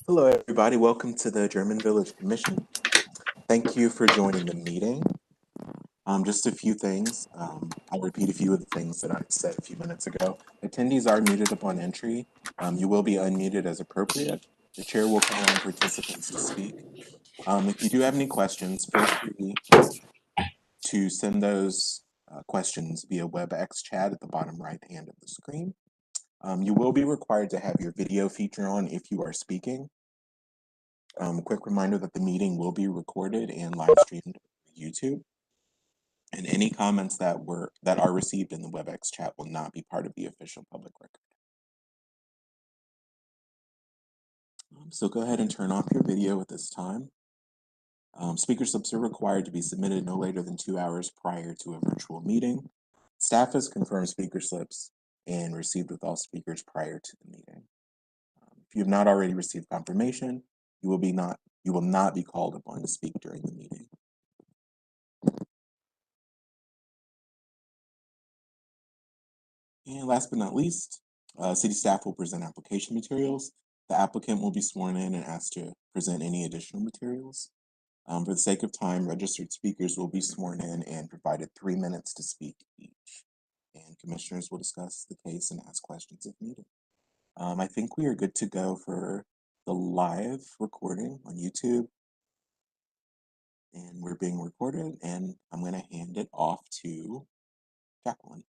Hello, everybody. Welcome to the German Village Commission. Thank you for joining the meeting. Just a few things. I'll repeat a few of the things that I said a few minutes ago. Attendees are muted upon entry. You will be unmuted as appropriate. The chair will call on participants to speak. If you do have any questions, feel free to send those questions via WebEx chat at the bottom right hand of the screen. You will be required to have your video feature on if you are speaking. A quick reminder that the meeting will be recorded and live streamed on YouTube, and any comments that are received in the WebEx chat will not be part of the official public record. So go ahead and turn off your video at this time. Speaker slips are required to be submitted no later than 2 hours prior to a virtual meeting. Staff has confirmed speaker slips and received with all speakers prior to the meeting. If you have not already received confirmation, you will not be called upon to speak during the meeting. And last but not least, city staff will present application materials. The applicant will be sworn in and asked to present any additional materials. For the sake of time, registered speakers will be sworn in and provided 3 minutes to speak each. And commissioners will discuss the case and ask questions if needed. I think we are good to go for the live recording on YouTube. And we're being recorded, and I'm going to hand it off to Jacqueline.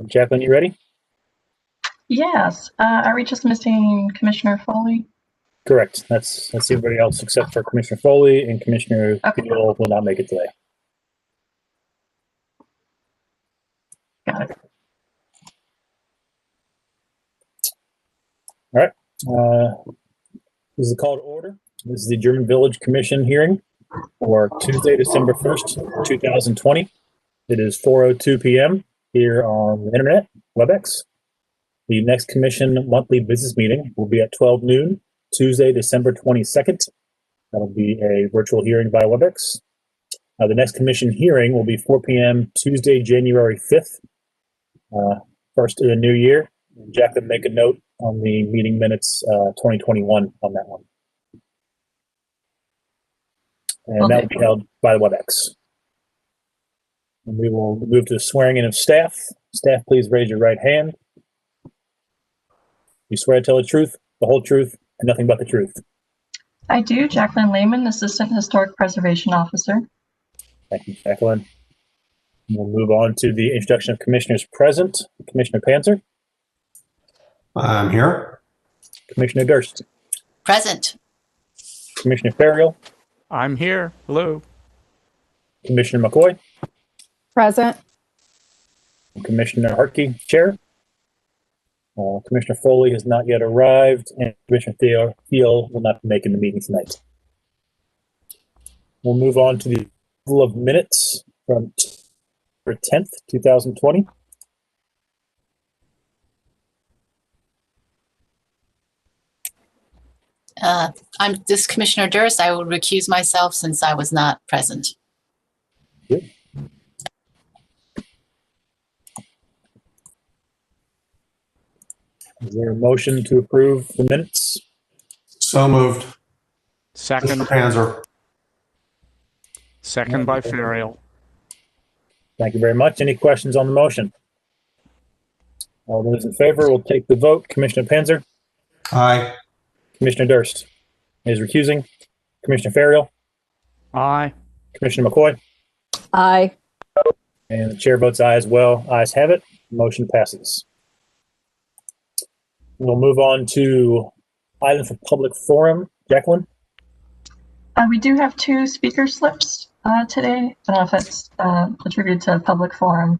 Jacqueline, you ready? Yes. Are we just missing Commissioner Foley? Correct. That's everybody else except for Commissioner Foley, and Commissioner Beal will not make it today. Got it. All right. This is a call to order. This is the German Village Commission hearing for Tuesday, December 1st, 2020. It is 4:02 p.m. here on the internet, WebEx. The next commission monthly business meeting will be at 12 noon, Tuesday, December 22nd. That'll be a virtual hearing via WebEx. The next commission hearing will be 4 p.m. Tuesday, January 5th, first of the new year. Jack can make a note on the meeting minutes 2021 on that one. And that will be held by the WebEx. And we will move to the swearing in of staff. Staff, please raise your right hand. You swear to tell the truth, the whole truth, and nothing but the truth. I do. Jacqueline Lehman, Assistant Historic Preservation Officer. Thank you, Jacqueline. We'll move on to the introduction of commissioners present. Commissioner Panzer. I'm here. Commissioner Durst. Present. Commissioner Ferriel. I'm here. Hello. Commissioner McCoy. Present. Commissioner Hartke, Chair. Commissioner Foley has not yet arrived, and Commissioner Thiel will not be making the meeting tonight. We'll move on to the approval of minutes from December 10th, 2020. This is Commissioner Durst. I will recuse myself since I was not present. Good. Is there a motion to approve the minutes? So moved. Second. Mr. Panzer. Second by Ferriel. Thank you very much. Any questions on the motion? All those in favor will take the vote. Commissioner Panzer. Aye. Commissioner Durst is recusing. Commissioner Ferriel. Aye. Commissioner McCoy. Aye. And the chair votes aye as well. Ayes have it. Motion passes. We'll move on to item for public forum. Jacqueline? We do have 2 speaker slips today. I don't know if it's attributed to public forum.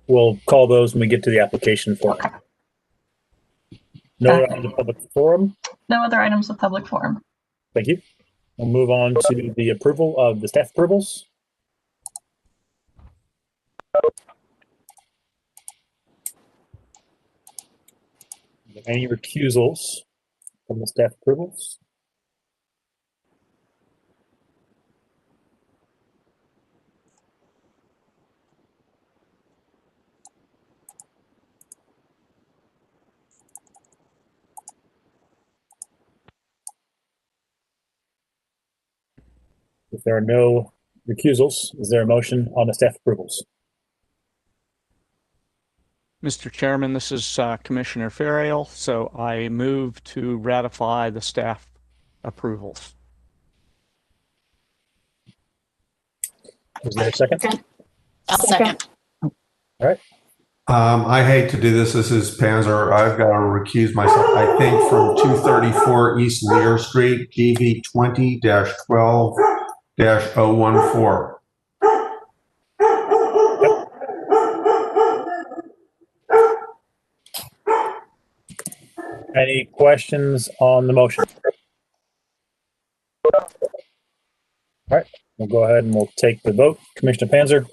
We'll call those when we get to the application form. Okay. No other items of public forum? No other items of public forum. Thank you. We'll move on to the approval of the staff approvals. Any recusals from the staff approvals? If there are no recusals, is there a motion on the staff approvals? Mr. Chairman, this is Commissioner Ferriel, so I move to ratify the staff approvals. Is there a second? I'll second. I hate to do this. This is Panzer. I've got to recuse myself. I think from 234 East Lear Street, GV 20-12-014. Any questions on the motion? All right, we'll go ahead and we'll take the vote. Commissioner Panzer,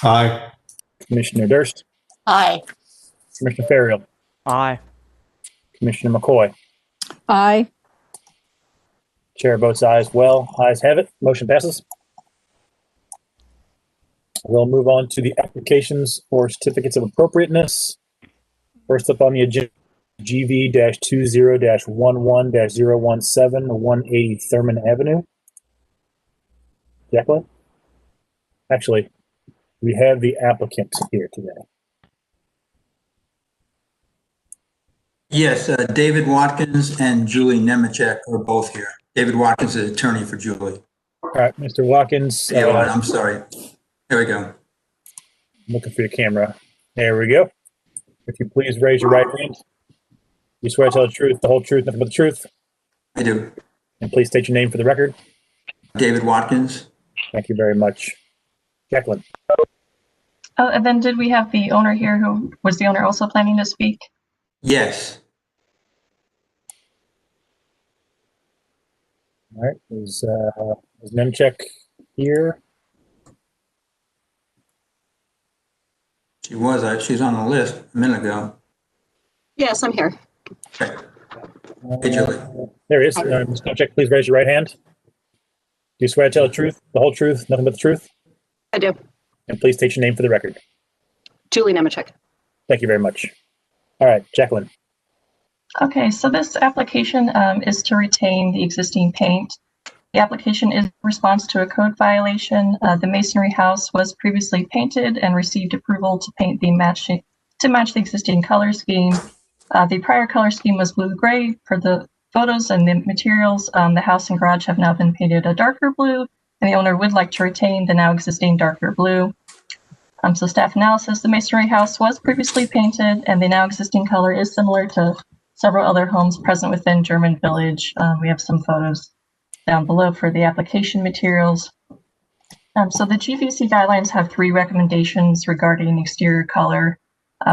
Aye. Commissioner Durst, Aye. Commissioner Ferriel, Aye. Commissioner McCoy. Aye. Chair votes aye as well. Ayes have it. Motion passes. We'll move on to the applications for certificates of appropriateness. First up on the agenda, GV-20-11-017, 180 Thurman Avenue. Jacqueline? Actually, we have the applicant here today. Yes, David Watkins and Julie Nemechek are both here. David Watkins is attorney for Julie. All right, Mr. Watkins. Yeah, I'm sorry. There we go. Looking for your camera. There we go. If you please raise your right hand. You swear to tell the truth, the whole truth, nothing but the truth. I do. And please state your name for the record. David Watkins. Thank you very much. Jacqueline. Oh, and then did we have the owner here? Who was the owner also planning to speak? Yes. All right. Is Nemchek here? She was. She's on the list a minute ago. Yes, I'm here. Okay. Hey, Julie. There he is. Ms. Nemchek, please raise your right hand. Do you swear to tell the truth, the whole truth, nothing but the truth? I do. And please state your name for the record. Julie Nemechek. Thank you very much. All right, Jacqueline. Okay, so this application is to retain the existing paint. The application is in response to a code violation. The masonry house was previously painted and received approval to paint match the existing color scheme. The prior color scheme was blue-gray. For the photos and the materials, the house and garage have now been painted a darker blue, and the owner would like to retain the now existing darker blue. So staff analysis, the masonry house was previously painted, and the now existing color is similar to several other homes present within German Village. We have some photos down below for the application materials. So the GVC guidelines have 3 recommendations regarding exterior color,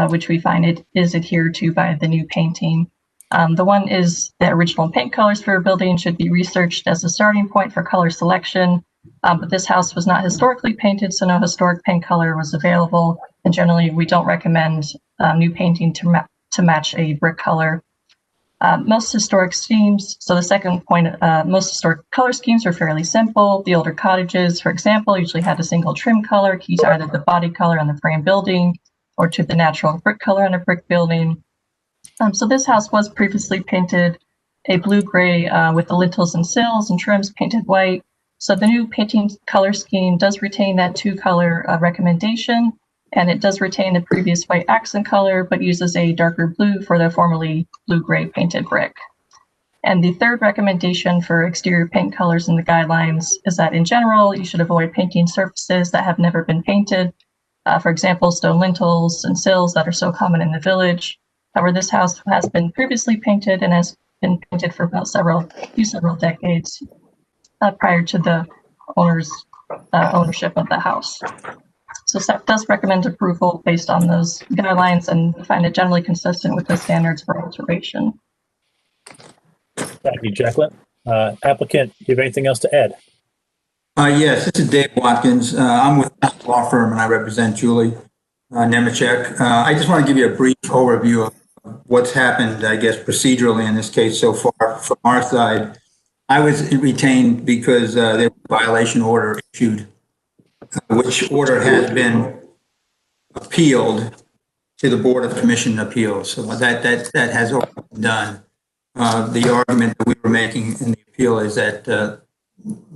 which we find it is adhered to by the new painting. The one is the original paint colors for a building should be researched as a starting point for color selection. But this house was not historically painted, so no historic paint color was available. And generally, we don't recommend new painting to match a brick color. Most historic schemes, so the second point, most historic color schemes are fairly simple. The older cottages, for example, usually had a single trim color key to either the body color on the frame building or to the natural brick color on a brick building. So this house was previously painted a blue-gray with the lintels and sills and trims painted white. So the new painting color scheme does retain that 2-color recommendation, and it does retain the previous white accent color, but uses a darker blue for the formerly blue-gray painted brick. And the third recommendation for exterior paint colors in the guidelines is that in general, you should avoid painting surfaces that have never been painted. For example, stone lintels and sills that are so common in the village. However, this house has been previously painted and has been painted for about several decades prior to the owner's ownership of the house. So staff does recommend approval based on those guidelines and find it generally consistent with the standards for alteration. Thank you, Jacqueline. Applicant, do you have anything else to add? Yes, this is Dave Watkins. I'm with the law firm and I represent Julie Nemechek. I just want to give you a brief overview of what's happened, I guess, procedurally in this case so far from our side. I was retained because there was a violation order issued, which order has been appealed to the Board of Commission Appeals. So that has already been done. The argument that we were making in the appeal is that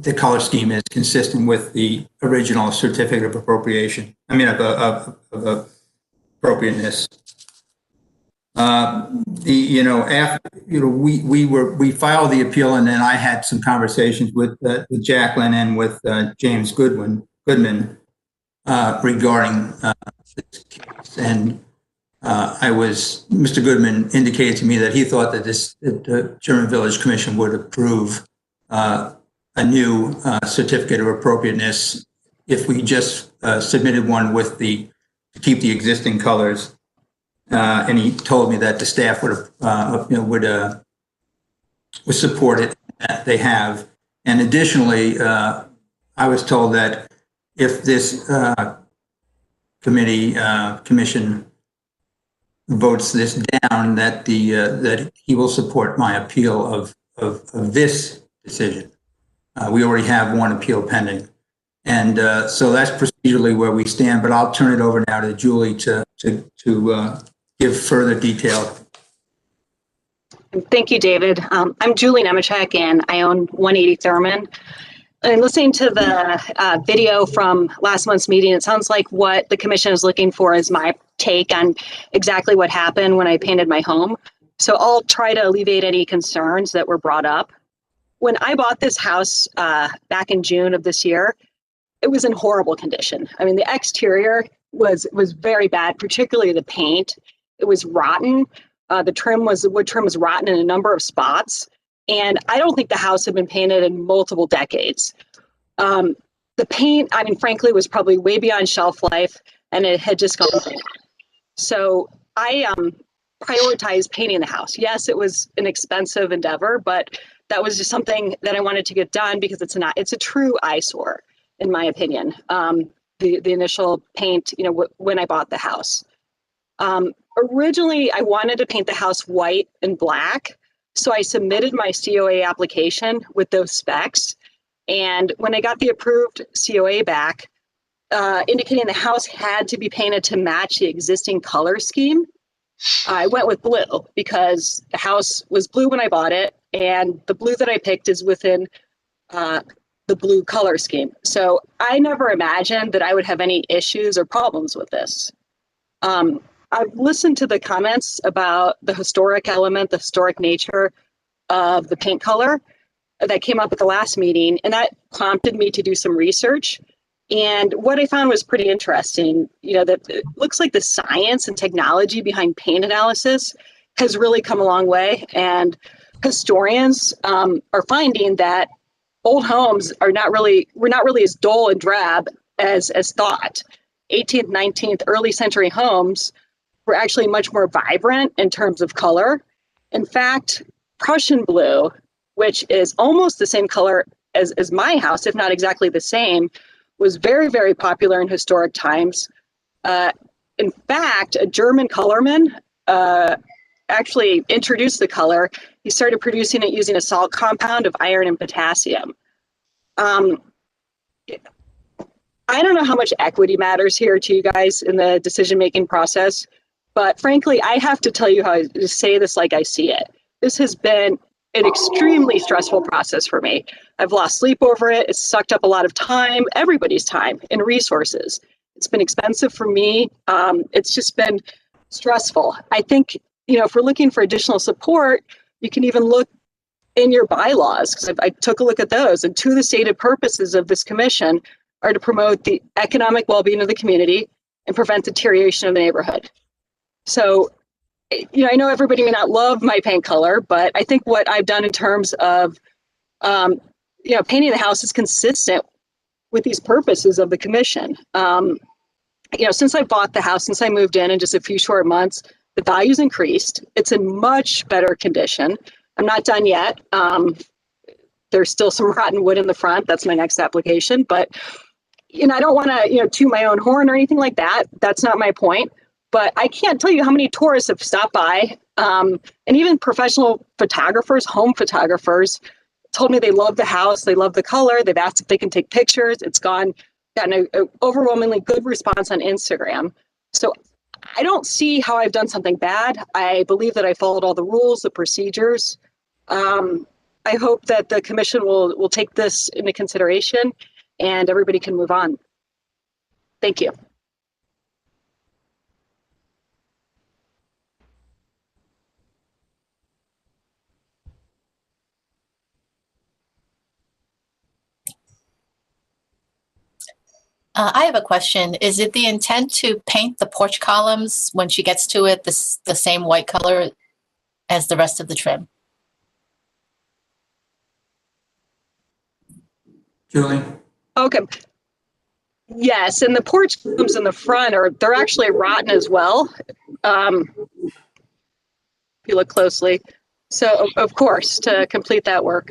the color scheme is consistent with the original certificate of appropriation. I mean, of appropriateness. We filed the appeal, and then I had some conversations with Jacqueline and with James Goodman regarding this case. And Mr. Goodman indicated to me that he thought that the German Village Commission would approve a new certificate of appropriateness if we just submitted one to keep the existing colors. And he told me that the staff would support it. That they have. And additionally, I was told that if this commission votes this down, that that he will support my appeal of this decision. We already have one appeal pending, and so that's procedurally where we stand. But I'll turn it over now to Julie to give further detail. Thank you, David. I'm Julie Nemechek, and I own 180 Thurman. And listening to the video from last month's meeting, it sounds like what the commission is looking for is my take on exactly what happened when I painted my home. So I'll try to alleviate any concerns that were brought up. When I bought this house back in June of this year, it was in horrible condition. I mean, the exterior was very bad, particularly the paint. It was rotten. The wood trim was rotten in a number of spots. And I don't think the house had been painted in multiple decades. The paint, I mean, frankly, was probably way beyond shelf life, and it had just gone bad. So I prioritized painting the house. Yes, it was an expensive endeavor, but that was just something that I wanted to get done because it's a true eyesore, in my opinion. The initial paint, when I bought the house. Originally, I wanted to paint the house white and black. So I submitted my COA application with those specs. And when I got the approved COA back, indicating the house had to be painted to match the existing color scheme, I went with blue because the house was blue when I bought it. And the blue that I picked is within the blue color scheme. So I never imagined that I would have any issues or problems with this. I've listened to the comments about the historic element, the historic nature of the paint color that came up at the last meeting, and that prompted me to do some research. And what I found was pretty interesting, that it looks like the science and technology behind paint analysis has really come a long way. And historians are finding that old homes were not really as dull and drab as thought. 18th, 19th, early century homes were actually much more vibrant in terms of color. In fact, Prussian blue, which is almost the same color as my house, if not exactly the same, was very, very popular in historic times. In fact, a German colorman actually introduced the color. He started producing it using a salt compound of iron and potassium. I don't know how much equity matters here to you guys in the decision-making process, but frankly, I have to tell you how I say this like I see it. This has been an extremely stressful process for me. I've lost sleep over it. It's sucked up a lot of time, everybody's time and resources. It's been expensive for me. It's just been stressful. I think, if we're looking for additional support, you can even look in your bylaws, because I took a look at those, and two of the stated purposes of this commission are to promote the economic well-being of the community and prevent deterioration of the neighborhood. So, I know everybody may not love my paint color, but I think what I've done in terms of, painting the house is consistent with these purposes of the commission. Since I bought the house, since I moved in just a few short months, the value's increased. It's in much better condition. I'm not done yet. There's still some rotten wood in the front. That's my next application. But, I don't want to, toot my own horn or anything like that. That's not my point. But I can't tell you how many tourists have stopped by. And even professional photographers, home photographers, told me they love the house. They love the color. They've asked if they can take pictures. It's gotten an overwhelmingly good response on Instagram. So I don't see how I've done something bad. I believe that I followed all the rules, the procedures. I hope that the commission will take this into consideration and everybody can move on. Thank you. I have a question. Is it the intent to paint the porch columns when she gets to it the same white color as the rest of the trim? Julie? Okay. Yes, and the porch columns in the front they're actually rotten as well. If you look closely. So of course, to complete that work.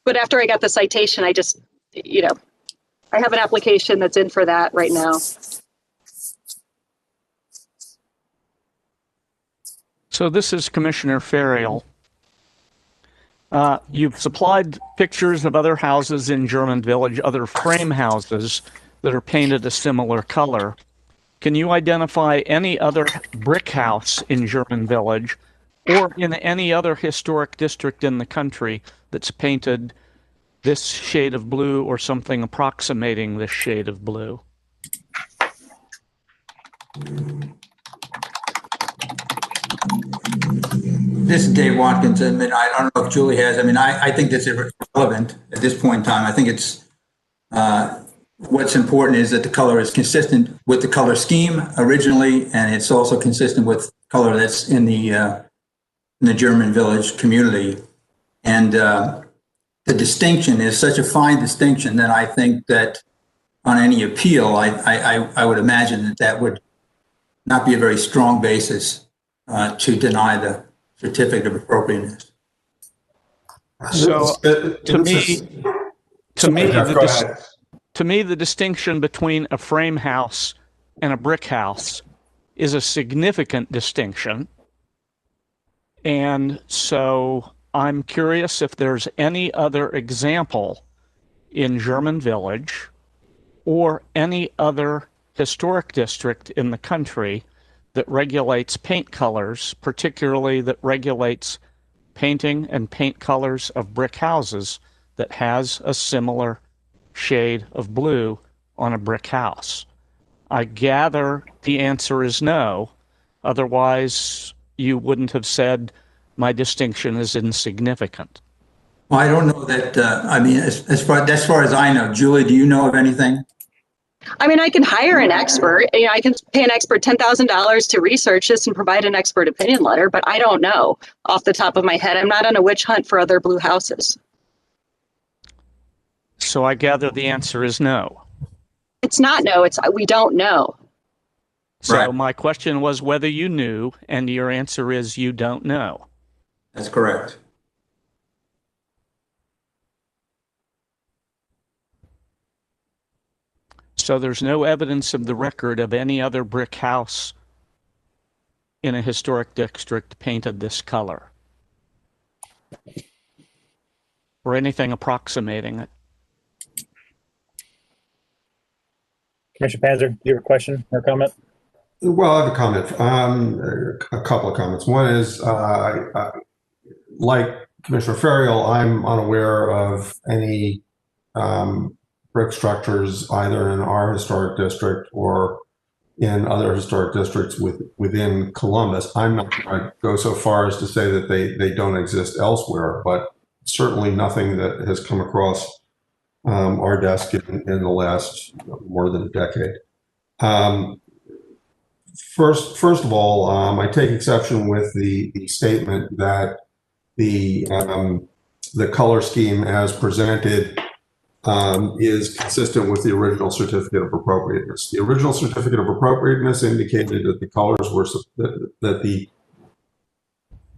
But after I got the citation, I just, I have an application that's in for that right now. So this is Commissioner Ferriel. You've supplied pictures of other houses in German Village, other frame houses that are painted a similar color. Can you identify any other brick house in German Village or in any other historic district in the country that's painted this shade of blue or something approximating this shade of blue? This is Dave Watkins. I mean, I don't know if Julie has. I mean, I think that's irrelevant at this point in time. I think it's what's important is that the color is consistent with the color scheme originally, and it's also consistent with color that's in the German Village community. And the distinction is such a fine distinction that I think that on any appeal, I would imagine that would not be a very strong basis to deny the certificate of appropriateness. So to me, the distinction between a frame house and a brick house is a significant distinction. And so I'm curious if there's any other example in German Village or any other historic district in the country that regulates paint colors, particularly that regulates painting and paint colors of brick houses that has a similar shade of blue on a brick house. I gather the answer is no. Otherwise, you wouldn't have said my distinction is insignificant. Well, I don't know that. I mean, as far as I know, Julie, do you know of anything? I mean, I can hire an expert. I can pay an expert $10,000 to research this and provide an expert opinion letter, but I don't know off the top of my head. I'm not on a witch hunt for other blue houses. So I gather the answer is no. It's not no, it's we don't know. So Right. My question was whether you knew, and your answer is you don't know. That's correct. So there's no evidence of the record of any other brick house in a historic district painted this color, or anything approximating it. Commissioner Panzer, do you have a question or comment? Well, I have a comment, a couple of comments. One is, like Commissioner Ferriel, I'm unaware of any brick structures either in our historic district or in other historic districts within Columbus. I'm not going to go so far as to say that they don't exist elsewhere, but certainly nothing that has come across our desk in the last more than a decade. First of all, I take exception with the statement that the color scheme as presented is consistent with the original certificate of appropriateness. The original certificate of appropriateness indicated that the colors were that the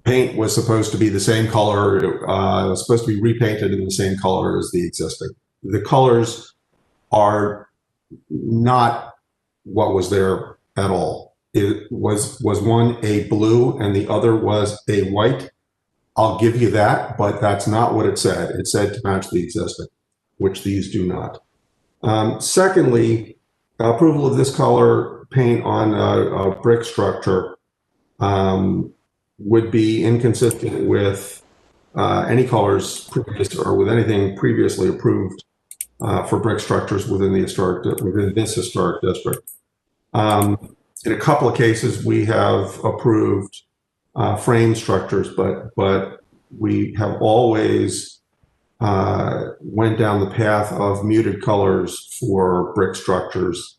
paint was supposed to be the same color. It was supposed to be repainted in the same color as the existing. The colors are not what was there at all. It was one a blue and the other was a white. I'll give you that, but that's not what it said. It said to match the existing, which these do not. Secondly, approval of this color paint on a brick structure would be inconsistent with any colors previous or with anything previously approved for brick structures within this historic district. In a couple of cases, we have approved frame structures, but we have always went down the path of muted colors for brick structures,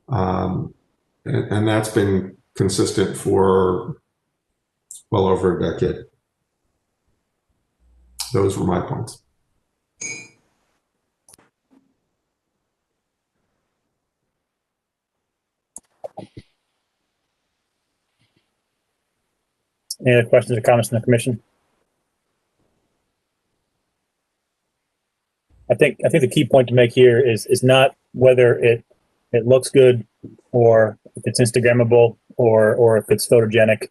and that's been consistent for well over a decade. Those were my points. Any other questions or comments from the commission? I think the key point to make here is not whether it looks good or if it's Instagrammable or if it's photogenic.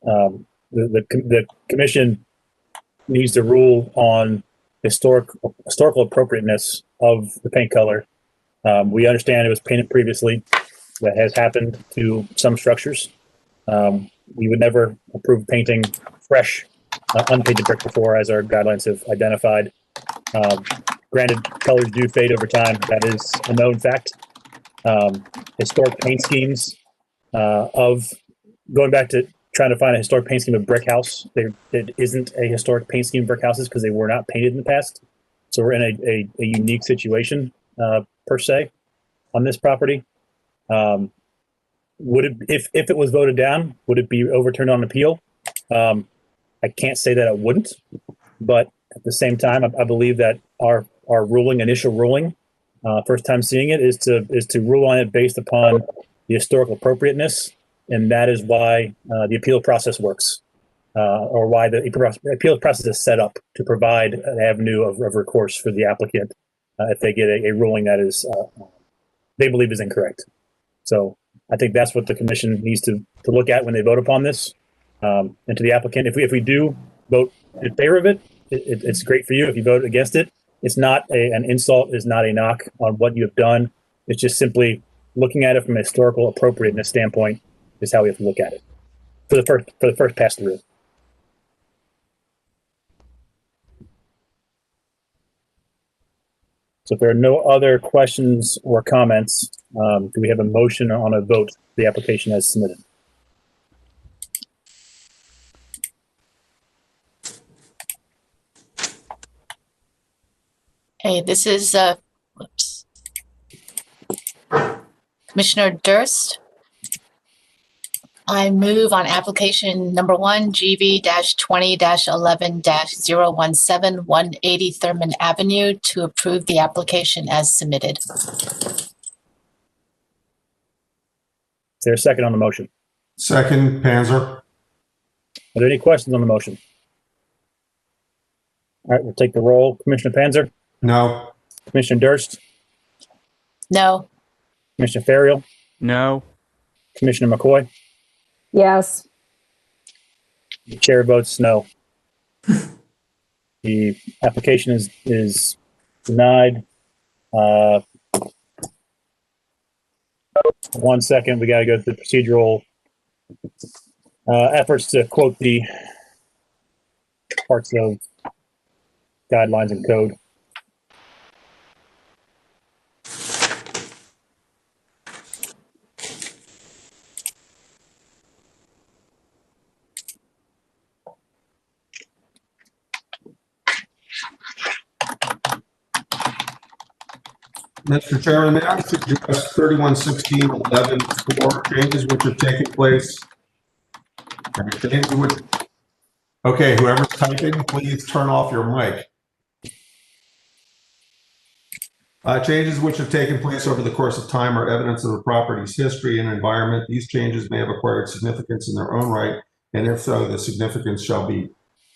The commission needs to rule on historical appropriateness of the paint color. We understand it was painted previously. That has happened to some structures. We would never approve painting fresh, unpainted brick before, as our guidelines have identified. Granted, colors do fade over time. That is a known fact. Historic paint schemes of going back to trying to find a historic paint scheme of brick house. There isn't a historic paint scheme of brick houses because they were not painted in the past. So we're in a unique situation per se on this property. Would it, if it was voted down, would it be overturned on appeal? I can't say that it wouldn't, but at the same time, I believe that our initial ruling, first time seeing it, is to rule on it based upon the historical appropriateness, and that is why the appeal process works, or why the appeal process is set up to provide an avenue of recourse for the applicant if they get a ruling that is they believe is incorrect. So I think that's what the commission needs to look at when they vote upon this. And to the applicant, if we do vote in favor of it, it's great for you. If you vote against it, it's not an insult, it's not a knock on what you have done. It's just simply looking at it from a historical appropriateness standpoint is how we have to look at it for the first pass through. So if there are no other questions or comments, do we have a motion on a vote for the application as submitted? Hey, this is Commissioner Durst. I move on application number 1, GV-20-11-017, 180 Thurman Avenue, to approve the application as submitted. Is there a second on the motion? Second, Panzer. Are there any questions on the motion? All right, we'll take the roll. Commissioner Panzer? No. Commissioner Durst? No. Commissioner Ferriel? No. Commissioner McCoy? Yes. The chair votes no. The application is denied. 1 second, we got to go through the procedural efforts to quote the parts of guidelines and code. Mr. Chairman, may I suggest 3116.11 changes which have taken place? Okay, whoever's typing, please turn off your mic. Changes which have taken place over the course of time are evidence of the property's history and environment. These changes may have acquired significance in their own right, and if so, the significance shall be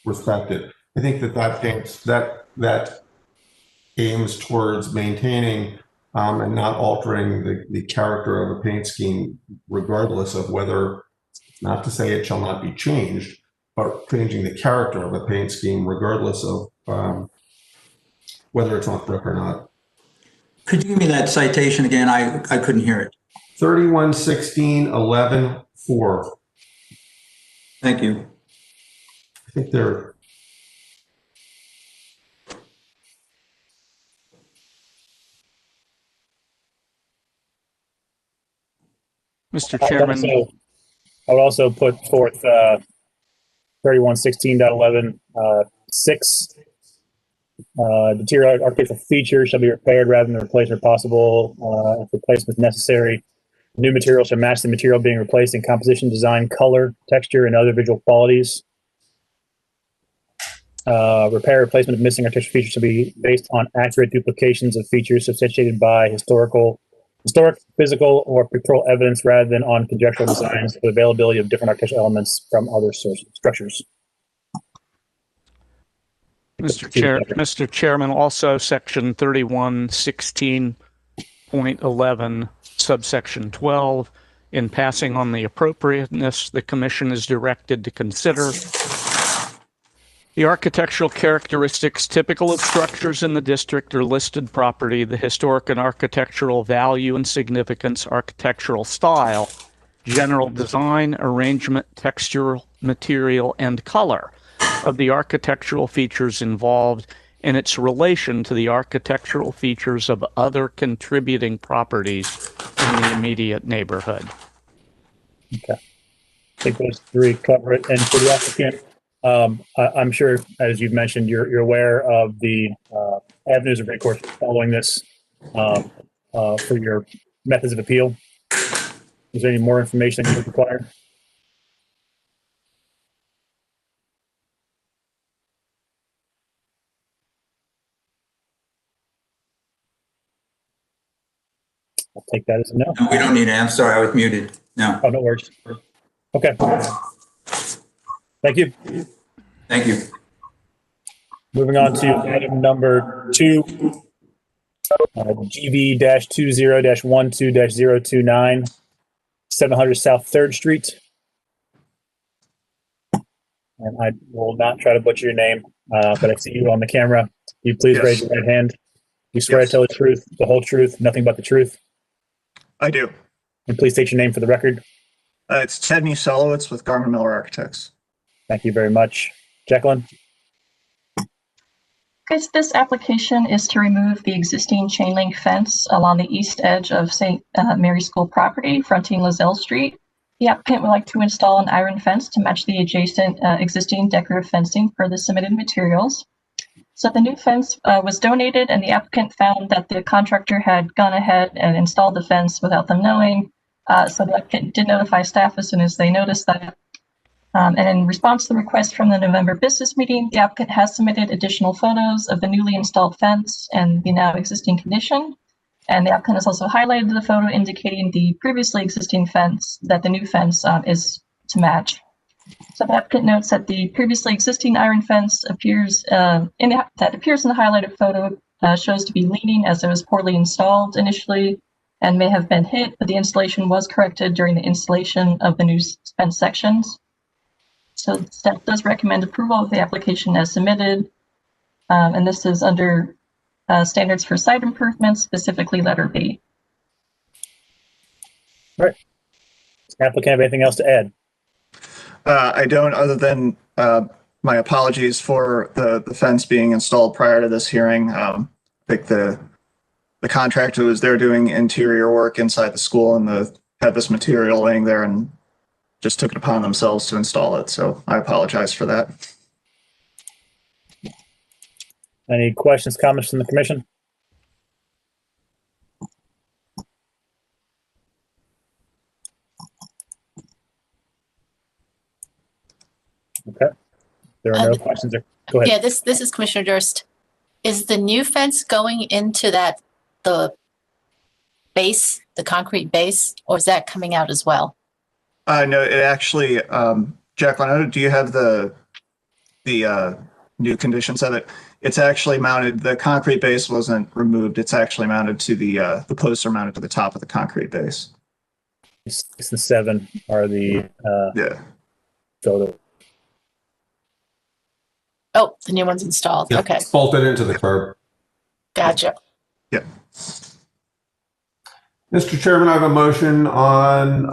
respected. I think that aims towards maintaining and not altering the character of a paint scheme, regardless of whether, not to say it shall not be changed, but changing the character of a paint scheme, regardless of whether it's on brick or not. Could you give me that citation again? I couldn't hear it. 3116.11.4. Thank you. I think they're Mr. Chairman, I would also put forth 3116.11 6. Deteriorated architectural features shall be repaired rather than replaced where possible. If replacement is necessary, new material shall match the material being replaced in composition, design, color, texture, and other visual qualities. Repair replacement of missing architectural features should be based on accurate duplications of features substantiated by historic, physical, or pictorial evidence rather than on conjectural designs with availability of different architectural elements from other structures. Mr. Chairman, also section 3116.11, subsection 12, in passing on the appropriateness, the Commission is directed to consider the architectural characteristics typical of structures in the district or listed property, the historic and architectural value and significance, architectural style, general design, arrangement, textural, material, and color of the architectural features involved and its relation to the architectural features of other contributing properties in the immediate neighborhood. Okay. I think those three cover it. And for the applicant, I'm sure, as you've mentioned, you're aware of the avenues of recourse following this for your methods of appeal. Is there any more information that you would require? I'll take that as a no. No, we don't need it. I'm sorry, I was muted. No. Oh, no worries. Okay. Thank you. Thank you. Moving on to item number 2, GV-20-12-029, 700 South 3rd Street. And I will not try to butcher your name, but I see you on the camera. Can you please raise your right hand? You swear to tell the truth, the whole truth, nothing but the truth? I do. And please state your name for the record. It's Ted Muselowitz with Garmin Miller Architects. Thank you very much. Jacqueline? Okay, so this application is to remove the existing chain link fence along the east edge of St. Mary's School property, fronting Lozelle Street. The applicant would like to install an iron fence to match the adjacent existing decorative fencing per the submitted materials. So the new fence was donated, and the applicant found that the contractor had gone ahead and installed the fence without them knowing. So the applicant did notify staff as soon as they noticed that. And in response to the request from the November business meeting, the applicant has submitted additional photos of the newly installed fence and the now existing condition. And the applicant has also highlighted the photo indicating the previously existing fence that the new fence is to match. So the applicant notes that the previously existing iron fence appears in the highlighted photo shows to be leaning as it was poorly installed initially and may have been hit, but the installation was corrected during the installation of the new fence sections. So staff does recommend approval of the application as submitted, and this is under standards for site improvements, specifically letter B. All right. Does the applicant have anything else to add? I don't, other than my apologies for the fence being installed prior to this hearing. I think the contractor was there doing interior work inside the school and had this material laying there and just took it upon themselves to install it. So I apologize for that. Any questions, comments from the commission? Okay. There are no questions there. Go ahead. Yeah, this is Commissioner Durst. Is the new fence going into the base, the concrete base, or is that coming out as well? No, it actually, Jacqueline, do you have the new conditions of it? It's actually mounted. The concrete base wasn't removed. It's actually mounted to the posts are mounted to the top of the concrete base. 6 and 7 are the photo. Oh, the new one's installed. Yeah, Okay. it's bolted into the curb. Gotcha. Yeah. Mr. Chairman, I have a motion on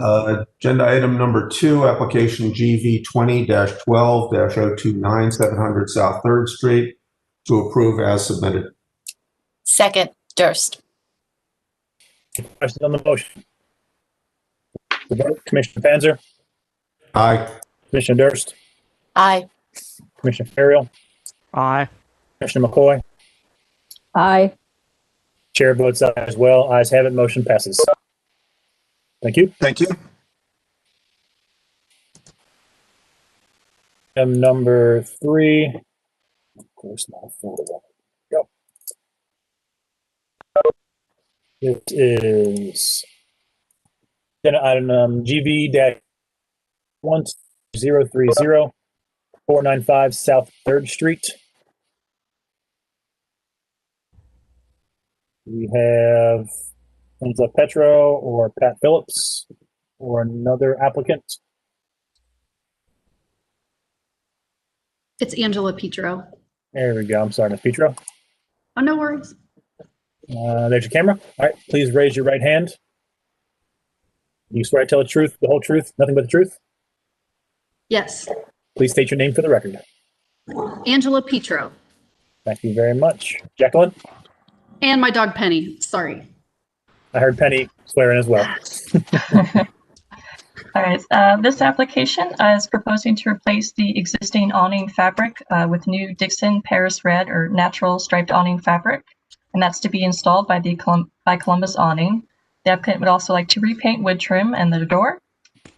agenda item number 2, application GV 20-12-029, 700 South 3rd Street, to approve as submitted. Second, Durst. Questions on the motion? The vote, Commissioner Panzer, Aye. Commissioner Durst, Aye. Commissioner Ferriel, Aye. Commissioner McCoy. Aye. Chair votes aye as well. Ayes have it. Motion passes. Thank you. Thank you. Item number 3. Of course, not affordable. Go. It is agenda item GV-1030 495 South 3rd Street. We have Angela Petro or Pat Phillips or another applicant. It's Angela Petro. There we go. I'm sorry, Ms. Petro. Oh, no worries. There's your camera. All right, please raise your right hand. You swear to tell the truth, the whole truth, nothing but the truth? Yes. Please state your name for the record. Angela Petro. Thank you very much. Jacqueline? And my dog Penny. Sorry. I heard Penny swearing as well. All right, this application is proposing to replace the existing awning fabric with new Dixon Paris Red or natural striped awning fabric, and that's to be installed by the Columbus Awning. The applicant would also like to repaint wood trim and the door.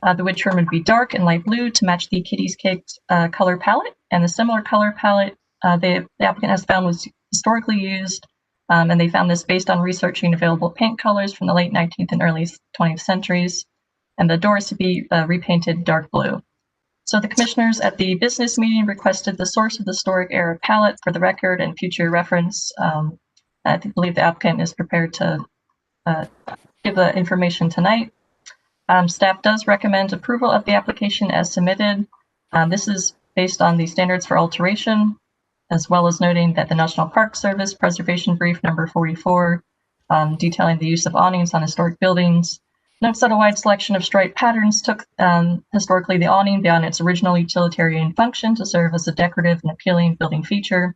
The wood trim would be dark and light blue to match the Kitty's Cake color palette, and the similar color palette the applicant has found was historically used, and they found this based on researching available paint colors from the late 19th and early 20th centuries. And the door is to be repainted dark blue. So the commissioners at the business meeting requested the source of the historic era palette for the record and future reference. I believe the applicant is prepared to give the information tonight. Staff does recommend approval of the application as submitted. This is based on the standards for alteration, as well as noting that the National Park Service Preservation Brief number 44, detailing the use of awnings on historic buildings, notes that a wide selection of striped patterns took historically the awning beyond its original utilitarian function to serve as a decorative and appealing building feature.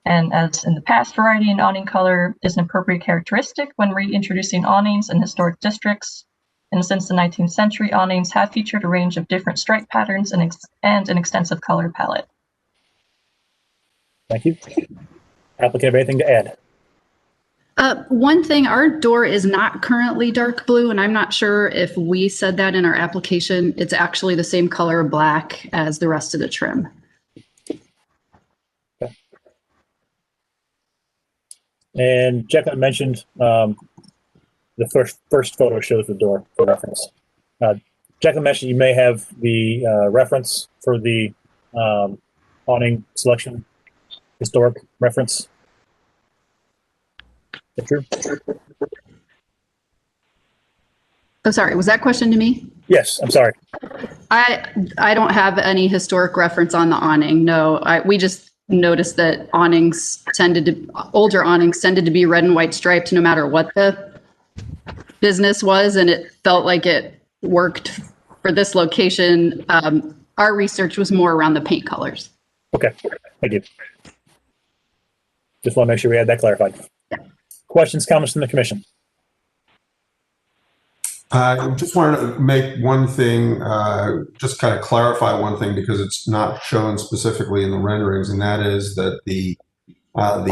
And as in the past, variety in awning color is an appropriate characteristic when reintroducing awnings in historic districts. And since the 19th century, awnings have featured a range of different stripe patterns and an extensive color palette. Thank you. Applicant, have anything to add? One thing, our door is not currently dark blue, and I'm not sure if we said that in our application. It's actually the same color black as the rest of the trim. Okay. And Jacqueline mentioned the first photo shows the door for reference. Jacqueline mentioned you may have the reference for the awning selection, historic reference. True. Oh, sorry. Was that question to me? Yes, I'm sorry. I don't have any historic reference on the awning. No, we just noticed that older awnings tended to be red and white striped no matter what the business was, and it felt like it worked for this location. Our research was more around the paint colors. Okay, thank you. Just want to make sure we had that clarified. Yeah. Questions, comments from the commission? I just wanted to make one thing, just kind of clarify one thing because it's not shown specifically in the renderings, and that is that the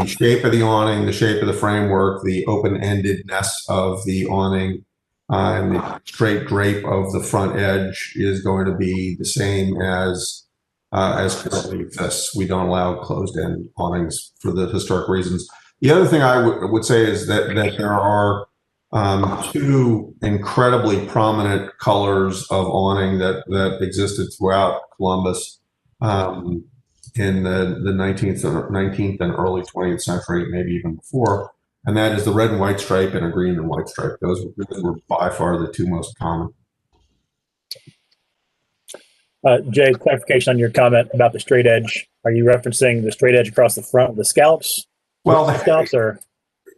shape of the awning, the shape of the framework, the open-endedness of the awning, and the straight drape of the front edge is going to be the same as currently exists. We don't allow closed-end awnings for the historic reasons. The other thing I would say is that there are two incredibly prominent colors of awning that existed throughout Columbus in the 19th and early 20th century, maybe even before, and that is the red and white stripe and a green and white stripe. Those were by far the two most common. Jay, clarification on your comment about the straight edge. Are you referencing the straight edge across the front of the scallops? Well, the scallops are.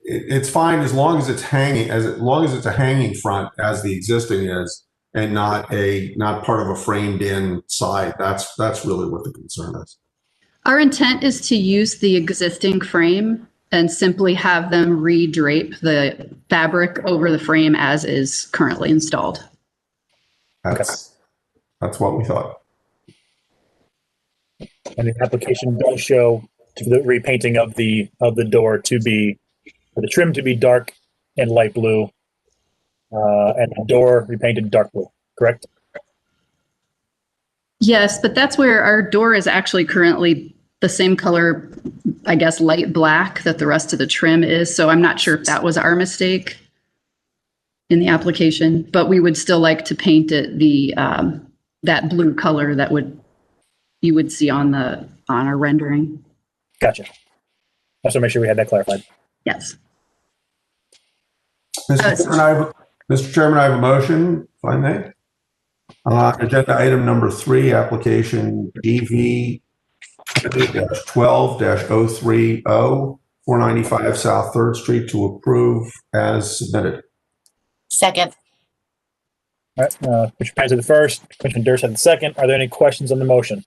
It's fine as long as it's hanging, as long as it's a hanging front, as the existing is, and not part of a framed in side. That's really what the concern is. Our intent is to use the existing frame and simply have them re-drape the fabric over the frame as is currently installed. That's what we thought. And the application does show the repainting of the door to be, for the trim to be dark and light blue, and the door repainted dark blue, correct? Yes, but that's where our door is actually currently the same color, I guess, light black that the rest of the trim is. So I'm not sure if that was our mistake in the application, but we would still like to paint it that blue color that you would see on our rendering. Gotcha. I just want to make sure we had that clarified. Yes. Mr. Chairman, I have a motion, if I may. Agenda item number 3, application DV 12-030, 495 South 3rd Street, to approve as submitted. Second. All right, Commissioner Panzer the first, Commissioner Durst had the second. Are there any questions on the motion?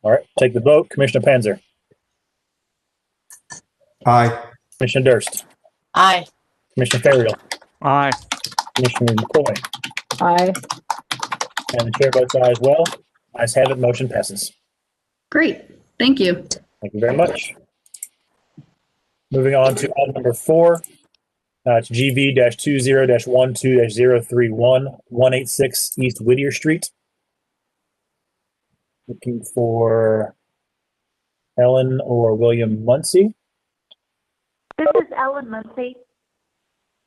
All right, take the vote. Commissioner Panzer. Aye. Commissioner Durst. Aye. Commissioner Ferriel. Aye. Commissioner McCoy. Aye. And the chair votes aye as well. Ayes have it, motion passes. Great. Thank you. Thank you very much. Moving on to item number 4. It's GV-20-12-031, 186 East Whittier Street. Looking for Ellen or William Muncie. This is Ellen Muncie.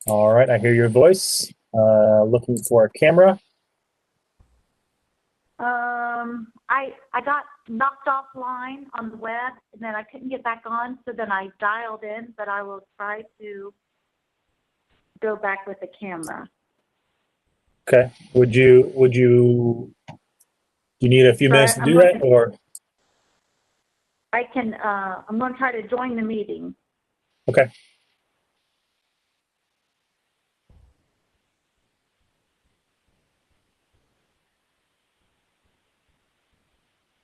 All right, I hear your voice. Looking for a camera. I got knocked offline on the web, and then I couldn't get back on, so then I dialed in, but I will try to go back with the camera. Okay. Do you need a few minutes to do that, or? I can, I'm going to try to join the meeting. Okay.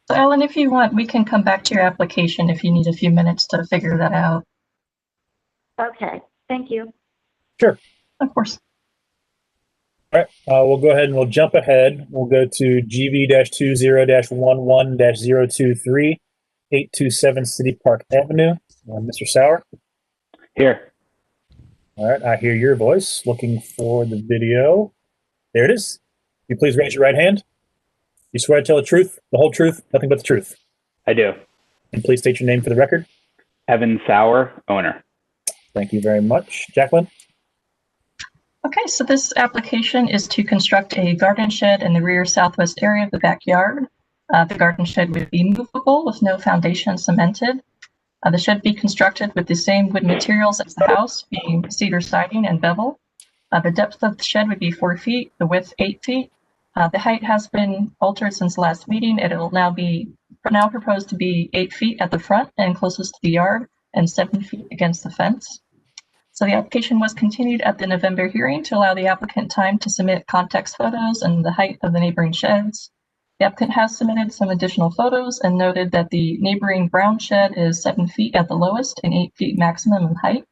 So Ellen, if you want, we can come back to your application if you need a few minutes to figure that out. Okay, thank you. Sure. Of course. All right, we'll go ahead and we'll jump ahead. We'll go to GV-20-11-023, 827 City Park Avenue. Mr. Sauer. Here. All right, I hear your voice. Looking for the video. There it is. Can you please raise your right hand? You swear to tell the truth, the whole truth, nothing but the truth. I do. And please state your name for the record. Evan Sauer, owner. Thank you very much. Jacqueline? Okay, so this application is to construct a garden shed in the rear southwest area of the backyard. The garden shed would be movable with no foundation cemented. The shed would be constructed with the same wood materials as the house, being cedar siding and bevel. The depth of the shed would be 4 feet, the width 8 feet. The height has been altered since the last meeting. It will now proposed to be 8 feet at the front and closest to the yard, and 7 feet against the fence. So the application was continued at the November hearing to allow the applicant time to submit context photos and the height of the neighboring sheds. The applicant has submitted some additional photos and noted that the neighboring brown shed is 7 feet at the lowest and 8 feet maximum in height.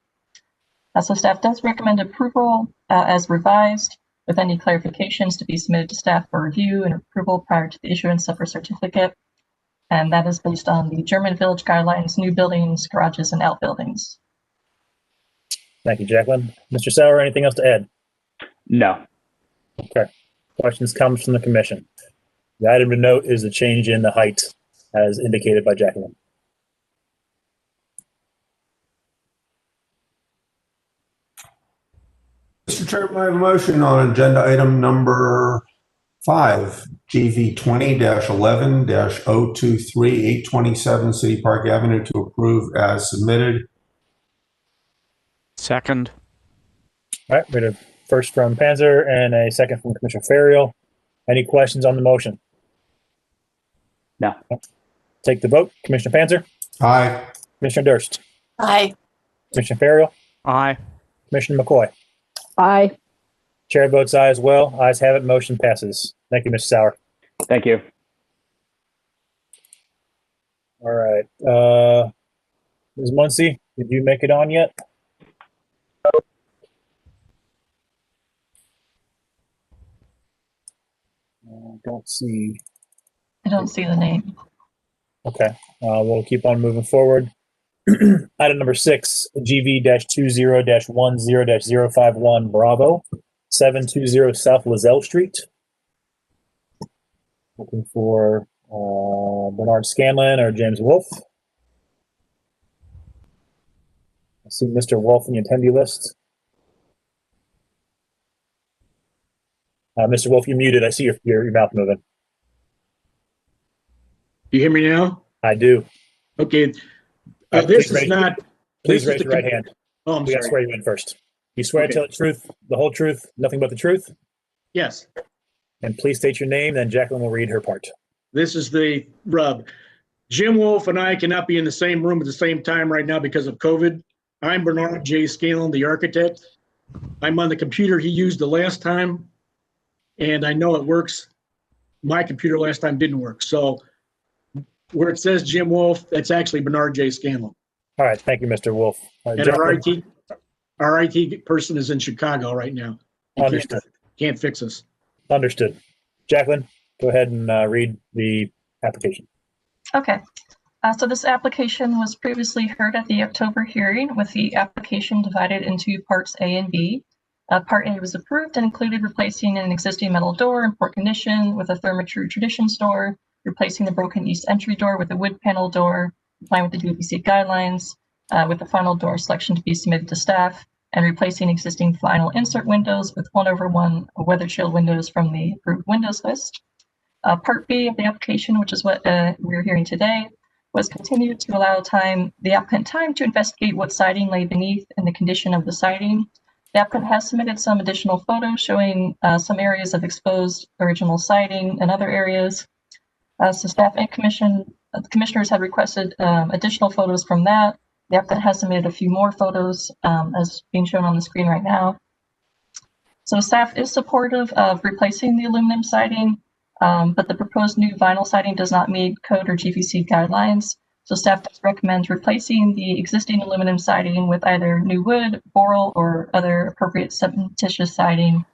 So staff does recommend approval as revised, with any clarifications to be submitted to staff for review and approval prior to the issuance of a certificate. And that is based on the German Village Guidelines, new buildings, garages, and outbuildings. Thank you, Jacqueline. Mr. Sauer, anything else to add? No. Okay. Questions, comments from the commission? The item to note is the change in the height as indicated by Jacqueline. Mr. Chairman, I have a motion on agenda item number 5, GV 20-11-023, 827 City Park Avenue, to approve as submitted. Second. All right, we had a first from Panzer and a second from Commissioner Ferriel. Any questions on the motion? No. Take the vote. Commissioner Panzer? Aye. Commissioner Durst? Aye. Commissioner Ferriel? Aye. Commissioner McCoy? Aye. Chair votes aye as well. Ayes have it. Motion passes. Thank you, Mr. Sauer. Thank you. All right. Ms. Muncie, did you make it on yet? Don't see. I don't see the name. Okay, we'll keep on moving forward. Item number 6, GV-20-10-051 Bravo, 720 South Lizelle Street. Looking for Bernard Scanlon or James Wolf. I see Mr. Wolf in the attendee list. Mr. Wolf, you're muted. I see your mouth moving. You hear me now? I do. Okay. Right, This is not. Please raise your right hand. Oh, I'm We got to sorry. swear you in first. You swear to tell the truth, the whole truth, nothing but the truth? Yes. And please state your name, then Jacqueline will read her part. This is the rub. Jim Wolf and I cannot be in the same room at the same time right now because of COVID. I'm Bernard J. Scanlon, the architect. I'm on the computer he used the last time, and I know it works. My computer last time didn't work. So where it says Jim Wolf, that's actually Bernard J. Scanlon. All right, thank you, Mr. Wolf. And our IT person is in Chicago right now. He Understood. Can't fix us. Understood. Jacqueline, go ahead and read the application. Okay. So this application was previously heard at the October hearing with the application divided into parts A and B. Part A was approved and included replacing an existing metal door in poor condition with a Therma-Tru Traditions door, replacing the broken east entry door with a wood panel door, complying with the DVC guidelines, with the final door selection to be submitted to staff, and replacing existing vinyl insert windows with 1/1 weather shield windows from the approved windows list. Part B of the application, which is what we're hearing today, was continued to allow the applicant time to investigate what siding lay beneath and the condition of the siding. The applicant has submitted some additional photos showing some areas of exposed original siding and other areas. So staff and commissioners had requested additional photos from that. The applicant has submitted a few more photos as being shown on the screen right now. So staff is supportive of replacing the aluminum siding, but the proposed new vinyl siding does not meet code or GVC guidelines. So staff does recommend replacing the existing aluminum siding with either new wood, boral, or other appropriate cementitious siding.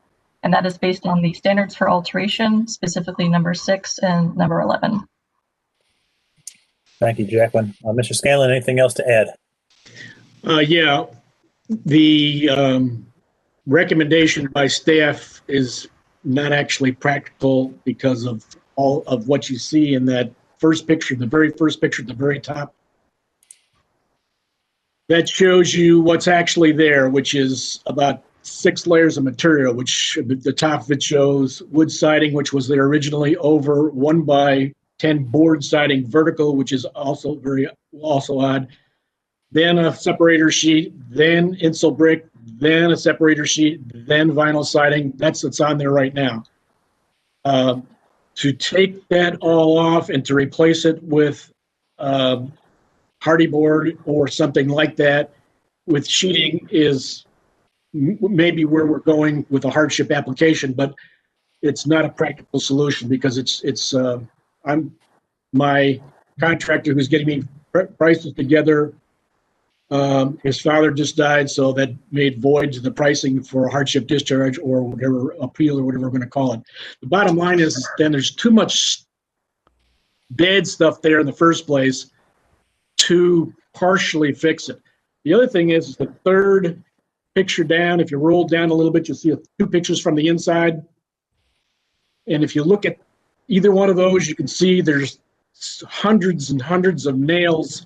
And that is based on the standards for alteration, specifically number 6 and number 11. Thank you, Jacqueline. Mr. Scanlon, anything else to add? Yeah, the recommendation by staff is not actually practical because of all of what you see in that first picture, the very first picture at the very top. That shows you what's actually there, which is about 6 layers of material, which the top of it shows wood siding, which was there originally, over 1x10 board siding vertical, which is also odd. Then a separator sheet, then insul brick, then a separator sheet, then vinyl siding. That's what's on there right now. To take that all off and to replace it with hardy board or something like that with sheeting is maybe where we're going with a hardship application, but it's not a practical solution because I'm my contractor who's getting me prices together. His father just died, so that made void the pricing for a hardship discharge or whatever, appeal or whatever we're going to call it. The bottom line is then there's too much bad stuff there in the first place to partially fix it. The other thing is the third picture down, if you roll down a little bit, you'll see 2 pictures from the inside. And if you look at either one of those, you can see there's hundreds and hundreds of nails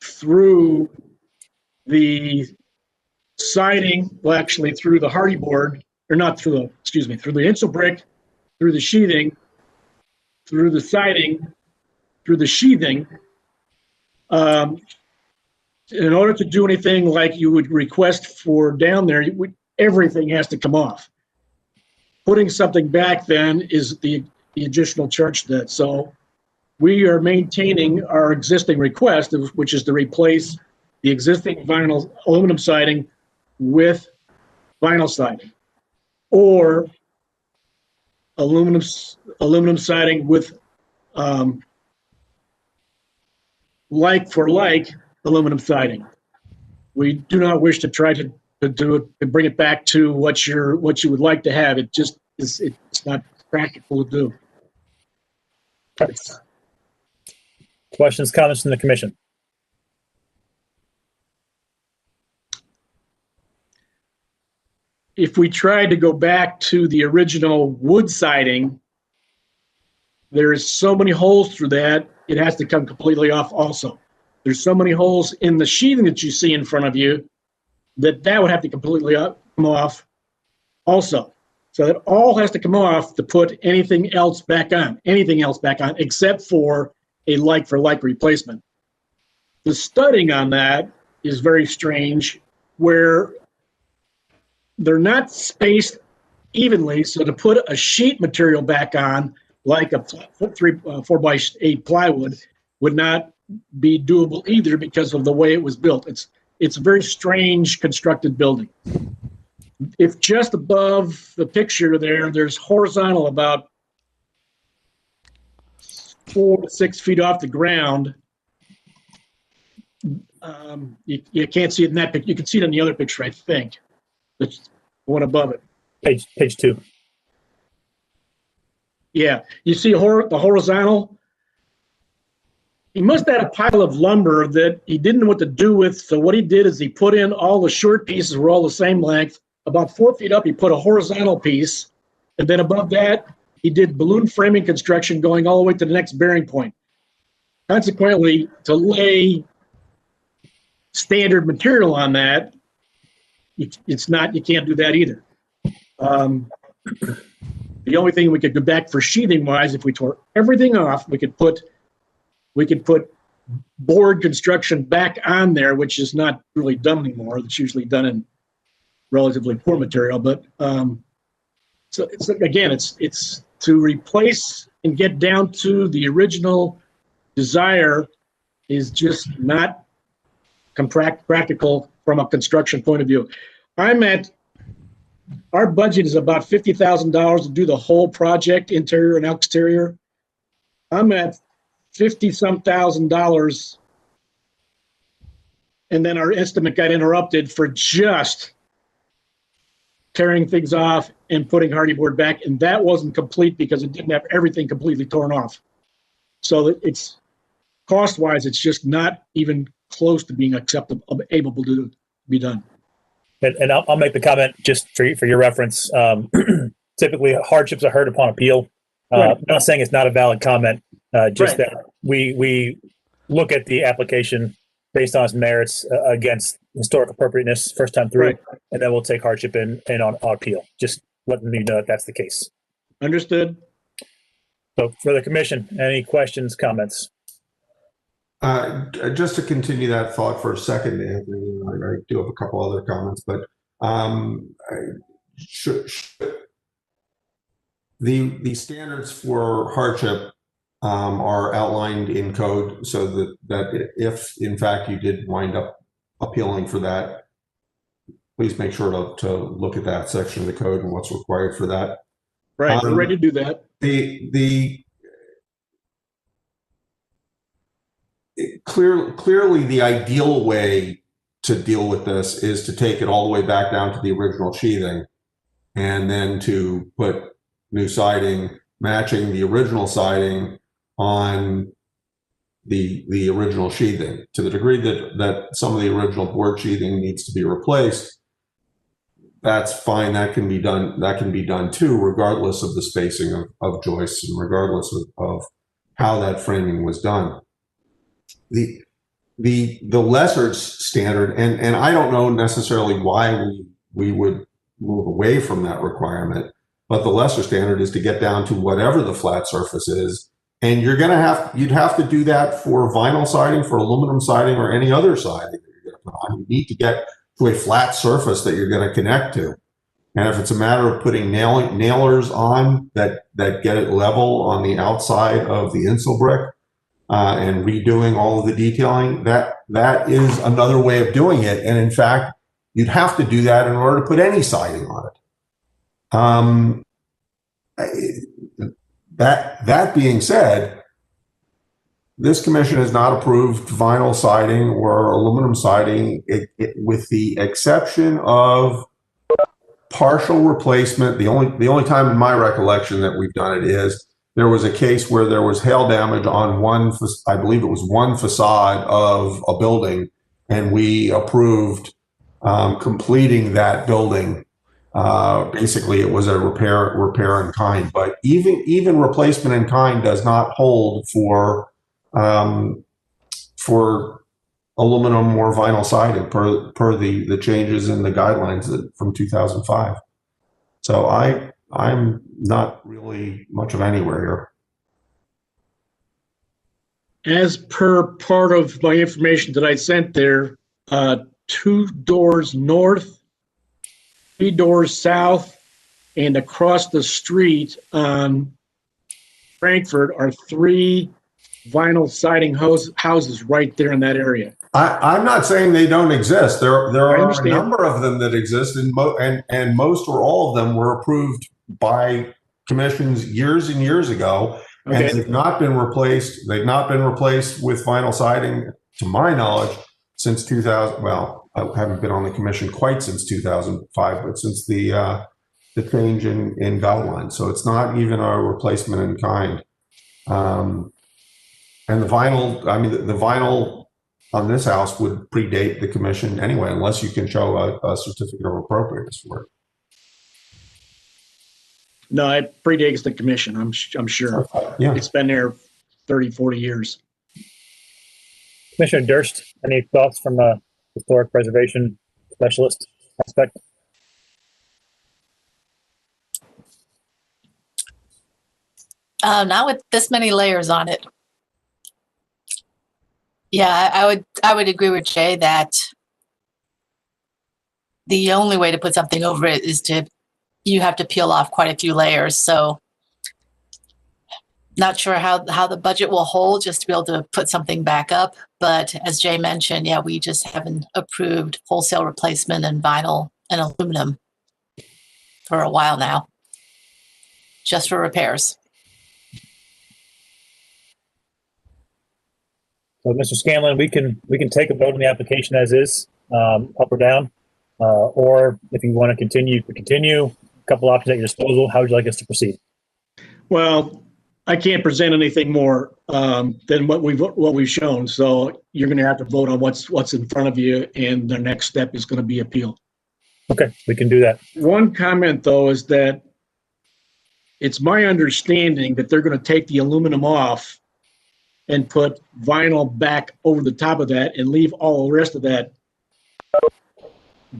through the siding, well, actually through the hardy board, or not through the, excuse me, through the insul brick, through the sheathing, through the siding, through the sheathing. In order to do anything like you would request for down there, everything has to come off. Putting something back then is the additional charge to that. So we are maintaining our existing request, which is to replace the existing vinyl aluminum siding with vinyl siding, or aluminum siding with like for like aluminum siding. We do not wish to try to do it and bring it back to what you would like to have. It just is, it's not practical to do. Questions, comments from the commission? If we tried to go back to the original wood siding, there's so many holes through that, it has to come completely off also. There's so many holes in the sheathing that you see in front of you that would have to completely come off also. So that all has to come off to put anything else back on, except for a like-for-like replacement. The studding on that is very strange, where they're not spaced evenly. So to put a sheet material back on, like a 4x8 plywood, would not be doable either because of the way it was built. It's a very strange constructed building. If just above the picture there's horizontal about 4 to 6 feet off the ground. You can't see it in that picture. You can see it in the other picture, I think. The one above it. Page 2. Yeah, you see the horizontal. He must have had a pile of lumber that he didn't know what to do with. So what he did is he put in all the short pieces were all the same length. About 4 feet up, he put a horizontal piece. And then above that, he did balloon framing construction going all the way to the next bearing point. Consequently, to lay standard material on that, you can't do that either. The only thing we could go back for sheathing wise, if we tore everything off, we could put board construction back on there, which is not really done anymore. It's usually done in relatively poor material, but so it's to replace and get down to the original desire is just not practical from a construction point of view. Our budget is about $50,000 to do the whole project, interior and exterior. I'm at $50-some thousand, and then our estimate got interrupted for just tearing things off and putting hardy board back, and that wasn't complete because it didn't have everything completely torn off. So it's cost-wise, it's just not even close to being acceptable, able to be done. And I'll make the comment just for your reference. Typically, hardships are heard upon appeal. Right. I'm not saying it's not a valid comment, just Right. that we look at the application based on its merits against historic appropriateness first time through, Right. and then we'll take hardship in on appeal. Just letting you know that that's the case. Understood. So for the commission, any questions, comments? Just to continue that thought for a second, Anthony, I do have a couple other comments, but the standards for hardship are outlined in code, so that if in fact you did wind up appealing for that, please make sure to look at that section of the code and what's required for that. Right, we're ready to do that. Clearly, the ideal way to deal with this is to take it all the way back down to the original sheathing, and then to put new siding matching the original siding on the original sheathing. To the degree that some of the original board sheathing needs to be replaced, that's fine. That can be done. That can be done too, regardless of the spacing of joists and regardless of how that framing was done. The lesser standard, and I don't know necessarily why we would move away from that requirement, but the lesser standard is to get down to whatever the flat surface is, and you'd have to do that for vinyl siding, for aluminum siding, or any other siding that you're going to put on. You need to get to a flat surface that you're going to connect to, and if it's a matter of putting nailers on that get it level on the outside of the insul brick, and redoing all of the detailing, that is another way of doing it. And in fact, you'd have to do that in order to put any siding on it. That being said, this commission has not approved vinyl siding or aluminum siding, with the exception of partial replacement. The only time in my recollection that we've done it is there was a case where there was hail damage on I believe it was one facade of a building, and we approved completing that building. Basically, it was a repair in kind, but even replacement in kind does not hold for aluminum or vinyl siding per the changes in the guidelines from 2005. So I'm not really much of anywhere here. As per part of my information that I sent there, 2 doors north, 3 doors south, and across the street on Frankfurt are 3 vinyl siding houses right there in that area. I'm not saying they don't exist. There are a understand. number of them that exist, and most or all of them were approved by commissions years and years ago, and Okay. they've not been replaced. They've not been replaced with vinyl siding, to my knowledge, since 2000. Well, I haven't been on the commission quite since 2005, but since the change in guidelines. So it's not even a replacement in kind. And the vinyl, I mean, the vinyl on this house would predate the commission anyway, unless you can show a certificate of appropriateness for it. No, it predates the commission, I'm sure. Yeah. It's been there 30, 40 years. Commissioner Durst, any thoughts from a historic preservation specialist aspect? Not with this many layers on it. Yeah, I would agree with Jay that the only way to put something over it is you have to peel off quite a few layers. So not sure how the budget will hold just to be able to put something back up. But as Jay mentioned, yeah, we just haven't approved wholesale replacement in vinyl and aluminum for a while now, just for repairs. So, Mr. Scanlon, we can take a vote on the application as is, up or down, or if you want to continue, we continue. A couple options at your disposal. How would you like us to proceed? Well, I can't present anything more than what we've shown. So you're going to have to vote on what's in front of you, and the next step is going to be appeal. Okay, we can do that. One comment though is that it's my understanding that they're going to take the aluminum off and put vinyl back over the top of that and leave all the rest of that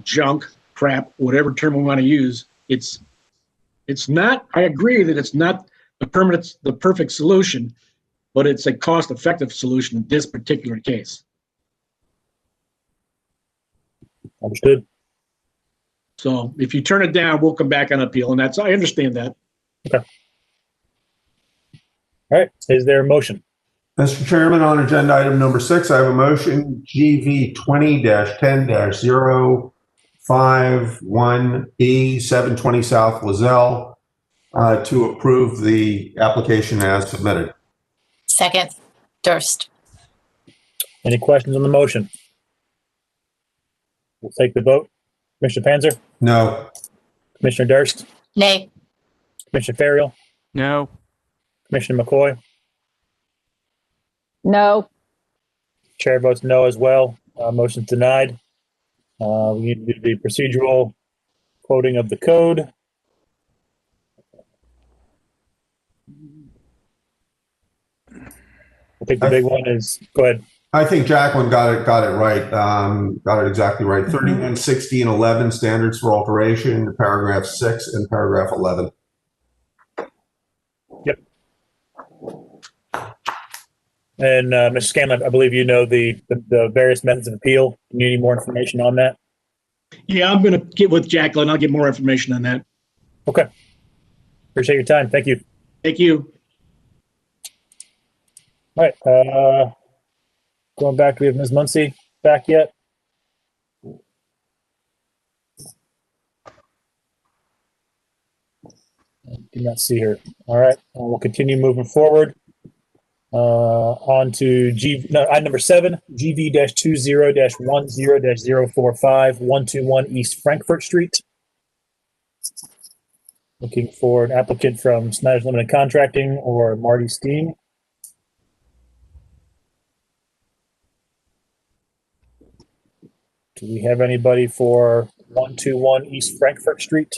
junk, crap, whatever term we want to use. It's not, I agree that it's not the perfect solution, but it's a cost-effective solution in this particular case. Understood. So if you turn it down, we'll come back on appeal, and I understand that. Okay. All right, is there a motion? Mr. Chairman, on agenda item number 6, I have a motion GV 20-10-051B 720 South Lozelle to approve the application as submitted. Second, Durst. Any questions on the motion? We'll take the vote. Commissioner Panzer? No. Commissioner Durst? Nay. Commissioner Ferriel? No. Commissioner McCoy? No. Chair votes no as well. Motion denied. We need to do the procedural quoting of the code. I think the big one is, go ahead. I think Jacqueline got it right. Got it exactly right. 3160 and 11 standards for alteration, paragraph 6 and paragraph 11. Yep. And Mr. Scanlon, I believe you know the various methods of appeal. You need more information on that? Yeah, I'm going to get with Jacqueline. I'll get more information on that. Okay. Appreciate your time. Thank you. Thank you. All right. Going back, do we have Ms. Muncy back yet? I do not see her. All right. We'll continue moving forward. On to item number 7, GV-20-10-045 121 East Frankfurt Street. Looking for an applicant from Snyder's Limited Contracting or Marty Steen. Do we have anybody for 121 East Frankfurt Street?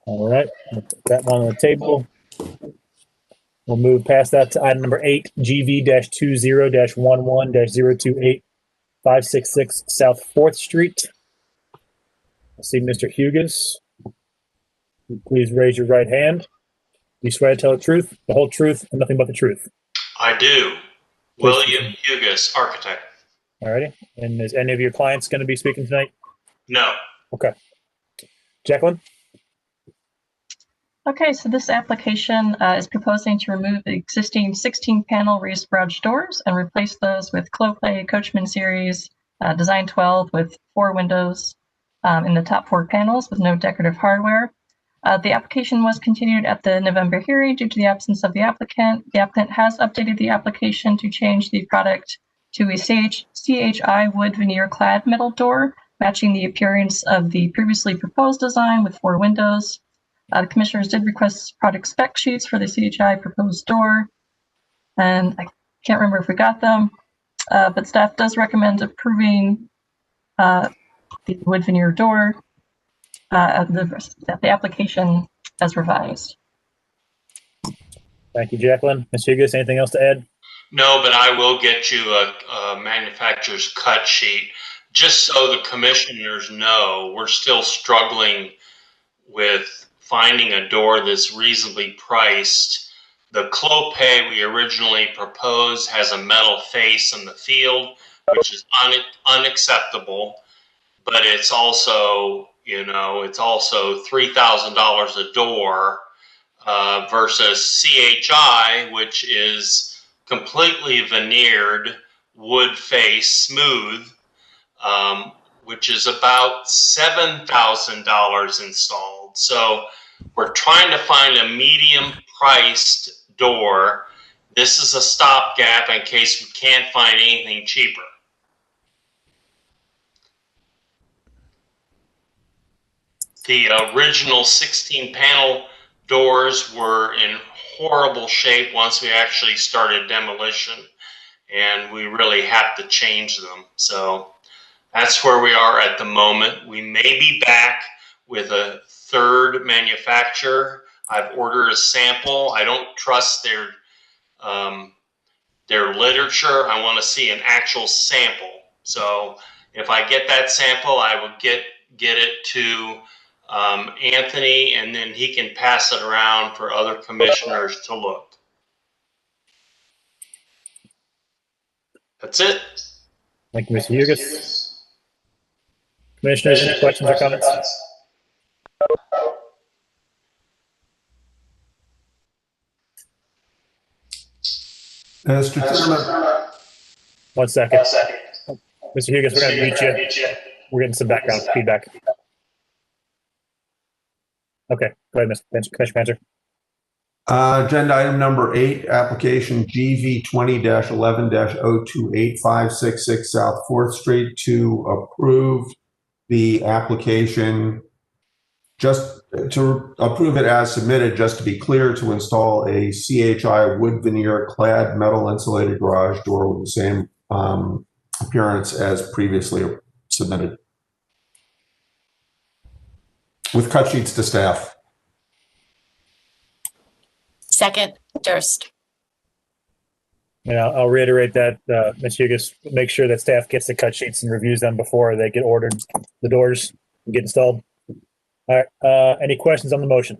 All right, we'll put that one on the table. We'll move past that to item number 8, GV-20-11-028-566 South 4th Street. I see Mr. Hugas. Please raise your right hand. You swear to tell the truth, the whole truth, and nothing but the truth. I do. William Hugas, architect. All righty. And is any of your clients going to be speaking tonight? No. Okay. Jacqueline? Okay, so this application is proposing to remove the existing 16-panel raised garage doors and replace those with Clopay Coachman Series Design 12 with 4 windows in the top 4 panels with no decorative hardware. The application was continued at the November hearing due to the absence of the applicant. The applicant has updated the application to change the product to a CHI wood veneer clad metal door, matching the appearance of the previously proposed design with 4 windows. The commissioners did request product spec sheets for the CHI proposed door, and I can't remember if we got them, but staff does recommend approving the wood veneer door, the application as revised. Thank you, Jacqueline. Ms. Hugas, anything else to add? No, but I will get you a manufacturer's cut sheet, just so the commissioners know we're still struggling with finding a door that's reasonably priced. The Clopay we originally proposed has a metal face in the field, which is unacceptable, but it's also, it's also $3,000 a door versus CHI, which is completely veneered, wood face, smooth, which is about $7,000 installed. So we're trying to find a medium-priced door. This is a stopgap in case we can't find anything cheaper. The original 16-panel doors were in horrible shape once we actually started demolition, and we really have to change them. So that's where we are at the moment. We may be back with a third manufacturer. I've ordered a sample. I don't trust their literature. I want to see an actual sample. So if I get that sample, I will get it to Anthony, and then he can pass it around for other commissioners to look. That's it. Thank you, Mr. Hugas. Commissioners, any questions or comments? Mr. Chairman. 1 second. Mr. Hugas, we're going to mute you. We're getting some background feedback. Okay, go ahead, Commissioner Panzer. Agenda item number 8, application GV 20-11-028-566 South 4th Street, to approve the application, just to approve it as submitted, just to be clear, to install a CHI wood veneer clad metal insulated garage door with the same appearance as previously submitted, with cut sheets to staff. Second, Durst. And I'll reiterate that, Ms. Hugas, make sure that staff gets the cut sheets and reviews them before they get ordered, the doors and get installed. All right, any questions on the motion?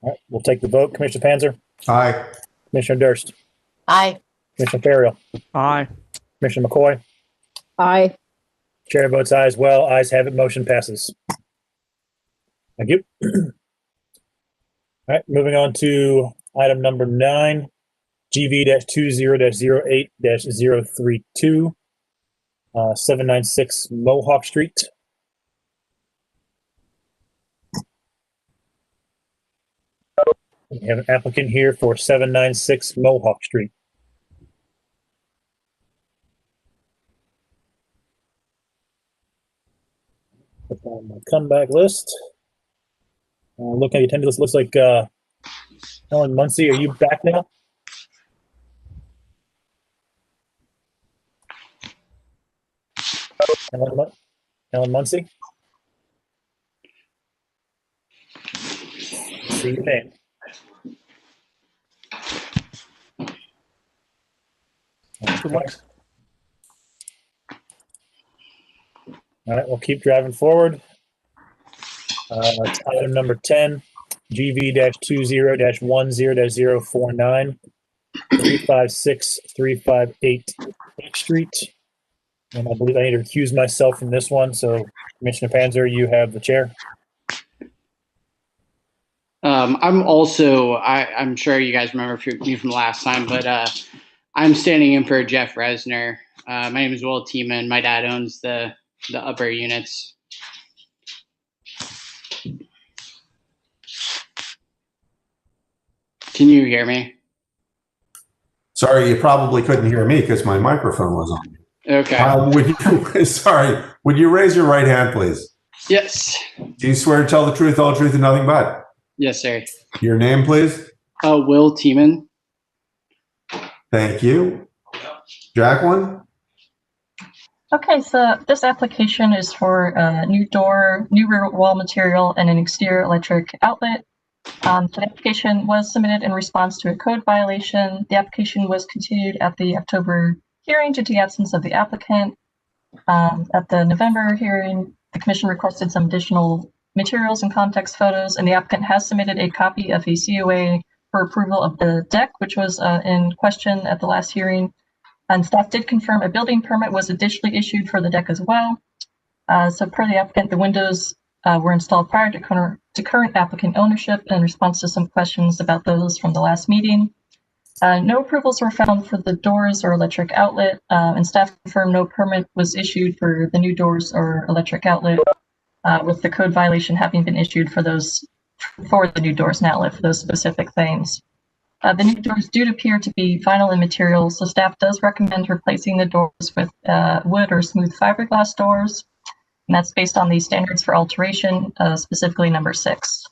All right, we'll take the vote. Commissioner Panzer? Aye. Commissioner Durst? Aye. Commissioner Ferriel? Aye. Commissioner McCoy? Aye. Chair votes aye as well. Ayes have it. Motion passes. Thank you. All right, moving on to item number 9, GV-20-08-032, 796 Mohawk Street. We have an applicant here for 796 Mohawk Street. Comeback list. Looking at the attendance list, looks like Ellen Muncie, are you back now? Ellen Muncie? See your name. Good luck. All right, we'll keep driving forward. It's item number 10, GV-20-10-049, 356-358 H Street. And I believe I need to recuse myself from this one. So, Commissioner Panzer, you have the chair. I'm sure you guys remember me from last time, but I'm standing in for Jeff Resner. My name is Will Tiemann. My dad owns the upper units. Can you hear me? Sorry, you probably couldn't hear me because my microphone was on. Okay. Would you raise your right hand, please? Yes. Do you swear to tell the truth, all truth, and nothing but? Yes, sir. Your name, please? Will Tiemann. Thank you. Jacqueline? Okay, so this application is for a new door, new rear wall material, and an exterior electric outlet. The application was submitted in response to a code violation. The application was continued at the October hearing due to the absence of the applicant. At the November hearing, the commission requested some additional materials and context photos, and the applicant has submitted a copy of a COA for approval of the deck, which was in question at the last hearing. And staff did confirm a building permit was additionally issued for the deck as well. So per the applicant, the windows were installed prior to current applicant ownership in response to some questions about those from the last meeting. No approvals were found for the doors or electric outlet, and staff confirmed no permit was issued for the new doors or electric outlet, with the code violation having been issued for the new doors and outlet for those specific things. The new doors do appear to be vinyl in material, so staff does recommend replacing the doors with wood or smooth fiberglass doors, and that's based on the standards for alteration, specifically number 6.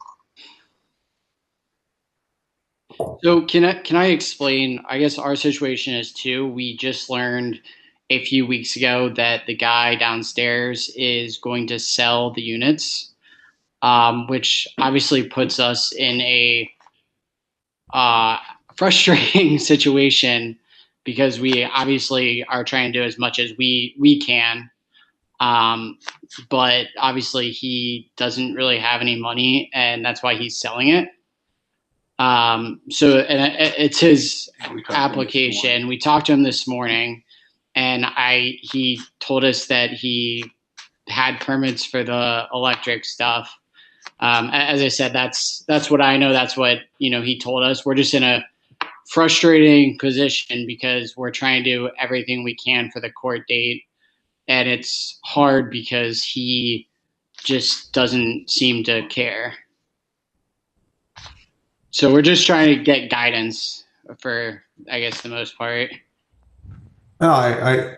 So can I explain? I guess our situation is too. We just learned a few weeks ago that the guy downstairs is going to sell the units, which obviously puts us in a frustrating situation because we obviously are trying to do as much as we can. But obviously he doesn't really have any money, and that's why he's selling it. So it's his application. We talked to him this morning, and he told us that he had permits for the electric stuff. As I said, that's what I know. That's what, he told us. We're just in a frustrating position because we're trying to do everything we can for the court date. And it's hard because he just doesn't seem to care. So we're just trying to get guidance for, I guess, the most part. No,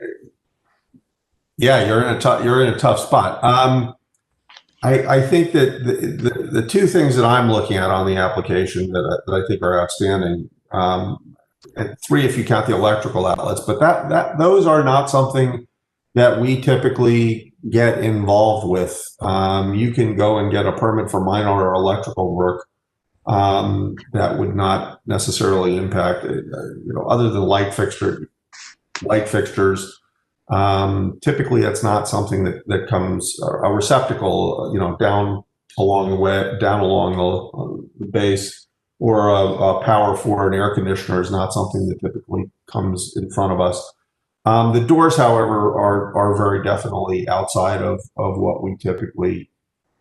yeah, you're in a tough spot. I think that the two things that I'm looking at on the application that I think are outstanding, and 3 if you count the electrical outlets, but those are not something that we typically get involved with. You can go and get a permit for minor or electrical work that would not necessarily impact, other than light fixtures. Typically, it's not something that comes a receptacle, down along the base, or a power for an air conditioner is not something that typically comes in front of us. The doors, however, are very definitely outside of what we typically,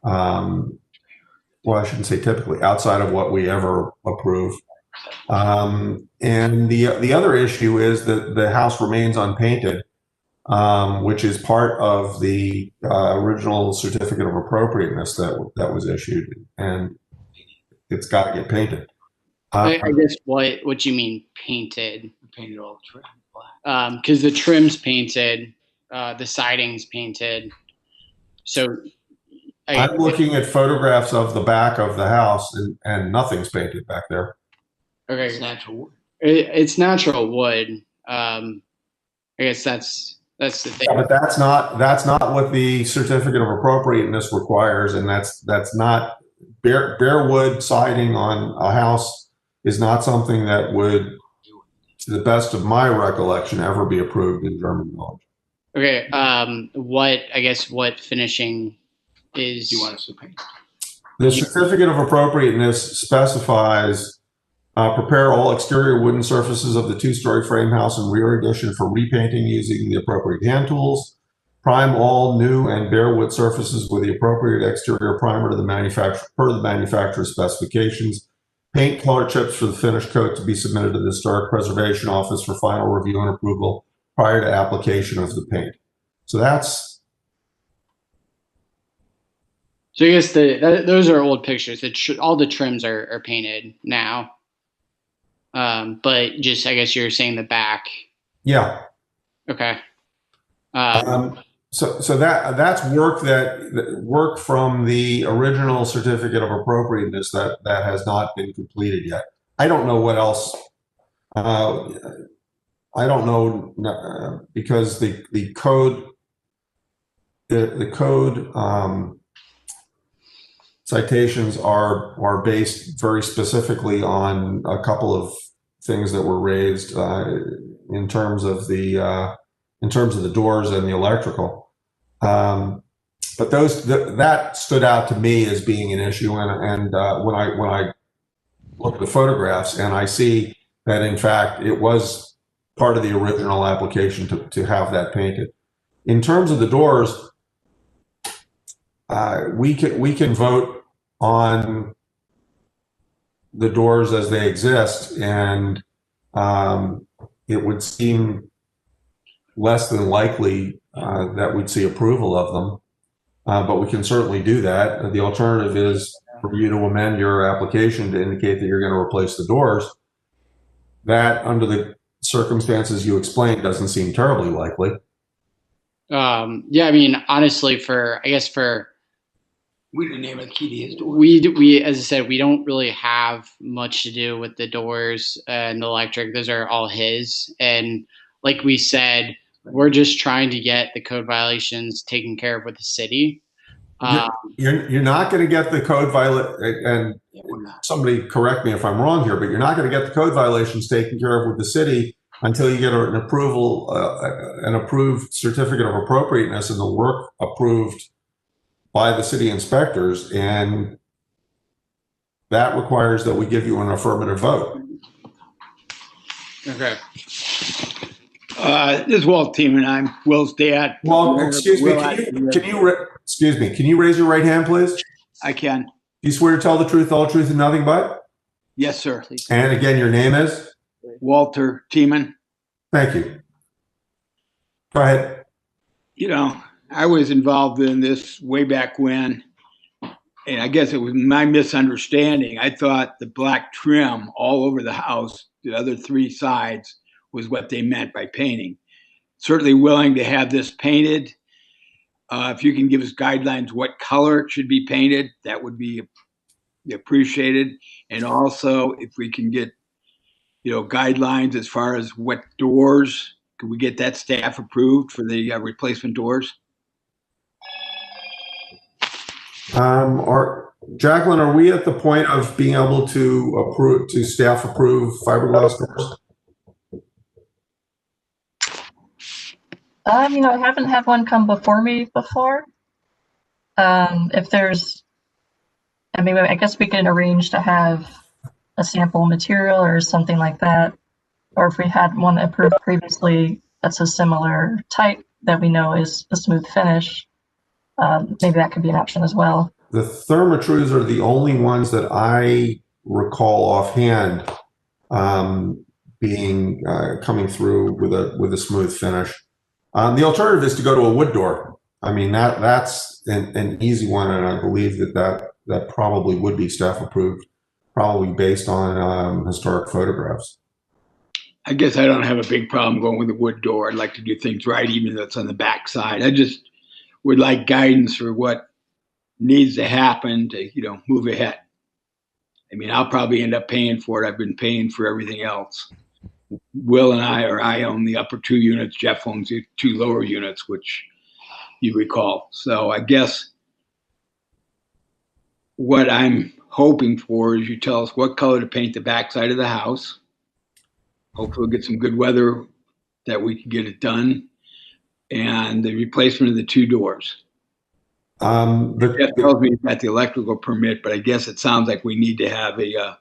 well, I shouldn't say typically, outside of what we ever approve. And the other issue is that the house remains unpainted, which is part of the original certificate of appropriateness that was issued, and it's got to get painted. I guess what you mean painted? Painted all the trim black. Because the trim's painted, the siding's painted. So I'm looking at photographs of the back of the house, and nothing's painted back there. Okay. It's natural wood. It's natural wood. I guess that's the thing. Yeah, but that's not what the certificate of appropriateness requires, and that's not bare wood siding on a house is not something that would, to the best of my recollection, ever be approved in German Village. Okay. What finishing is? Do you want us to paint? The certificate of appropriateness specifies prepare all exterior wooden surfaces of the two-story frame house and rear addition for repainting using the appropriate hand tools. Prime all new and bare wood surfaces with the appropriate exterior primer to the manufacturer per the manufacturer's specifications. Paint color chips for the finished coat to be submitted to the Historic Preservation Office for final review and approval prior to application of the paint. So that's. So I guess those are old pictures. All the trims are painted now. But just, I guess you're saying the back. Yeah. Okay. So that's work from the original certificate of appropriateness that has not been completed yet. I don't know what else. I don't know because the code citations are based very specifically on a couple of things that were raised in terms of the doors and the electrical. But that stood out to me as being an issue, and when I look at the photographs and I see that in fact it was part of the original application to have that painted. In terms of the doors, we can vote on the doors as they exist, and it would seem less than likely that we'd see approval of them, but we can certainly do that. The alternative is for you to amend your application to indicate that you're going to replace the doors. That, under the circumstances you explained, doesn't seem terribly likely. Yeah, I mean, honestly, we didn't name a key to his doors. We, as I said, we don't really have much to do with the doors and the electric. Those are all his. And like we said, we're just trying to get the code violations taken care of with the city. You're not going to get the code and somebody correct me if I'm wrong here, but you're not going to get the code violations taken care of with the city until you get an approved certificate of appropriateness and the work approved by the city inspectors, and that requires that we give you an affirmative vote. Okay. This is Walt Tiemann. I'm Will's dad. Well, excuse me. Can you raise your right hand, please? I can. Do you swear to tell the truth, the whole truth, and nothing but? Yes, sir. And again, your name is? Walter Tiemann. Thank you. Go ahead. You know, I was involved in this way back when, and I guess it was my misunderstanding. I thought the black trim all over the house, the other three sides, was what they meant by painting. Certainly willing to have this painted. If you can give us guidelines what color it should be painted, that would be appreciated. And also, if we can get, guidelines as far as what doors, could we get that staff approved for the replacement doors? Jacqueline, are we at the point of being able to staff approve fiberglass doors? I haven't had one come before me before. If there's, I guess we can arrange to have a sample material or something like that. Or if we had one approved previously that's a similar type that we know is a smooth finish, maybe that could be an option as well. The Therma-Trus are the only ones that I recall offhand coming through with a smooth finish. The alternative is to go to a wood door. I mean, that's an easy one, and I believe that probably would be staff approved, probably based on historic photographs. I guess I don't have a big problem going with a wood door. I'd like to do things right, even though it's on the back side. I just would like guidance for what needs to happen to, move ahead. I mean, I'll probably end up paying for it. I've been paying for everything else. Will and I own the upper 2 units. Jeff owns the 2 lower units, which you recall. So I guess what I'm hoping for is you tell us what color to paint the backside of the house. Hopefully we'll get some good weather that we can get it done. And the replacement of the 2 doors. Jeff tells me about the electrical permit, but I guess it sounds like we need to have a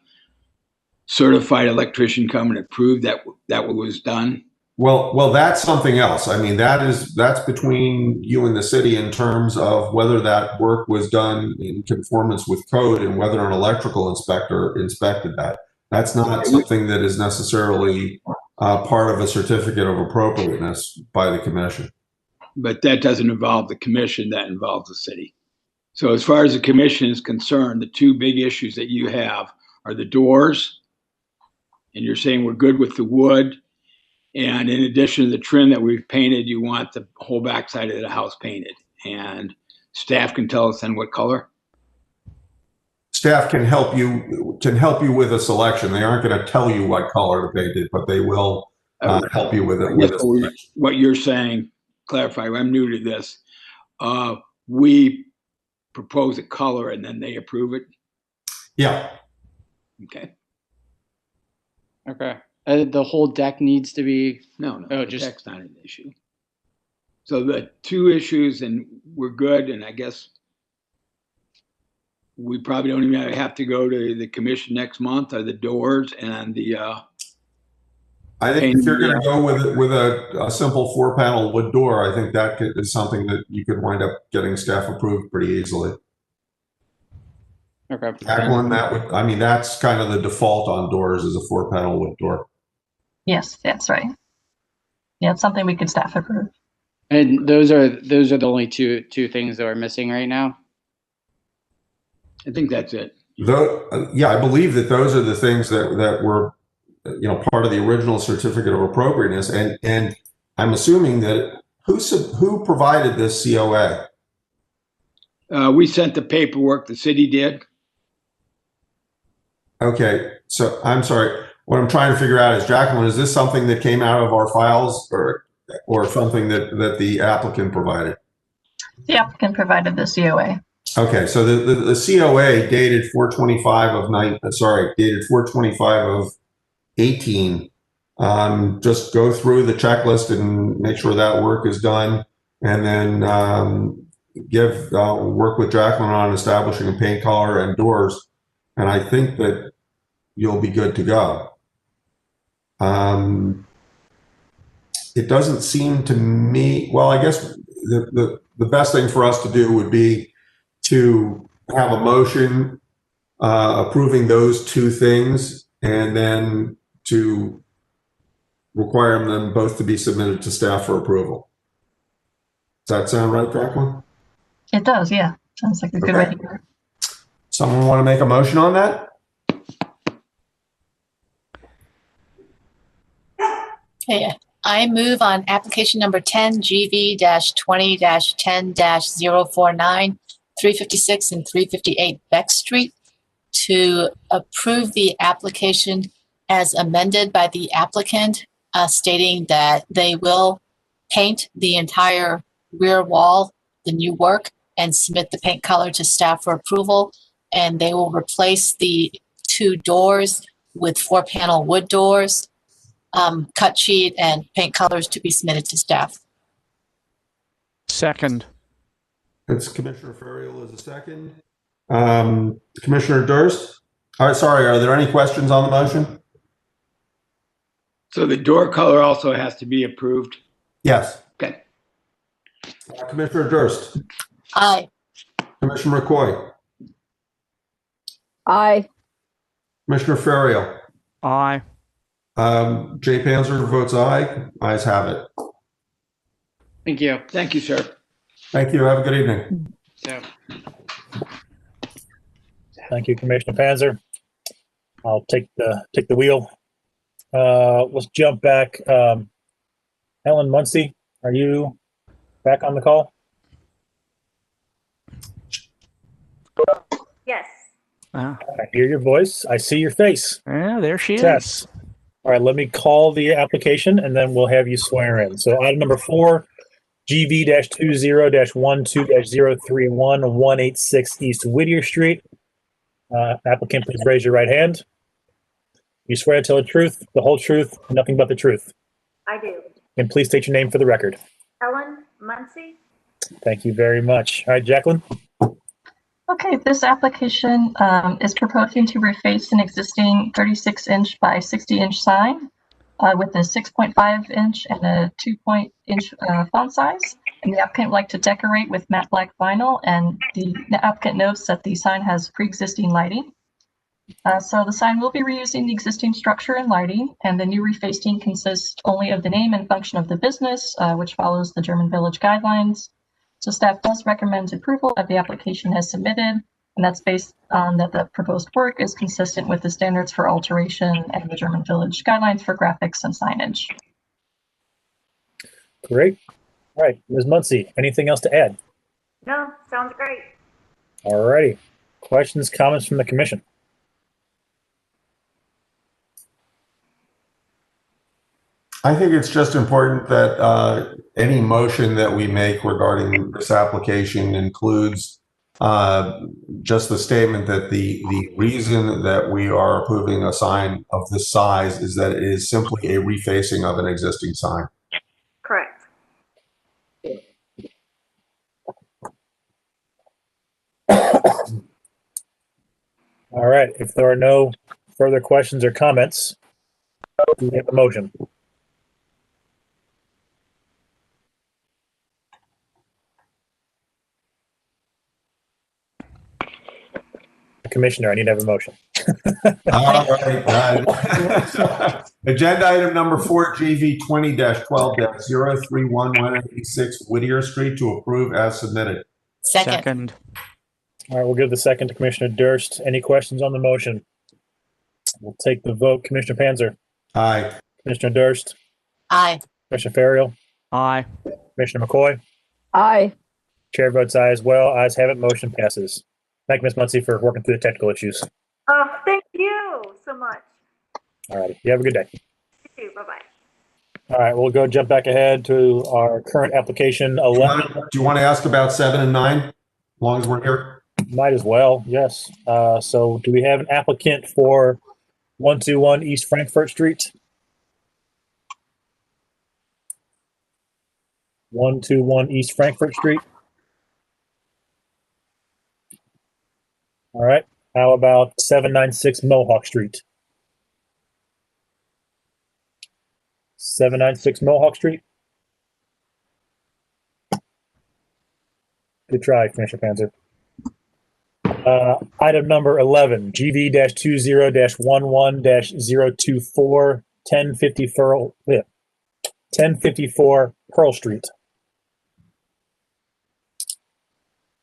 certified electrician come and approve that was done. Well, that's something else. I mean, that's between you and the city in terms of whether that work was done in conformance with code and whether an electrical inspector inspected that. That's not something that is necessarily part of a certificate of appropriateness by the commission. But that doesn't involve the commission, that involves the city. So as far as the commission is concerned, the 2 big issues that you have are the doors, and you're saying we're good with the wood. And in addition to the trim that we've painted, you want the whole backside of the house painted. And staff can tell us then what color? Staff can help you with a selection. They aren't going to tell you what color to paint it, but they will help you with it. What you're saying, clarify, I'm new to this. We propose a color and then they approve it? Yeah. Okay. Okay. The whole deck needs to be. No, Oh, the deck's not an issue. So the 2 issues, and we're good. And I guess we probably don't even have to go to the commission next month, are the doors and the. I think if you're going to go with a simple 4-panel wood door, I think that is something that you could wind up getting staff approved pretty easily. Okay. Jacqueline, that's kind of the default on doors is a 4-panel wood door. Yes, that's right. Yeah, it's something we could staff approve. And those are the only two things that are missing right now. I think that's it. Yeah, I believe that those are the things that were, part of the original certificate of appropriateness. And I'm assuming that who provided this COA? We sent the paperwork. The city did. Okay, so I'm sorry. What I'm trying to figure out is, Jacqueline, is this something that came out of our files or something that the applicant provided? The applicant provided the COA. Okay, so the COA dated 425 of 18. Just go through the checklist and make sure that work is done, and then work with Jacqueline on establishing a paint color and doors, and I think that you'll be good to go. It doesn't seem to me, well, I guess the best thing for us to do would be to have a motion approving those 2 things and then to require them both to be submitted to staff for approval. Does that sound right, Jacqueline? It does, yeah. Sounds like a good way to do it. Someone want to make a motion on that? Okay, I move on application number 10 GV-20-10-049, 356 and 358 Beck Street to approve the application as amended by the applicant, stating that they will paint the entire rear wall, the new work, and submit the paint color to staff for approval. And they will replace the 2 doors with 4-panel wood doors, cut sheet and paint colors to be submitted to staff. Second. It's Commissioner Ferriel is a second. Commissioner Durst? All right, sorry, are there any questions on the motion? So the door color also has to be approved? Yes. Okay. Commissioner Durst? Aye. Commissioner McCoy? Aye. Commissioner Ferriel? Aye. Jay Panzer votes aye. Ayes have it. Thank you. Thank you, sir. Thank you. Have a good evening. So. Thank you, Commissioner Panzer. I'll take the wheel. Let's jump back. Helen Muncie, are you back on the call? Ah. I hear your voice. I see your face. Yeah, there she Test. is. All right, let me call the application and then we'll have you swear in. So item number 4, GV-20-12-0311, 186 East Whittier Street. Applicant, please raise your right hand. You swear to tell the truth, the whole truth, and nothing but the truth. I do. And please state your name for the record. Ellen Muncie? Thank you very much. All right, Jacqueline. Okay, this application is proposing to reface an existing 36-inch by 60-inch sign with a 6.5-inch and a 2-inch font size. And the applicant would like to decorate with matte black vinyl, and the applicant notes that the sign has pre-existing lighting. So the sign will be reusing the existing structure and lighting, and the new refacing consists only of the name and function of the business, which follows the German Village guidelines. So staff does recommend approval of the application as submitted, and that's based on that the proposed work is consistent with the standards for alteration and the German Village guidelines for graphics and signage. Great. All right, Ms. Muncie, anything else to add? No, sounds great. All righty. Questions, comments from the commission? I think it's just important that any motion that we make regarding this application includes just the statement that the reason that we are approving a sign of this size is that it is simply a refacing of an existing sign. Correct. All right, if there are no further questions or comments, do we have a motion? Commissioner, I need to have a motion. All right. Agenda item number 4, GV 20-12-031186 Whittier Street to approve as submitted. Second. All right, we'll give the second to Commissioner Durst. Any questions on the motion? We'll take the vote. Commissioner Panzer. Aye. Commissioner Durst. Aye. Commissioner Ferriel. Aye. Commissioner McCoy. Aye. Chair votes aye as well. Ayes have it. Motion passes. Thank you, Ms. Muncie, for working through the technical issues. Oh, thank you so much. All righty. You have a good day. You too. Bye-bye. All right, we'll go jump back ahead to our current application 11. Do you want to ask about 7 and 9, as long as we're here? Might as well, yes. So do we have an applicant for 121 East Frankfurt Street? 121 East Frankfurt Street. All right. How about 796 Mohawk Street? 796 Mohawk Street. Good try, Commissioner Panzer. Item number 11, GV-20-11-04, 1054 Pearl Street.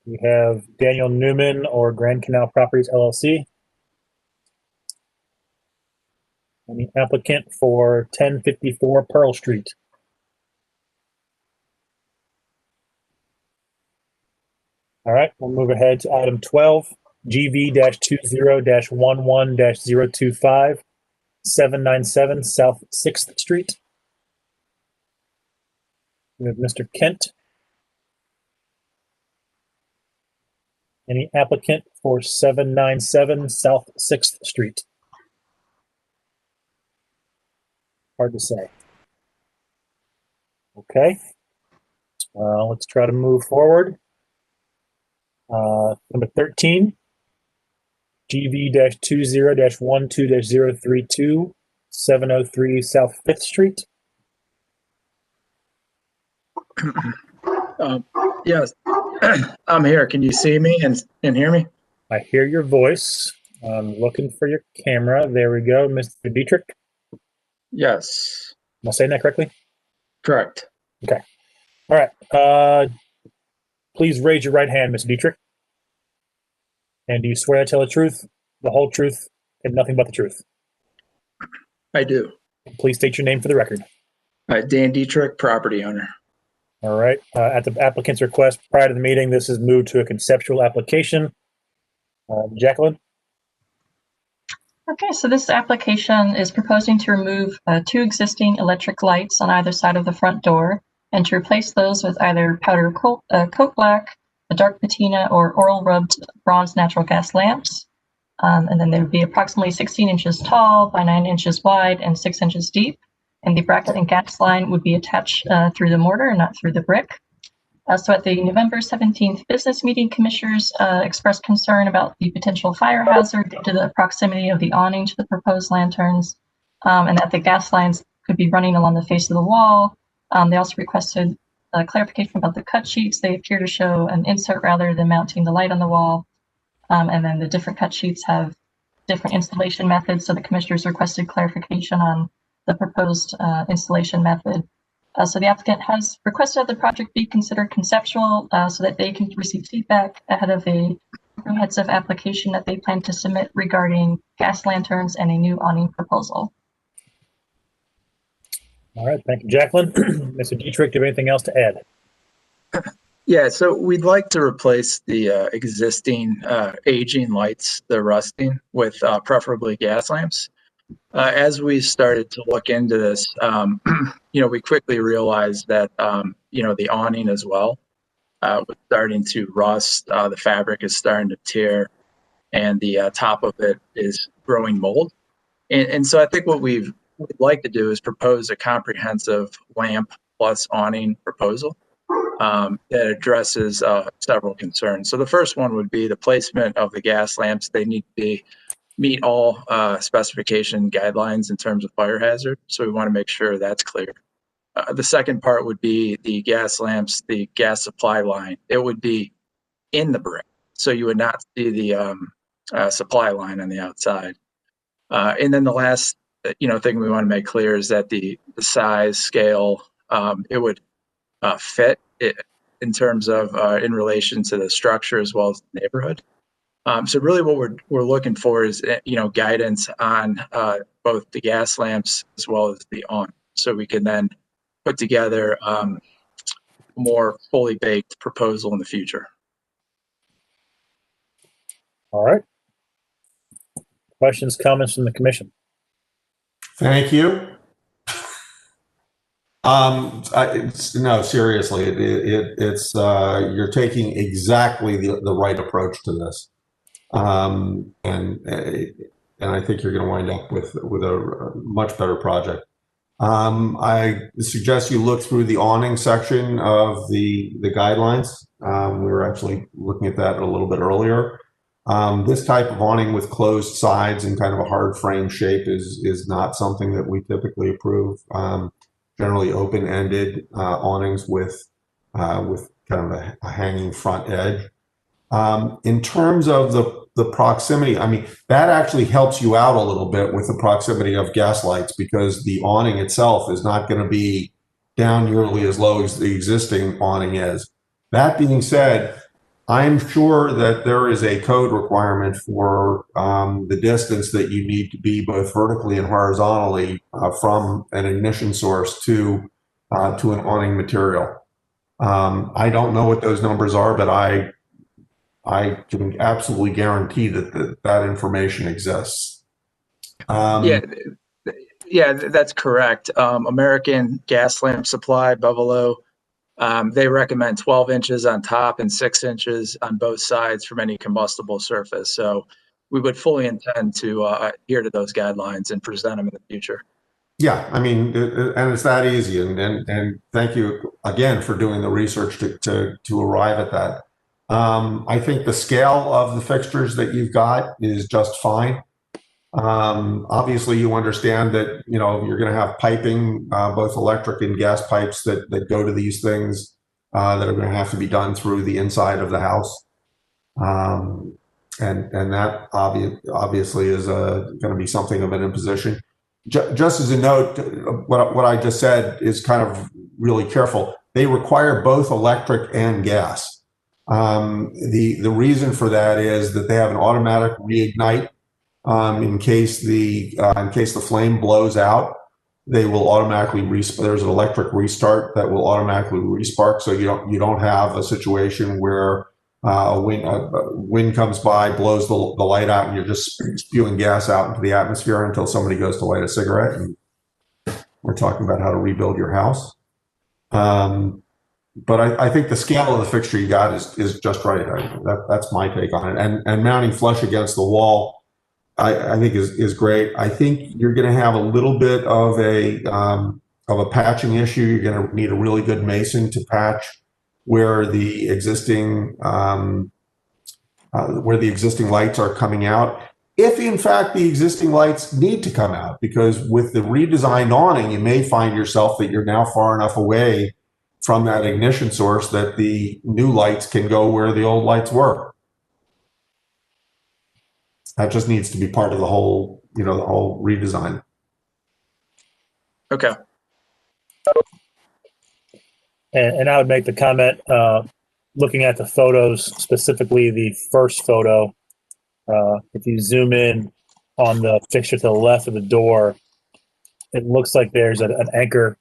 We have Daniel Newman or Grand Canal Properties LLC. And the applicant for 1054 Pearl Street. All right, we'll move ahead to item 12, GV-20-11-025, 797 South 6th Street. We have Mr. Kent. Any applicant for 797 South 6th Street? Hard to say. Okay. Let's try to move forward. Number 13, GV-20-12-032, 703 South 5th Street. Yes, I'm here. Can you see me and hear me? I hear your voice. I'm looking for your camera. There we go, Mr. Dietrich. Yes. Am I saying that correctly? Correct. Okay. All right. Please raise your right hand, Mr. Dietrich. And do you swear to tell the truth, the whole truth, and nothing but the truth? I do. Please state your name for the record. Dan Dietrich, property owner. All right. At the applicant's request prior to the meeting, this is moved to a conceptual application. Jacqueline? Okay, so this application is proposing to remove 2 existing electric lights on either side of the front door and to replace those with either powder coat black, a dark patina, or oil rubbed bronze natural gas lamps. And then they would be approximately 16 inches tall by 9 inches wide and 6 inches deep. And the bracket and gas line would be attached through the mortar, not through the brick. So at the November 17th business meeting, commissioners expressed concern about the potential fire hazard due to the proximity of the awning to the proposed lanterns, and that the gas lines could be running along the face of the wall. They also requested clarification about the cut sheets. They appear to show an insert rather than mounting the light on the wall. And then the different cut sheets have different installation methods, so the commissioners requested clarification on the proposed installation method. So the applicant has requested that the project be considered conceptual so that they can receive feedback ahead of a comprehensive application that they plan to submit regarding gas lanterns and a new awning proposal. All right, thank you, Jacqueline. Mr. Dietrich, do you have anything else to add? Yeah, so we'd like to replace the existing aging lights, the rusting, with preferably gas lamps. As we started to look into this, we quickly realized that, the awning as well was starting to rust. The fabric is starting to tear, and the top of it is growing mold. And so I think what we'd like to do is propose a comprehensive lamp plus awning proposal that addresses several concerns. So the first one would be the placement of the gas lamps. They need to meet all specification guidelines in terms of fire hazard. So we want to make sure that's clear. The second part would be the gas lamps, the gas supply line. It would be in the brick, so you would not see the supply line on the outside. And then the last, thing we want to make clear is that the size, scale, it would fit it in terms of in relation to the structure as well as the neighborhood. So really what we're looking for is, guidance on both the gas lamps as well as the awning, so we can then put together a more fully baked proposal in the future. All right. Questions, comments from the commission? Thank you. No, seriously, it's you're taking exactly the right approach to this. And I think you're going to wind up with a much better project. I suggest you look through the awning section of the guidelines. We were actually looking at that a little bit earlier. This type of awning with closed sides and kind of a hard frame shape is not something that we typically approve. Generally open-ended awnings with kind of a hanging front edge. In terms of the proximity, I mean, that actually helps you out a little bit with the proximity of gas lights, because the awning itself is not going to be down nearly as low as the existing awning is. That being said, I'm sure that there is a code requirement for the distance that you need to be both vertically and horizontally from an ignition source to an awning material. I don't know what those numbers are, but I can absolutely guarantee that information exists. Yeah, that's correct. American Gas Lamp Supply, Buffalo, they recommend 12 inches on top and 6 inches on both sides from any combustible surface. So we would fully intend to adhere to those guidelines and present them in the future. Yeah, I mean, and it's that easy. And thank you again for doing the research to arrive at that. I think the scale of the fixtures that you've got is just fine. Obviously, you understand that you're going to have piping, both electric and gas pipes that go to these things that are going to have to be done through the inside of the house, and that obviously is going to be something of an imposition. Just as a note, what I just said is kind of really careful. They require both electric and gas. The reason for that is that they have an automatic reignite. In case the flame blows out, they will automatically there's an electric restart that will automatically respark, so you don't have a situation where wind comes by, blows the light out, and you're just spewing gas out into the atmosphere until somebody goes to light a cigarette. And we're talking about how to rebuild your house. But I think the scale of the fixture you got is just right. That's my take on it. And mounting flush against the wall, I think is great. I think you're going to have a little bit of a patching issue. You're going to need a really good mason to patch where the existing lights are coming out. If in fact the existing lights need to come out, because with the redesigned awning, you may find yourself that you're now far enough away from that ignition source that the new lights can go where the old lights were. That just needs to be part of the whole, the whole redesign. Okay. And I would make the comment, looking at the photos, specifically the first photo, if you zoom in on the fixture to the left of the door, it looks like there's an anchor,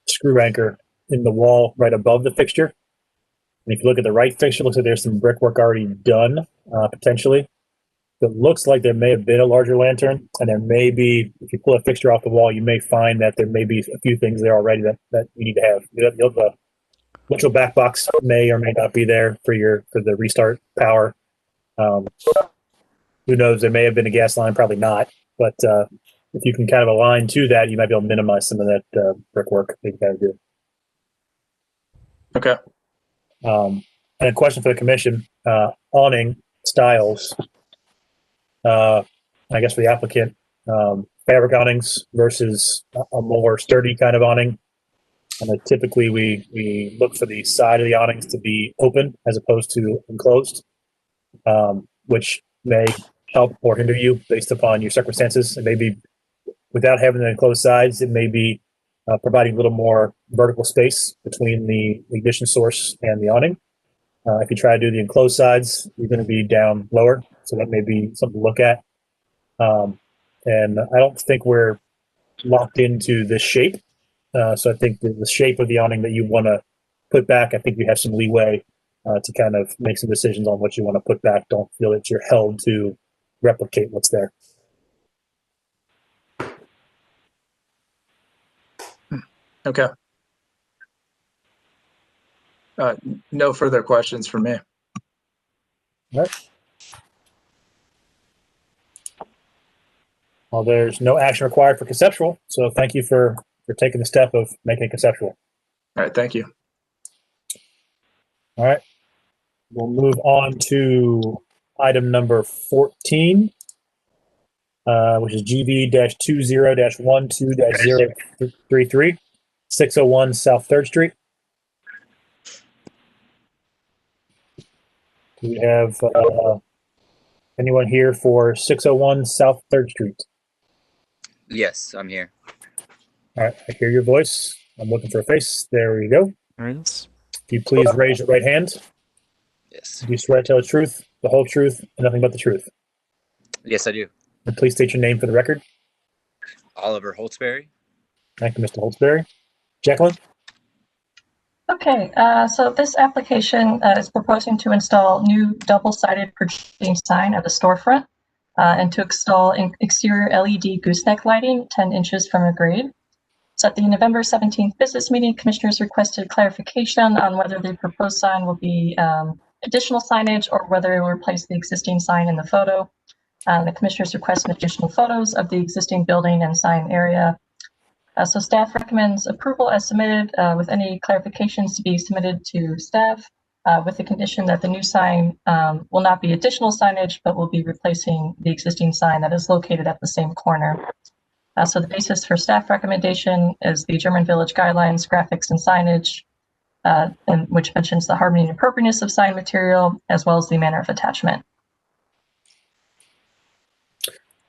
screw anchor in the wall right above the fixture. And if you look at the right fixture, it looks like there's some brickwork already done, potentially. It looks like there may have been a larger lantern, and there may be, if you pull a fixture off the wall, you may find that there may be a few things there already that you need to have. The electrical back box may or may not be there for the restart power. Who knows? There may have been a gas line, probably not. But if you can kind of align to that, you might be able to minimize some of that brickwork that you got to do. Okay. And a question for the commission: Awning Styles. I guess for the applicant, fabric awnings versus a more sturdy kind of awning. And typically we look for the side of the awnings to be open as opposed to enclosed, which may help or hinder you based upon your circumstances. It may be, without having the enclosed sides, it may be providing a little more vertical space between the ignition source and the awning. If you try to do the enclosed sides, you're going to be down lower. So that may be something to look at. And I don't think we're locked into this shape. So I think the shape of the awning that you want to put back, I think you have some leeway to kind of make some decisions on what you want to put back. Don't feel that you're held to replicate what's there. Okay. No further questions from me. All right. Well, there's no action required for conceptual, so thank you for taking the step of making it conceptual. All right, thank you. All right. We'll move on to item number 14, which is GV-20-12-033, 601 South 3rd Street. Do we have anyone here for 601 South 3rd Street? Yes, I'm here. All right, I hear your voice. I'm looking for a face. There you go. Yes. If you please raise your right hand. Yes. Do you swear to tell the truth, the whole truth, and nothing but the truth? Yes, I do. And please state your name for the record. Oliver Holtzberry. Thank you, Mr. Holtzberry. Jacqueline? Okay, so this application is proposing to install new double-sided projecting sign at the storefront and to install exterior LED gooseneck lighting 10 inches from a grade. So at the November 17th business meeting, commissioners requested clarification on whether the proposed sign will be additional signage or whether it will replace the existing sign in the photo. The commissioners requested additional photos of the existing building and sign area. So staff recommends approval as submitted with any clarifications to be submitted to staff with the condition that the new sign will not be additional signage, but will be replacing the existing sign that is located at the same corner. So the basis for staff recommendation is the German Village Guidelines, Graphics and Signage, and which mentions the harmony and appropriateness of sign material, as well as the manner of attachment.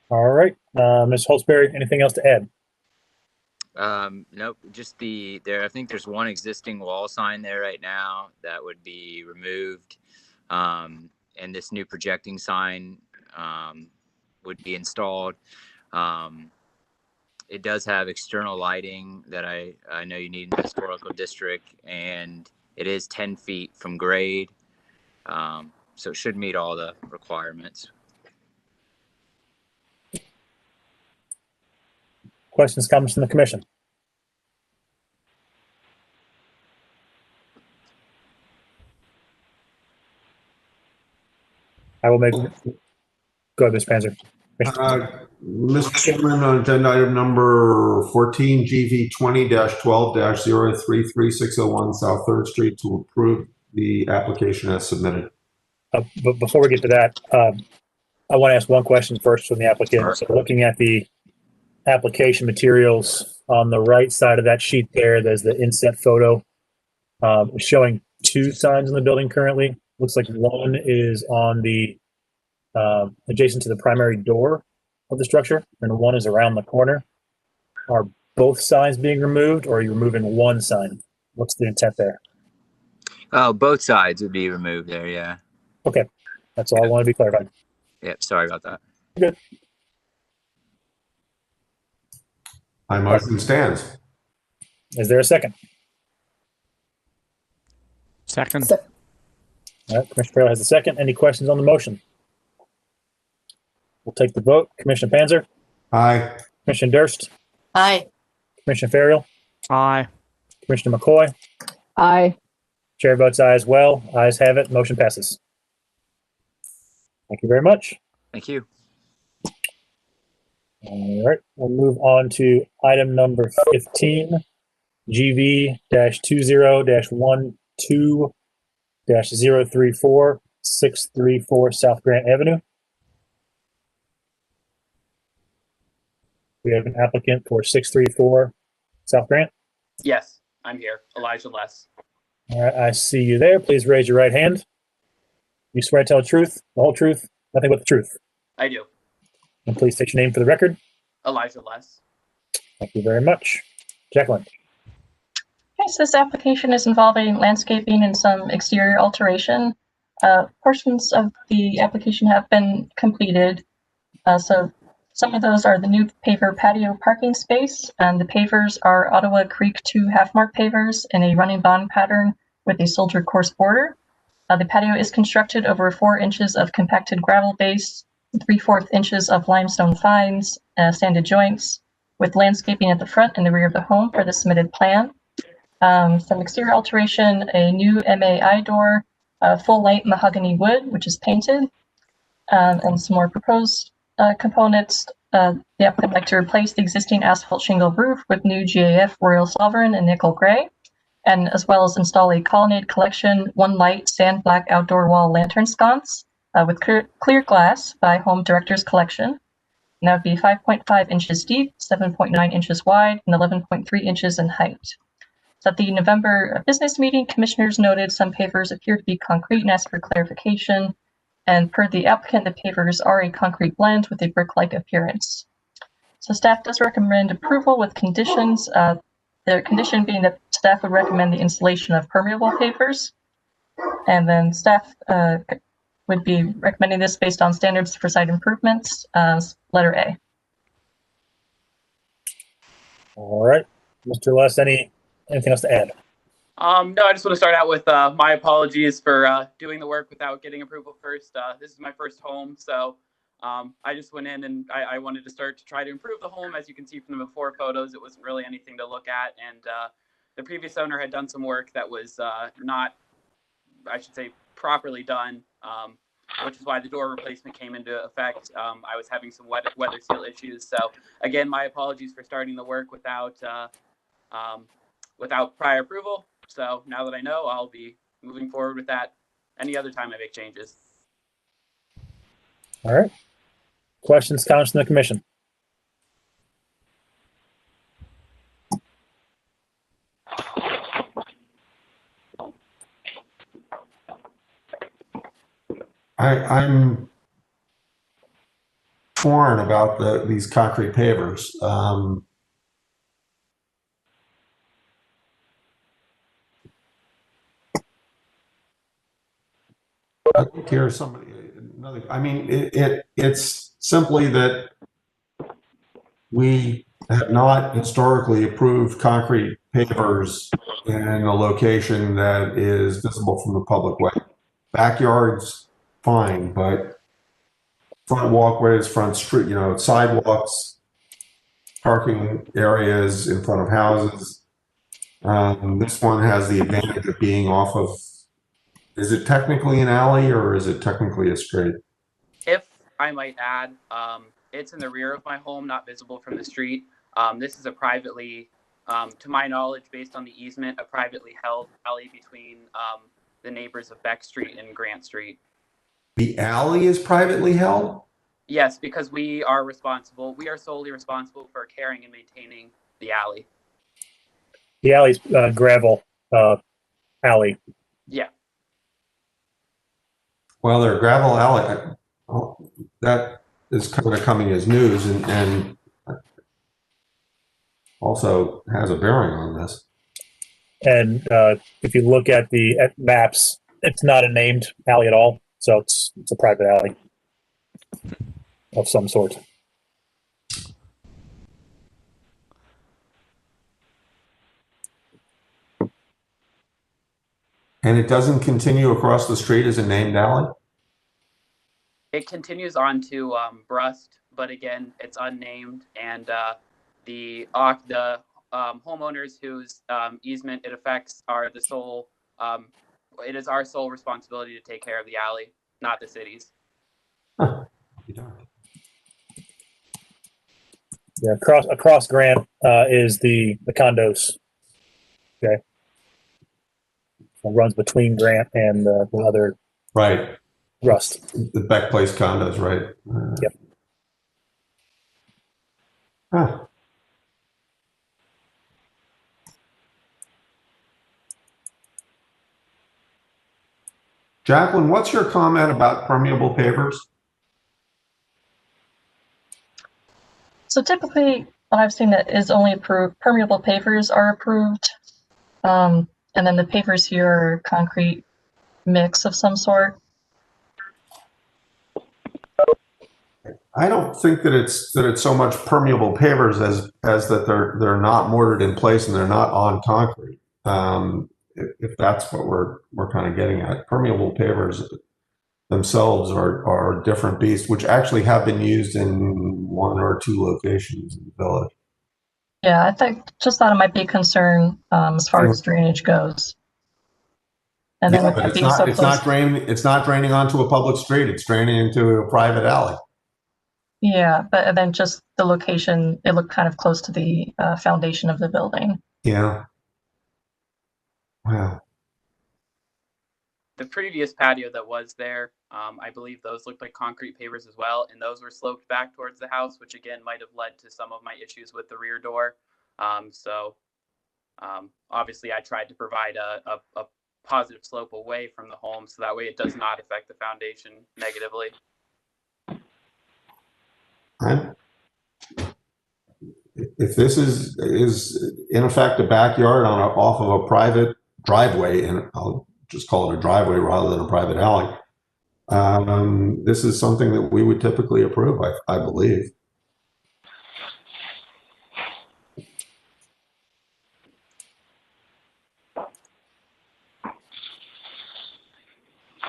All right. Ms. Holtzberry, anything else to add? Nope, just I think there's one existing wall sign there right now that would be removed. And this new projecting sign would be installed. It does have external lighting that I know you need in the historical district, and it is 10 feet from grade. So it should meet all the requirements. Questions, comments from the commission? I will make. Go ahead, Mr. Panzer. Mr. Chairman, on agenda item number 14, GV 20-12-033601 South 3rd Street to approve the application as submitted. But before we get to that, I want to ask one question first from the applicant. So looking at the application materials on the right side of that sheet there's the inset photo showing 2 signs in the building currently. Looks like one is on the adjacent to the primary door of the structure, and one is around the corner. Are both signs being removed, or are you removing one sign? What's the intent there? Oh, both sides would be removed there, yeah. Okay, that's all I want to be clarified. Yep, sorry about that. Good. My motion stands. Is there a second? Second. All right, Commissioner Farrell has a second. Any questions on the motion? We'll take the vote. Commissioner Panzer? Aye. Commissioner Durst? Aye. Commissioner Farrell? Aye. Commissioner McCoy? Aye. Chair votes aye as well. Ayes have it. Motion passes. Thank you very much. Thank you. All right, we'll move on to item number 15, GV-20-12-034 634 South Grant Avenue. We have an applicant for 634 South Grant. Yes, I'm here. Elijah Less. All right, I see you there. Please raise your right hand. You swear to tell the truth, the whole truth, nothing but the truth. I do. And please state your name for the record. Elijah Less. Thank you very much. Jacqueline. Okay, so this application is involving landscaping and some exterior alteration. Portions of the application have been completed. So some of those are the new paver patio parking space, and the pavers are Ottawa Creek 2 half-mark pavers in a running bond pattern with a soldier course border. The patio is constructed over 4 inches of compacted gravel base, 3/4 inches of limestone fines, sanded joints, with landscaping at the front and the rear of the home for the submitted plan. Some exterior alteration, a new MAI door, full-length mahogany wood, which is painted, and some more proposed components. The applicant would like to replace the existing asphalt shingle roof with new GAF Royal Sovereign and nickel gray, and as well as install a colonnade collection, one light sand black outdoor wall lantern sconce with clear glass by Home Directors Collection. And that would be 5.5 inches deep, 7.9 inches wide, and 11.3 inches in height. So at the November business meeting, commissioners noted some pavers appear to be concrete and asked for clarification. And per the applicant, the pavers are a concrete blend with a brick-like appearance. So staff does recommend approval with conditions. The condition being that staff would recommend the installation of permeable pavers. And then staff would be recommending this based on standards for site improvements, letter A. All right, Mr. Less, anything else to add? No, I just want to start out with my apologies for doing the work without getting approval first. This is my first home, so I just went in and I wanted to start to try to improve the home. As you can see from the before photos, it wasn't really anything to look at, and the previous owner had done some work that was not, I should say, properly done, which is why the door replacement came into effect. I was having some weather seal issues, so again, my apologies for starting the work without prior approval. So now that I know, I'll be moving forward with that any other time I make changes. All right. Questions, comments from the commission? I'm torn about these concrete pavers. I think here's somebody. I mean, it's simply that we have not historically approved concrete pavers in a location that is visible from the public way. Backyards fine, but front walkways, front street, sidewalks, parking areas in front of houses. This one has the advantage of being off of, is it technically an alley or is it technically a street? If I might add, it's in the rear of my home, not visible from the street. This is a privately, to my knowledge, based on the easement, a privately held alley between the neighbors of Beck Street and Grant Street. The alley is privately held? Yes, because we are solely responsible for carrying and maintaining the alley. The alley's gravel alley. Yeah. Well, their gravel alley, that is kind of coming as news and also has a bearing on this. And if you look at the maps, it's not a named alley at all. So it's a private alley of some sort. And it doesn't continue across the street as a named alley? It continues on to Brust, but again, it's unnamed, and the homeowners whose easement it affects are the sole. It is our sole responsibility to take care of the alley, not the city's. Yeah, across Grant is the condos. Okay, it runs between Grant and the other. Right. Rust. The Beck Place condos, right? Yep. Huh. Jacqueline, what's your comment about permeable pavers? So typically, what I've seen that is only approved, permeable pavers are approved. And then the pavers here are concrete mix of some sort. I don't think that it's so much permeable pavers as that they're not mortared in place and they're not on concrete. If that's what we're kind of getting at, permeable pavers themselves are different beasts, which actually have been used in one or two locations in the village. Yeah, I thought it might be a concern as far as drainage goes. And then Yeah, with but that being so close, it's not draining onto a public street. It's draining into a private alley. yeah, but then just the location, it looked kind of close to the foundation of the building. Yeah. Wow. The previous patio that was there, I believe those looked like concrete pavers as well, and those were sloped back towards the house, which again might have led to some of my issues with the rear door. Obviously, I tried to provide a positive slope away from the home, so that way it does not affect the foundation negatively. If this is in effect a backyard off of a private driveway, and I'll just call it a driveway rather than a private alley, this is something that we would typically approve, I believe.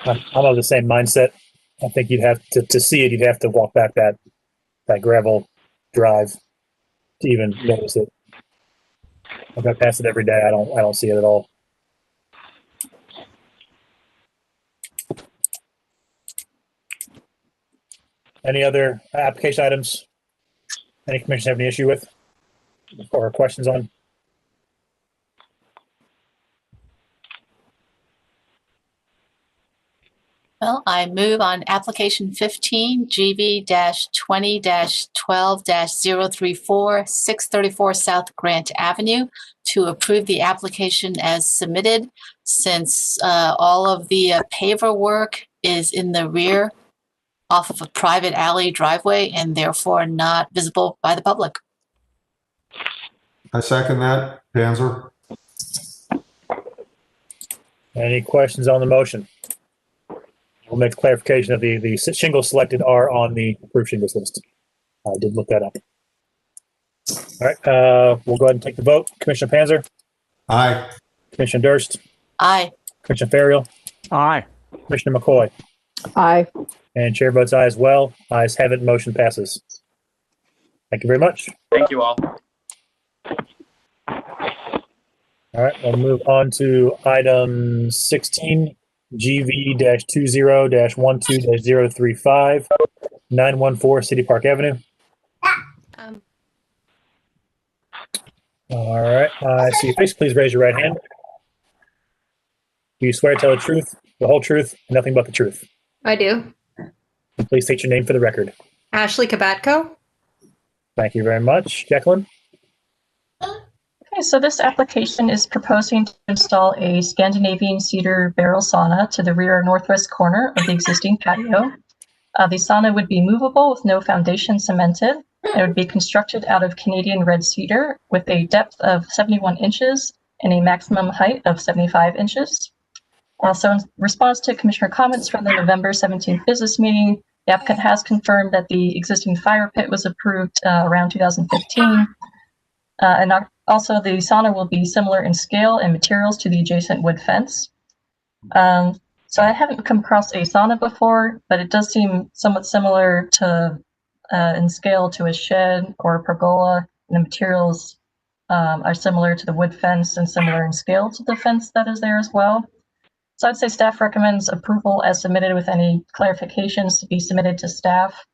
I'm of the same mindset. I think you'd have to see it. You'd have to walk back that gravel drive to even notice it. I go past it every day. I don't see it at all. Any other application items? Any commissioners have any issue with or questions on? Well, I move on application 15, GV-20-12-034, 634 South Grant Avenue, to approve the application as submitted, since all of the paver work is in the rear off of a private alley driveway and therefore not visible by the public. I second that, Panzer. Any questions on the motion? We'll make clarification of the shingles selected are on the approved shingles list. I did look that up. All right, we'll go ahead and take the vote. Commissioner Panzer? Aye. Commissioner Durst? Aye. Commissioner Ferriel? Aye. Commissioner McCoy? Aye. And chair votes aye as well. Ayes have it. Motion passes. Thank you very much. Thank you all. All right, we'll move on to item 16, GV-20-12-035, 914 City Park Avenue. All right, I see your face. Please raise your right hand. Do you swear to tell the truth, the whole truth, and nothing but the truth? I do. And please state your name for the record. Ashley Kabatko. Thank you very much. Jacqueline? Okay, so this application is proposing to install a Scandinavian cedar barrel sauna to the rear northwest corner of the existing patio. The sauna would be movable with no foundation cemented. It would be constructed out of Canadian red cedar with a depth of 71 inches and a maximum height of 75 inches. So in response to Commissioner comments from the November 17th business meeting, the applicant has confirmed that the existing fire pit was approved around 2015. And also the sauna will be similar in scale and materials to the adjacent wood fence. So I haven't come across a sauna before, but it does seem somewhat similar to in scale to a shed or a pergola. And the materials are similar to the wood fence and similar in scale to the fence that is there as well. So I'd say staff recommends approval as submitted with any clarifications to be submitted to staff.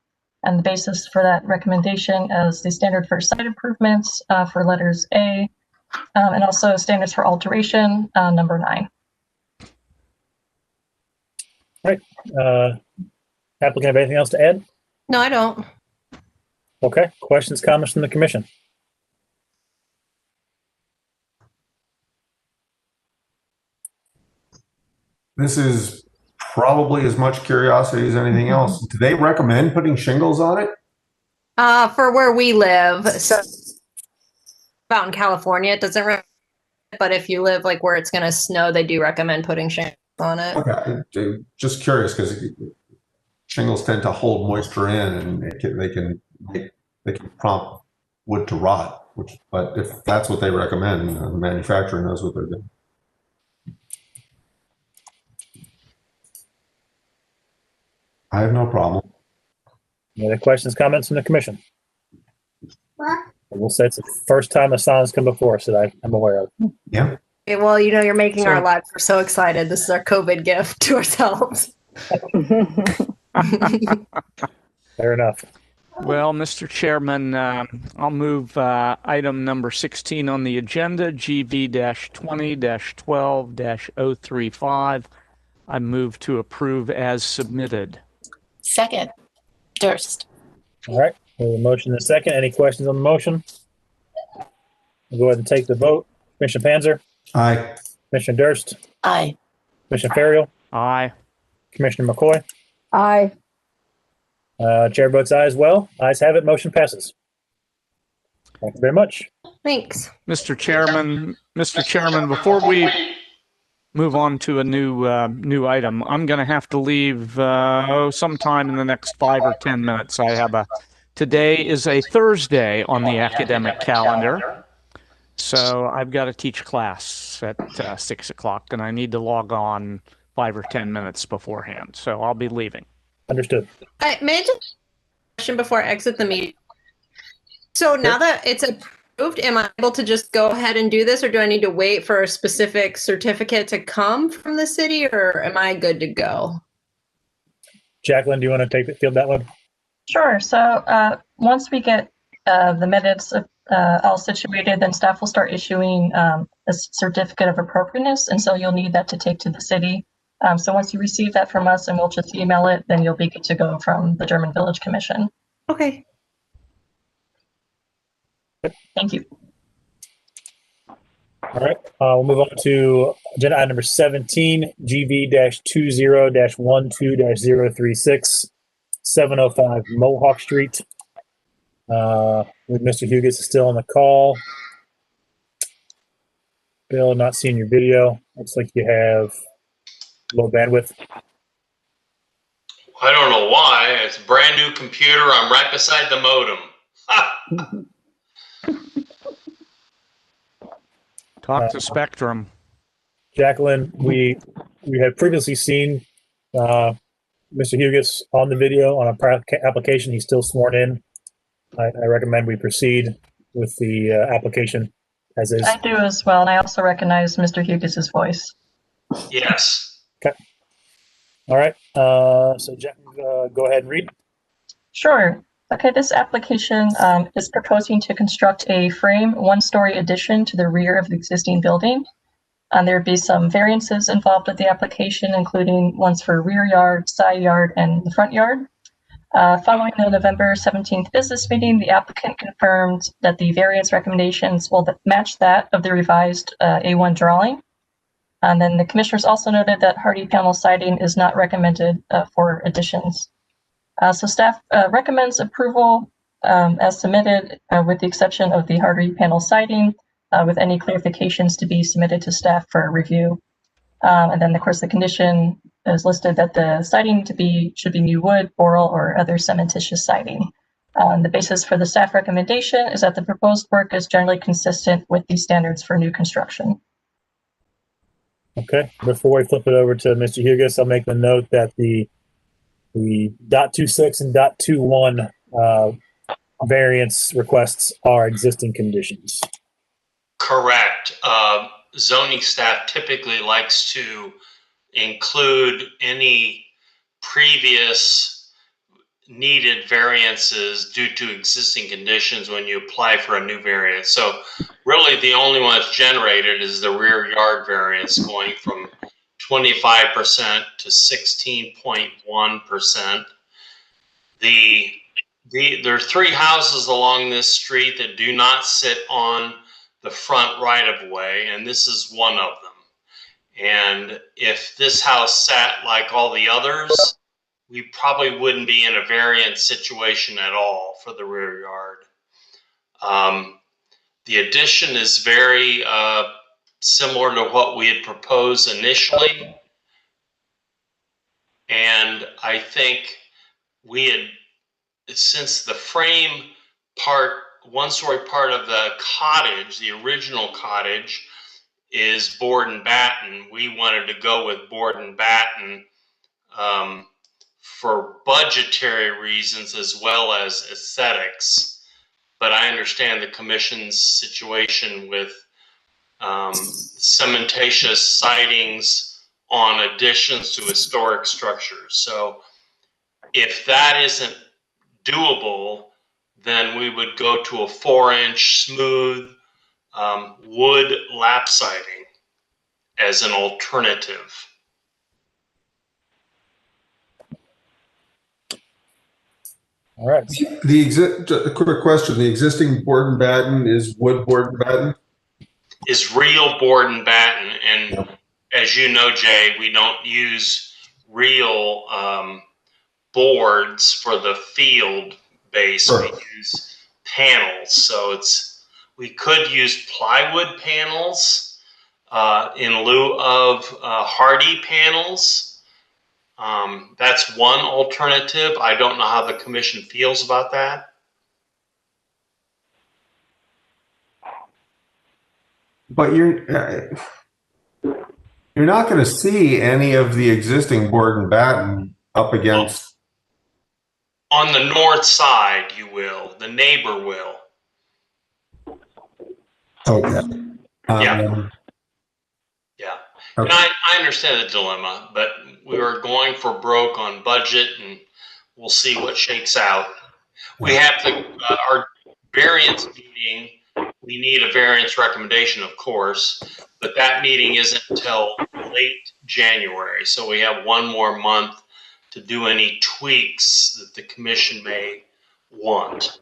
And the basis for that recommendation is the standard for site improvements for letters A, and also standards for alteration, number 9. All right. Applicant have anything else to add? No, I don't. Okay. Questions, comments from the commission? This is probably as much curiosity as anything else. Do they recommend putting shingles on it? For where we live, so out in California, it doesn't recommend, but if you live like where it's going to snow, they do recommend putting shingles on it. Okay, just curious because shingles tend to hold moisture in, and they can prompt wood to rot. But if that's what they recommend, the manufacturer knows what they're doing. I have no problem. Any other questions, comments from the commission? I will say it's the first time a sauna come before us that I'm aware of. Yeah. Okay, well, you're making our lives. We're so excited. This is our COVID gift to ourselves. Fair enough. Well, Mr. Chairman, I'll move item number 16 on the agenda, GV-20-12-035. I move to approve as submitted. Second, Durst. All right. We have a motion and a second. Any questions on the motion? We'll go ahead and take the vote. Commissioner Panzer? Aye. Commissioner Durst? Aye. Commissioner Ferriel? Aye. Commissioner McCoy? Aye. Chair votes aye as well. Ayes have it. Motion passes. Thank you very much. Thanks. Mr. Chairman, before we move on to a new item, I'm going to have to leave sometime in the next 5 or 10 minutes. Today is a Thursday on the academic calendar, so I've got to teach class at 6 o'clock, and I need to log on 5 or 10 minutes beforehand, so I'll be leaving. Understood. May I just question before I exit the meeting? So now that it's approved, am I able to just go ahead and do this, or do I need to wait for a specific certificate to come from the city, or am I good to go? Jacqueline, do you want to take the field that one? Sure. So once we get the minutes all situated, then staff will start issuing a certificate of appropriateness, and so you'll need that to take to the city. So once you receive that from us and we'll just email it, then you'll be good to go from the German Village Commission. Okay. Thank you. All right. We'll move on to agenda item number 17, GV-20-12-036, 705 Mohawk Street. With Mr. Hugus is still on the call. Bill, not seeing your video. Looks like you have low bandwidth. I don't know why. It's a brand new computer. I'm right beside the modem. Talk to Spectrum. Jacqueline, we have previously seen Mr. Hugus on the video on a prior application. He's still sworn in. I recommend we proceed with the application as is. I do as well, and I also recognize Mr. Hughes' voice. Yes. Okay. All right. So Jack, go ahead and read. Sure. Okay, this application is proposing to construct a frame one-story addition to the rear of the existing building. There would be some variances involved with the application, including ones for rear yard, side yard, and the front yard. Following the November 17th business meeting, the applicant confirmed that the variance recommendations will match that of the revised A1 drawing. And then the commissioners also noted that hardy panel siding is not recommended for additions. So staff recommends approval as submitted with the exception of the hardy panel siding with any clarifications to be submitted to staff for review. And then of course the condition is listed that the siding should be new wood, boral, or other cementitious siding. The basis for the staff recommendation is that the proposed work is generally consistent with these standards for new construction. Okay. Before we flip it over to Mr. Hugus, I'll make the note that the .26 and .21 variance requests are existing conditions. Correct. Zoning staff typically likes to include any previous needed variances due to existing conditions when you apply for a new variance. So really the only one that's generated is the rear yard variance going from 25% to 16.1%. There are 3 houses along this street that do not sit on the front right of way, and this is one of them. And if this house sat like all the others, we probably wouldn't be in a variance situation at all for the rear yard. The addition is very similar to what we had proposed initially. And I think since the frame part, one-story part of the cottage, the original cottage, is board and batten, we wanted to go with board and batten for budgetary reasons as well as aesthetics. But I understand the commission's situation with cementitious sidings on additions to historic structures. So if that isn't doable, then we would go to a 4-inch smooth wood lap siding as an alternative. All right. A quick question. The existing board and batten is wood board and batten? Is real board and batten. And as you know, Jay, we don't use real boards for the field base. Sure. We use panels. So we could use plywood panels in lieu of hardy panels. That's one alternative. I don't know how the commission feels about that. But you're not going to see any of the existing board and batten up against. On the north side, you will. The neighbor will. Okay. Yeah. Okay. And I understand the dilemma, but we were going for broke on budget, and we'll see what shakes out. We have our variance meeting. We need a variance recommendation, of course, but that meeting isn't until late January. So we have one more month to do any tweaks that the commission may want.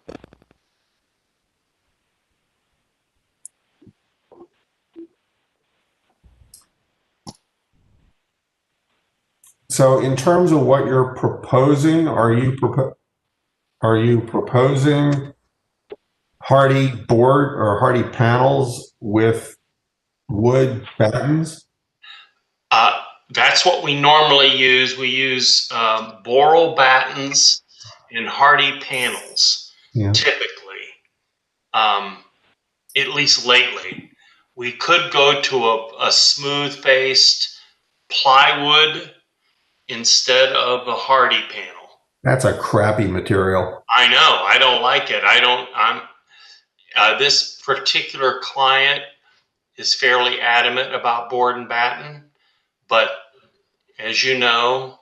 So in terms of what you're proposing, are you proposing hardy board or hardy panels with wood battens? That's what we normally use. We use boral battens and hardy panels, typically, at least lately. We could go to a smooth-faced plywood instead of a hardy panel. That's a crappy material. I know. I don't like it. This particular client is fairly adamant about board and batten, but as you know,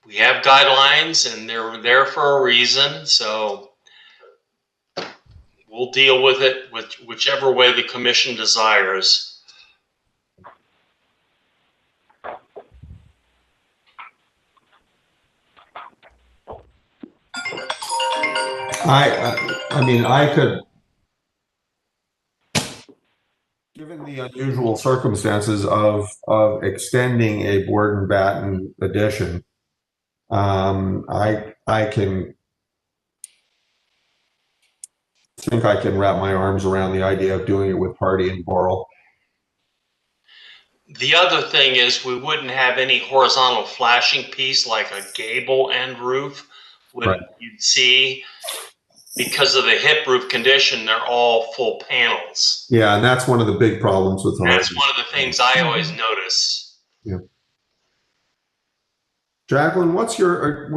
we have guidelines and they're there for a reason. So we'll deal with it with whichever way the commission desires. I mean, I could, given the unusual circumstances of extending a board and batten addition, I think I can wrap my arms around the idea of doing it with hardy and boral. The other thing is we wouldn't have any horizontal flashing piece like a gable end roof. Right. You'd see, because of the hip roof condition, they're all full panels. Yeah, and that's one of the big problems with hardy. That's one of the things I always notice. Yeah. Jacqueline, what's your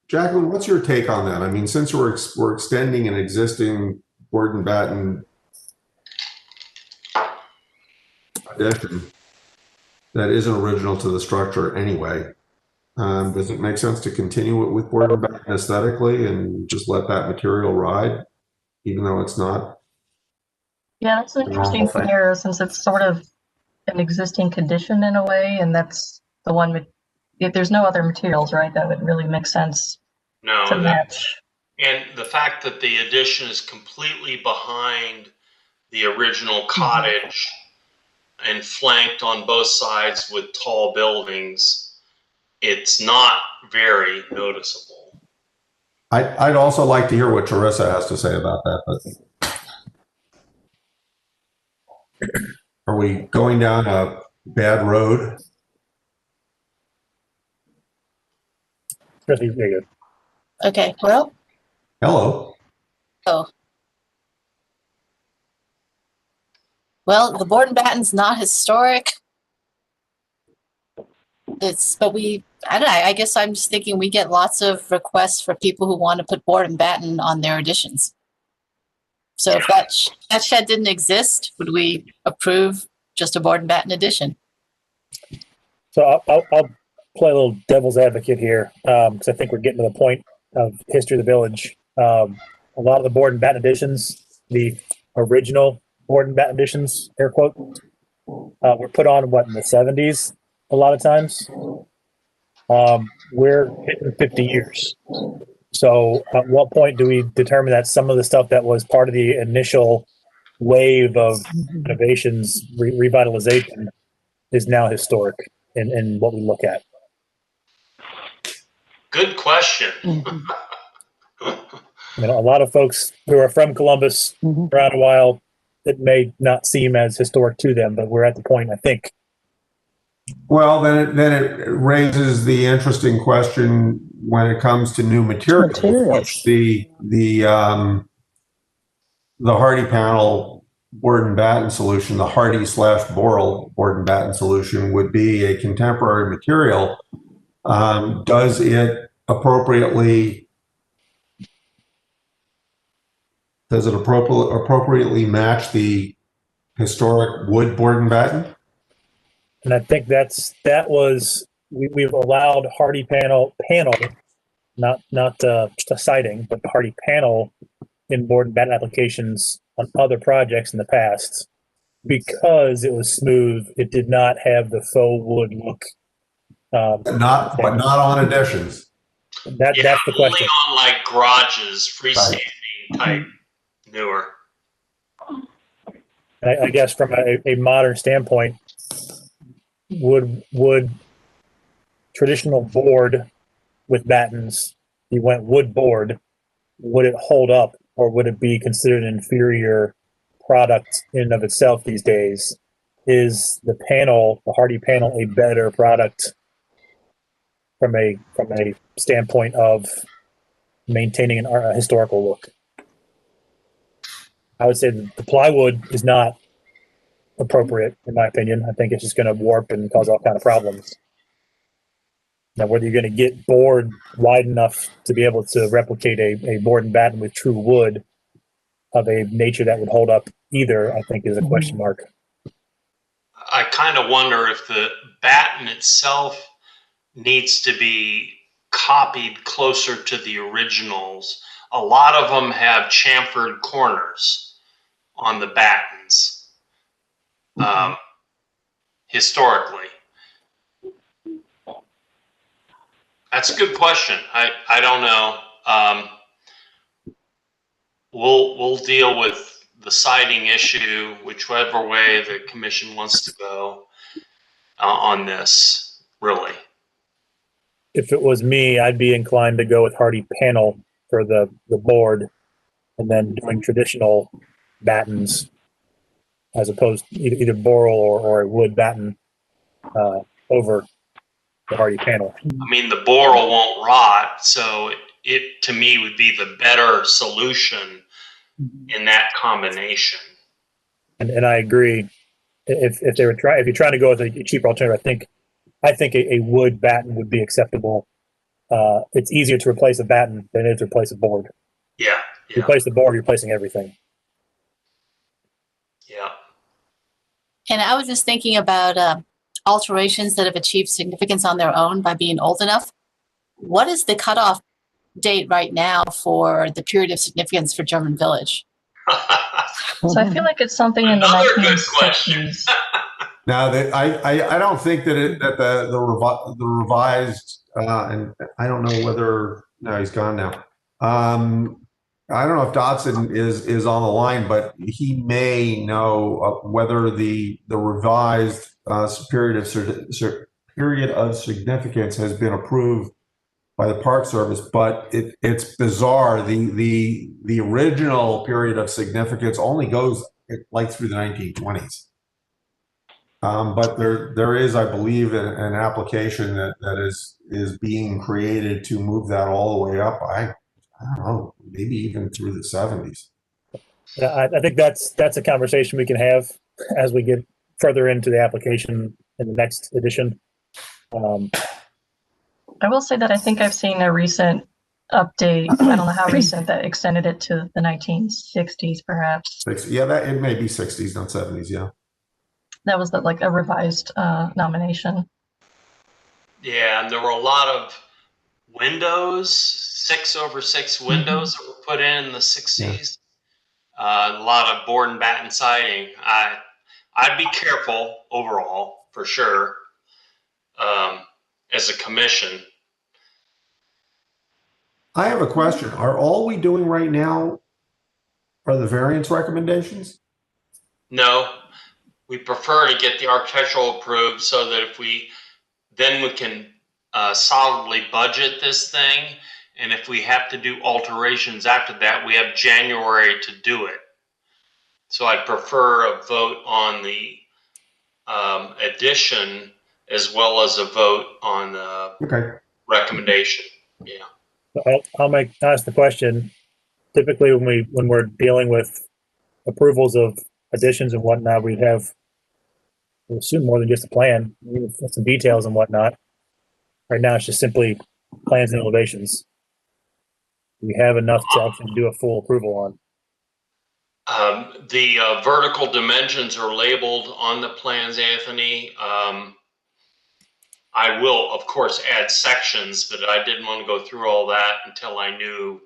take on that? I mean, since we're extending an existing board and batten addition that isn't original to the structure anyway, does it make sense to continue it with board and batten aesthetically and just let that material ride, even though it's not? Yeah, that's an interesting scenario since it's sort of an existing condition in a way, and that's the one. If there's no other materials, right, that would really make sense to match. And the fact that the addition is completely behind the original cottage and flanked on both sides with tall buildings, it's not very noticeable. I'd also like to hear what Teresa has to say about that. But are we going down a bad road? Okay, well. Hello. Oh. Well, the board and batten's not historic. But I don't know, I guess I'm just thinking we get lots of requests for people who want to put board and batten on their additions. So if that shed didn't exist, would we approve just a board and batten addition? So I'll play a little devil's advocate here, because I think we're getting to the point of history of the village. A lot of the board and batten additions, the original board and batten additions, air quote, were put on in the 70s a lot of times. We're hitting 50 years. So at what point do we determine that some of the stuff that was part of the initial wave of innovations, revitalization, is now historic in what we look at? Good question. A lot of folks who are from Columbus around a while, it may not seem as historic to them, but we're at the point, I think. Well, then it raises the interesting question when it comes to new materials. Which the hardy panel board and batten solution, the hardy / boral board and batten solution, would be a contemporary material. Does it appropriately match the historic wood board and batten? And I think we've allowed hardy panel, not just a siding, but hardy panel in board and batten applications on other projects in the past because it was smooth. It did not have the faux wood look. But not on additions. That's the question. Only on like garages, freestanding type newer. I guess from a modern standpoint, would traditional board with battens, you went wood board, would it hold up, or would it be considered an inferior product in and of itself these days? Is the hardy panel, a better product from a standpoint of maintaining a historical look? I would say the plywood is not appropriate, in my opinion. I think it's just going to warp and cause all kind of problems. Now, whether you're going to get board wide enough to be able to replicate a board and batten with true wood of a nature that would hold up either, I think, is a question mark. I kind of wonder if the batten itself needs to be copied closer to the originals. A lot of them have chamfered corners on the battens, historically. That's a good question. I don't know. We'll deal with the siding issue, whichever way the commission wants to go on this, really. If it was me, I'd be inclined to go with hardy panel for the board, and then doing traditional battens as opposed to either boral or a wood batten over the hardy panel. I mean, the boral won't rot, so it to me would be the better solution in that combination. And I agree. If you're trying to go with a cheaper alternative, I think a wood batten would be acceptable. It's easier to replace a batten than it is to replace a board. Yeah. Replace the board, you're replacing everything. Yeah. And I was just thinking about alterations that have achieved significance on their own by being old enough. What is the cutoff date right now for the period of significance for German Village? So I feel like it's something in the Another good 1960s. Now, I don't think that the revised, and I don't know whether, no, he's gone now. I don't know if Dodson is on the line, but he may know whether the revised period of significance has been approved by the Park Service. But it's bizarre. The original period of significance only goes like through the 1920s. But there is, I believe, an application that is being created to move that all the way up. I don't know, maybe even through the 70s. I think that's a conversation we can have as we get further into the application in the next edition. I will say that I think I've seen a recent update. I don't know how recent that extended it to the 1960s, perhaps. Yeah, it may be 60s, not 70s. Yeah. That was like a revised nomination. Yeah, and there were a lot of windows, 6/6 windows that were put in the 60s. A lot of board and batten siding. I'd be careful overall, for sure, as a commission. I have a question. Are all we doing right now are the variance recommendations? No, we prefer to get the architectural approved so that if we can solidly budget this thing. And if we have to do alterations after that, we have January to do it. So I'd prefer a vote on the addition as well as a vote on the recommendation. Yeah. I'll ask the question. Typically, when we're dealing with approvals of additions and whatnot, we assume more than just a plan, some details and whatnot. Right now, it's just simply plans and elevations. We have enough to actually do a full approval on. The vertical dimensions are labeled on the plans, Anthony. I will, of course, add sections, but I didn't want to go through all that until I knew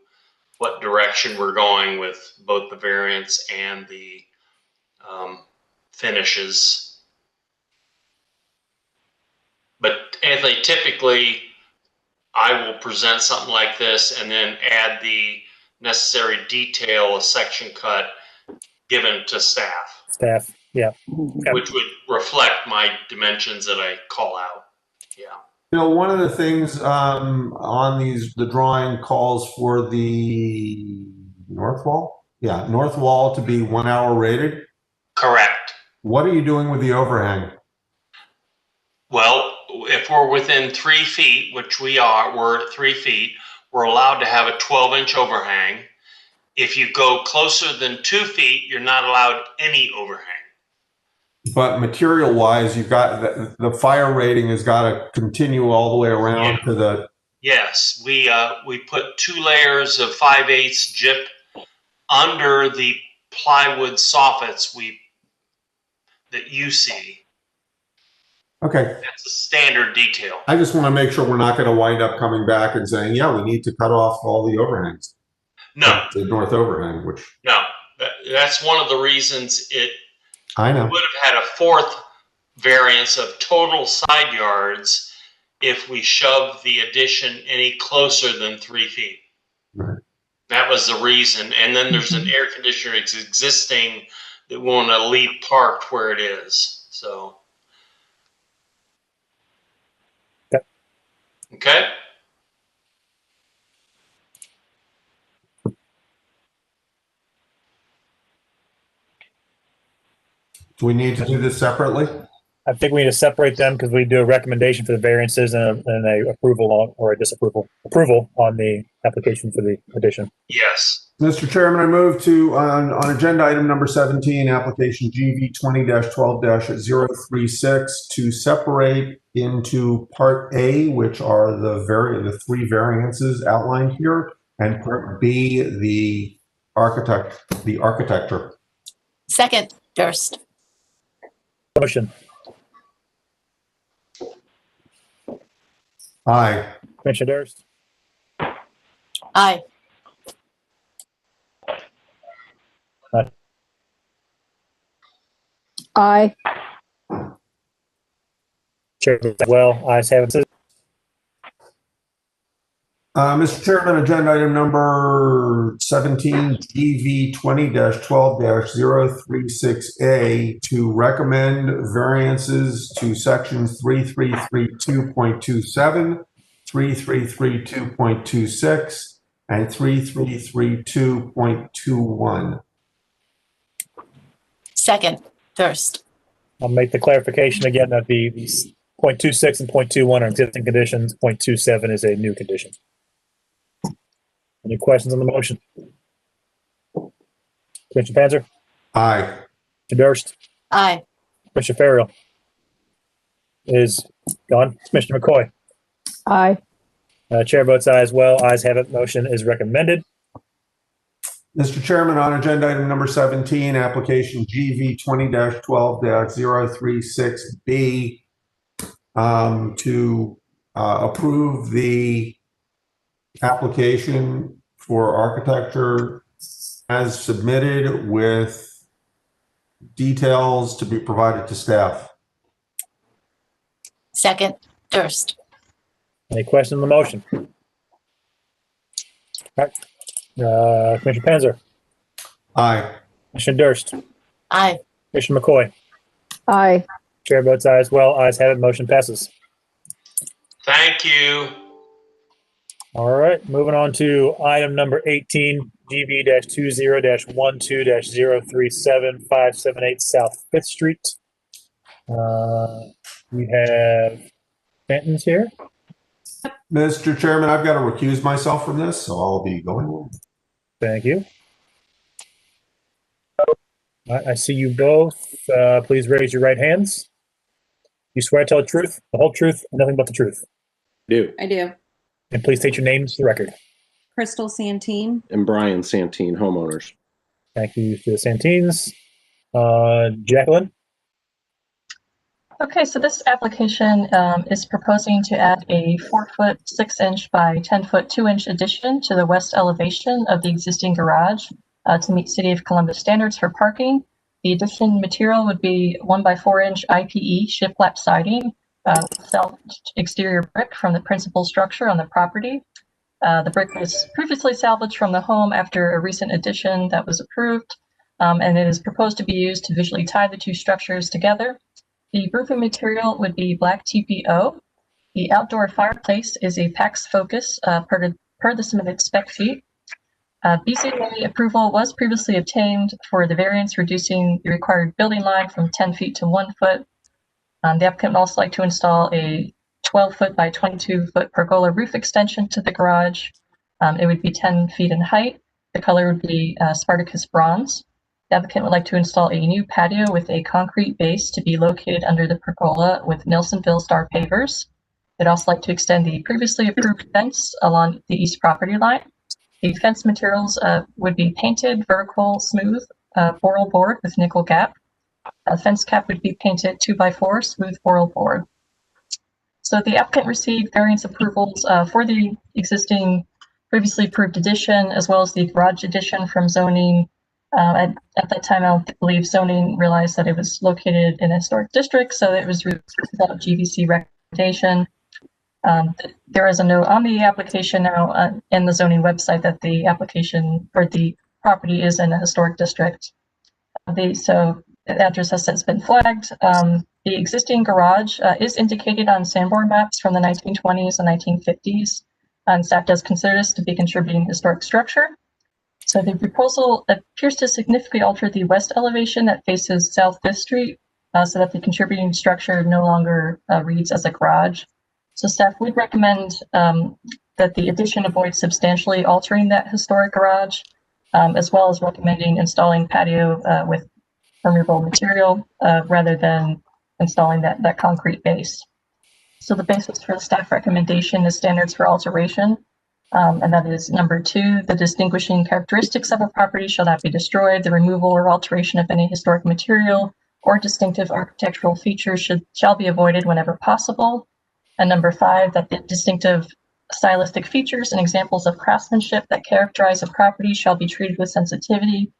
what direction we're going with both the variance and the finishes. But Anthony, typically, I will present something like this and then add the necessary detail, a section cut given to staff. Staff, yeah. Which would reflect my dimensions that I call out. Yeah. You know, one of the things on the drawing calls for the north wall. Yeah, north wall to be 1 hour rated. Correct. What are you doing with the overhang? Well, if we're within 3 feet, which we're at 3 feet, we're allowed to have a 12-inch overhang. If you go closer than 2 feet, you're not allowed any overhang. But material wise, you've got the fire rating has got to continue all the way around to the. Yes, we put 2 layers of 5/8 gyp under the plywood soffits that you see. Okay. That's a standard detail. I just want to make sure we're not going to wind up coming back and saying, yeah, we need to cut off all the overhangs. No. The north overhang, which. No, that's one of the reasons I know. We would have had a 4th variance of total side yards if we shoved the addition any closer than 3 feet. Right. That was the reason. And then there's an air conditioner existing that we want to leave parked where it is. So. Okay. Do we need to do this separately? I think we need to separate them because we do a recommendation for the variances and a approval or a disapproval approval on the application for the addition. Yes. Mr. Chairman, I move to on agenda item number 17, application GV 20-12-036 to separate into part A, which are the 3 variances outlined here, and part B, the architecture. Second, Durst. Motion. Aye. Commissioner Durst. Aye. Aye. Chair votes well. Ayes have it. Mr. Chairman, agenda item number 17, GV 20-12-036A to recommend variances to sections 3332.27, 3332.26, and 3332.21. Second, Durst. I'll make the clarification again that the 0.26 and 0.21 are existing conditions. 0.27 is a new condition. Any questions on the motion? Commissioner Panzer? Aye. Commissioner Durst? Aye. Commissioner Farrell is gone. Commissioner McCoy? Aye. Chair votes aye as well. Ayes have it. Motion is recommended. Mr. Chairman, on agenda item number 17, application GV 20-12-036B to approve the application for architecture as submitted with details to be provided to staff. Second, Durst. Any questions on the motion? All right. Commissioner Panzer? Aye. Commissioner Durst? Aye. Commissioner McCoy? Aye. Chair votes aye as well. Ayes have it. Motion passes. Thank you. All right. Moving on to item number 18, GB-20-12-037 578 South 5th Street. We have Fenton's here. Mr. Chairman, I've got to recuse myself from this, so I'll be going on. Thank you. I see you both. Please raise your right hands. You swear to tell the truth, the whole truth, and nothing but the truth. I do. And please state your names to the record. Crystal Santine. And Brian Santine, homeowners. Thank you to the Santines. Jacqueline? Okay, so this application is proposing to add a 4-foot 6-inch by 10-foot 2-inch addition to the west elevation of the existing garage to meet City of Columbus standards for parking. The addition material would be 1x4-inch IPE shiplap siding, salvaged exterior brick from the principal structure on the property. The brick was previously salvaged from the home after a recent addition that was approved, and it is proposed to be used to visually tie the 2 structures together. The roofing material would be black TPO. The outdoor fireplace is a PAX Focus per the submitted spec sheet. BCA approval was previously obtained for the variance reducing the required building line from 10 feet to 1 foot. The applicant would also like to install a 12-foot by 22-foot pergola roof extension to the garage. It would be 10 feet in height. The color would be Spartacus bronze. The applicant would like to install a new patio with a concrete base to be located under the pergola with Nelsonville Star pavers. They'd also like to extend the previously approved fence along the east property line. The fence materials would be painted vertical smooth boral board with nickel gap. Fence cap would be painted 2x4 smooth boral board. So the applicant received variance approvals for the existing previously approved addition as well as the garage addition from zoning. At that time, I don't believe zoning realized that it was located in a historic district, so it was without GVC recommendation. There is a note on the application now in the zoning website that the application or the property is in a historic district. So the address has since been flagged. The existing garage is indicated on sandboard maps from the 1920s and 1950s, and staff does consider this to be contributing historic structure. So the proposal appears to significantly alter the west elevation that faces South 5th Street so that the contributing structure no longer reads as a garage. So staff would recommend that the addition avoid substantially altering that historic garage, as well as recommending installing patio with permeable material rather than installing that concrete base. So the basis for the staff recommendation is standards for alteration. And that is number 2, the distinguishing characteristics of a property shall not be destroyed. The removal or alteration of any historic material or distinctive architectural features shall be avoided whenever possible. And number 5, that the distinctive stylistic features and examples of craftsmanship that characterize a property shall be treated with sensitivity.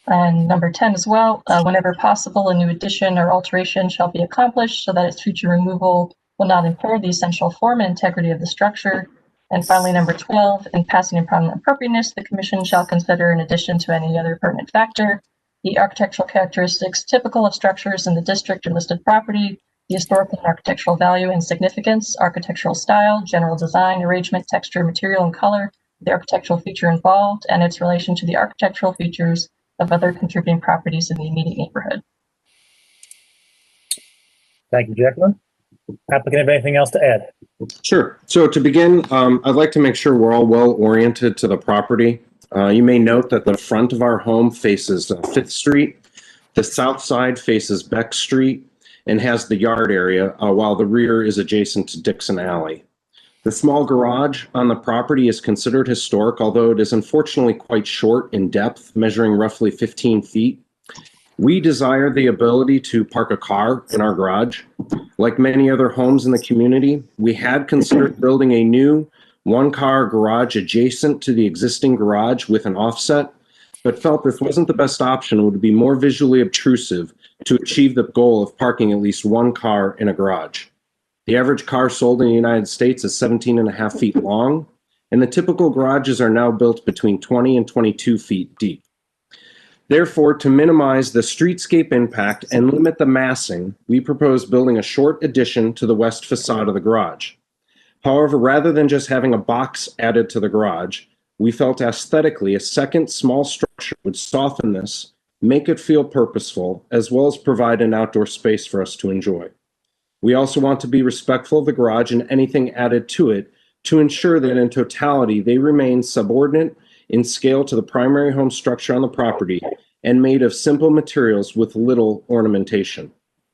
And number 10 as well, whenever possible, a new addition or alteration shall be accomplished so that its future removal will not impair the essential form and integrity of the structure. And finally, number 12, in passing in prominent appropriateness, the Commission shall consider, in addition to any other pertinent factor, the architectural characteristics typical of structures in the district or listed property, the historical and architectural value and significance, architectural style, general design, arrangement, texture, material, and color, the architectural feature involved, and its relation to the architectural features of other contributing properties in the immediate neighborhood. Thank you, Jacqueline. Applicant, have anything else to add? Sure. So to begin, I'd like to make sure we're all well oriented to the property. You may note that the front of our home faces 5th Street. The south side faces Beck Street and has the yard area, while the rear is adjacent to Dixon Alley. The small garage on the property is considered historic, although it is unfortunately quite short in depth, measuring roughly 15 feet. We desire the ability to park a car in our garage. Like many other homes in the community, we had considered building a new one-car garage adjacent to the existing garage with an offset, but felt this wasn't the best option. It would be more visually obtrusive to achieve the goal of parking at least one car in a garage. The average car sold in the United States is 17.5 feet long, and the typical garages are now built between 20 and 22 feet deep. Therefore, to minimize the streetscape impact and limit the massing, we propose building a short addition to the west facade of the garage. However, rather than just having a box added to the garage, we felt aesthetically a second small structure would soften this, make it feel purposeful, as well as provide an outdoor space for us to enjoy. We also want to be respectful of the garage and anything added to it to ensure that in totality they remain subordinate in scale to the primary home structure on the property and made of simple materials with little ornamentation.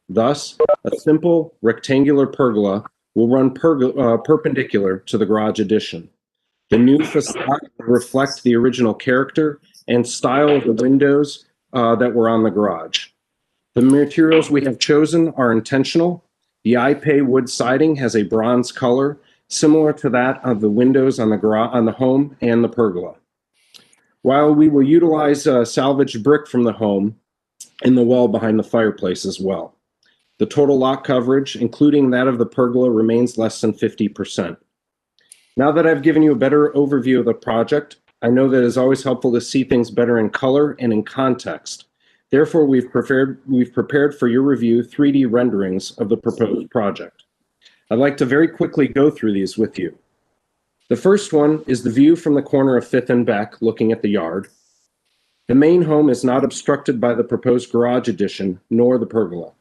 Thus, a simple rectangular pergola will run perpendicular to the garage addition. The new facade will reflect the original character and style of the windows that were on the garage. The materials we have chosen are intentional. The IPay wood siding has a bronze color, similar to that of the windows on the home and the pergola. While we will utilize salvaged brick from the home in the wall behind the fireplace as well. The total lot coverage, including that of the pergola, remains less than 50%. Now that I've given you a better overview of the project, I know that it's always helpful to see things better in color and in context. Therefore, we've prepared for your review 3D renderings of the proposed project. I'd like to very quickly go through these with you. The first one is the view from the corner of 5th and Beck looking at the yard. The main home is not obstructed by the proposed garage addition nor the pergola.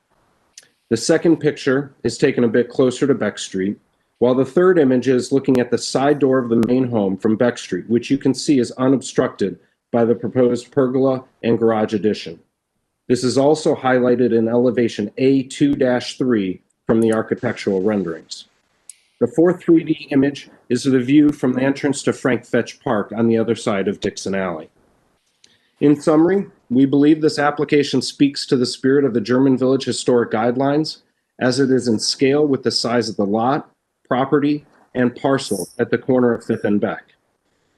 The second picture is taken a bit closer to Beck Street, while the third image is looking at the side door of the main home from Beck Street, which you can see is unobstructed by the proposed pergola and garage addition. This is also highlighted in elevation A2-3 from the architectural renderings. The fourth 3D image is the view from the entrance to Frank Fetch Park on the other side of Dixon Alley. In summary, we believe this application speaks to the spirit of the German Village Historic Guidelines, as it is in scale with the size of the lot, property, and parcel at the corner of Fifth and Beck.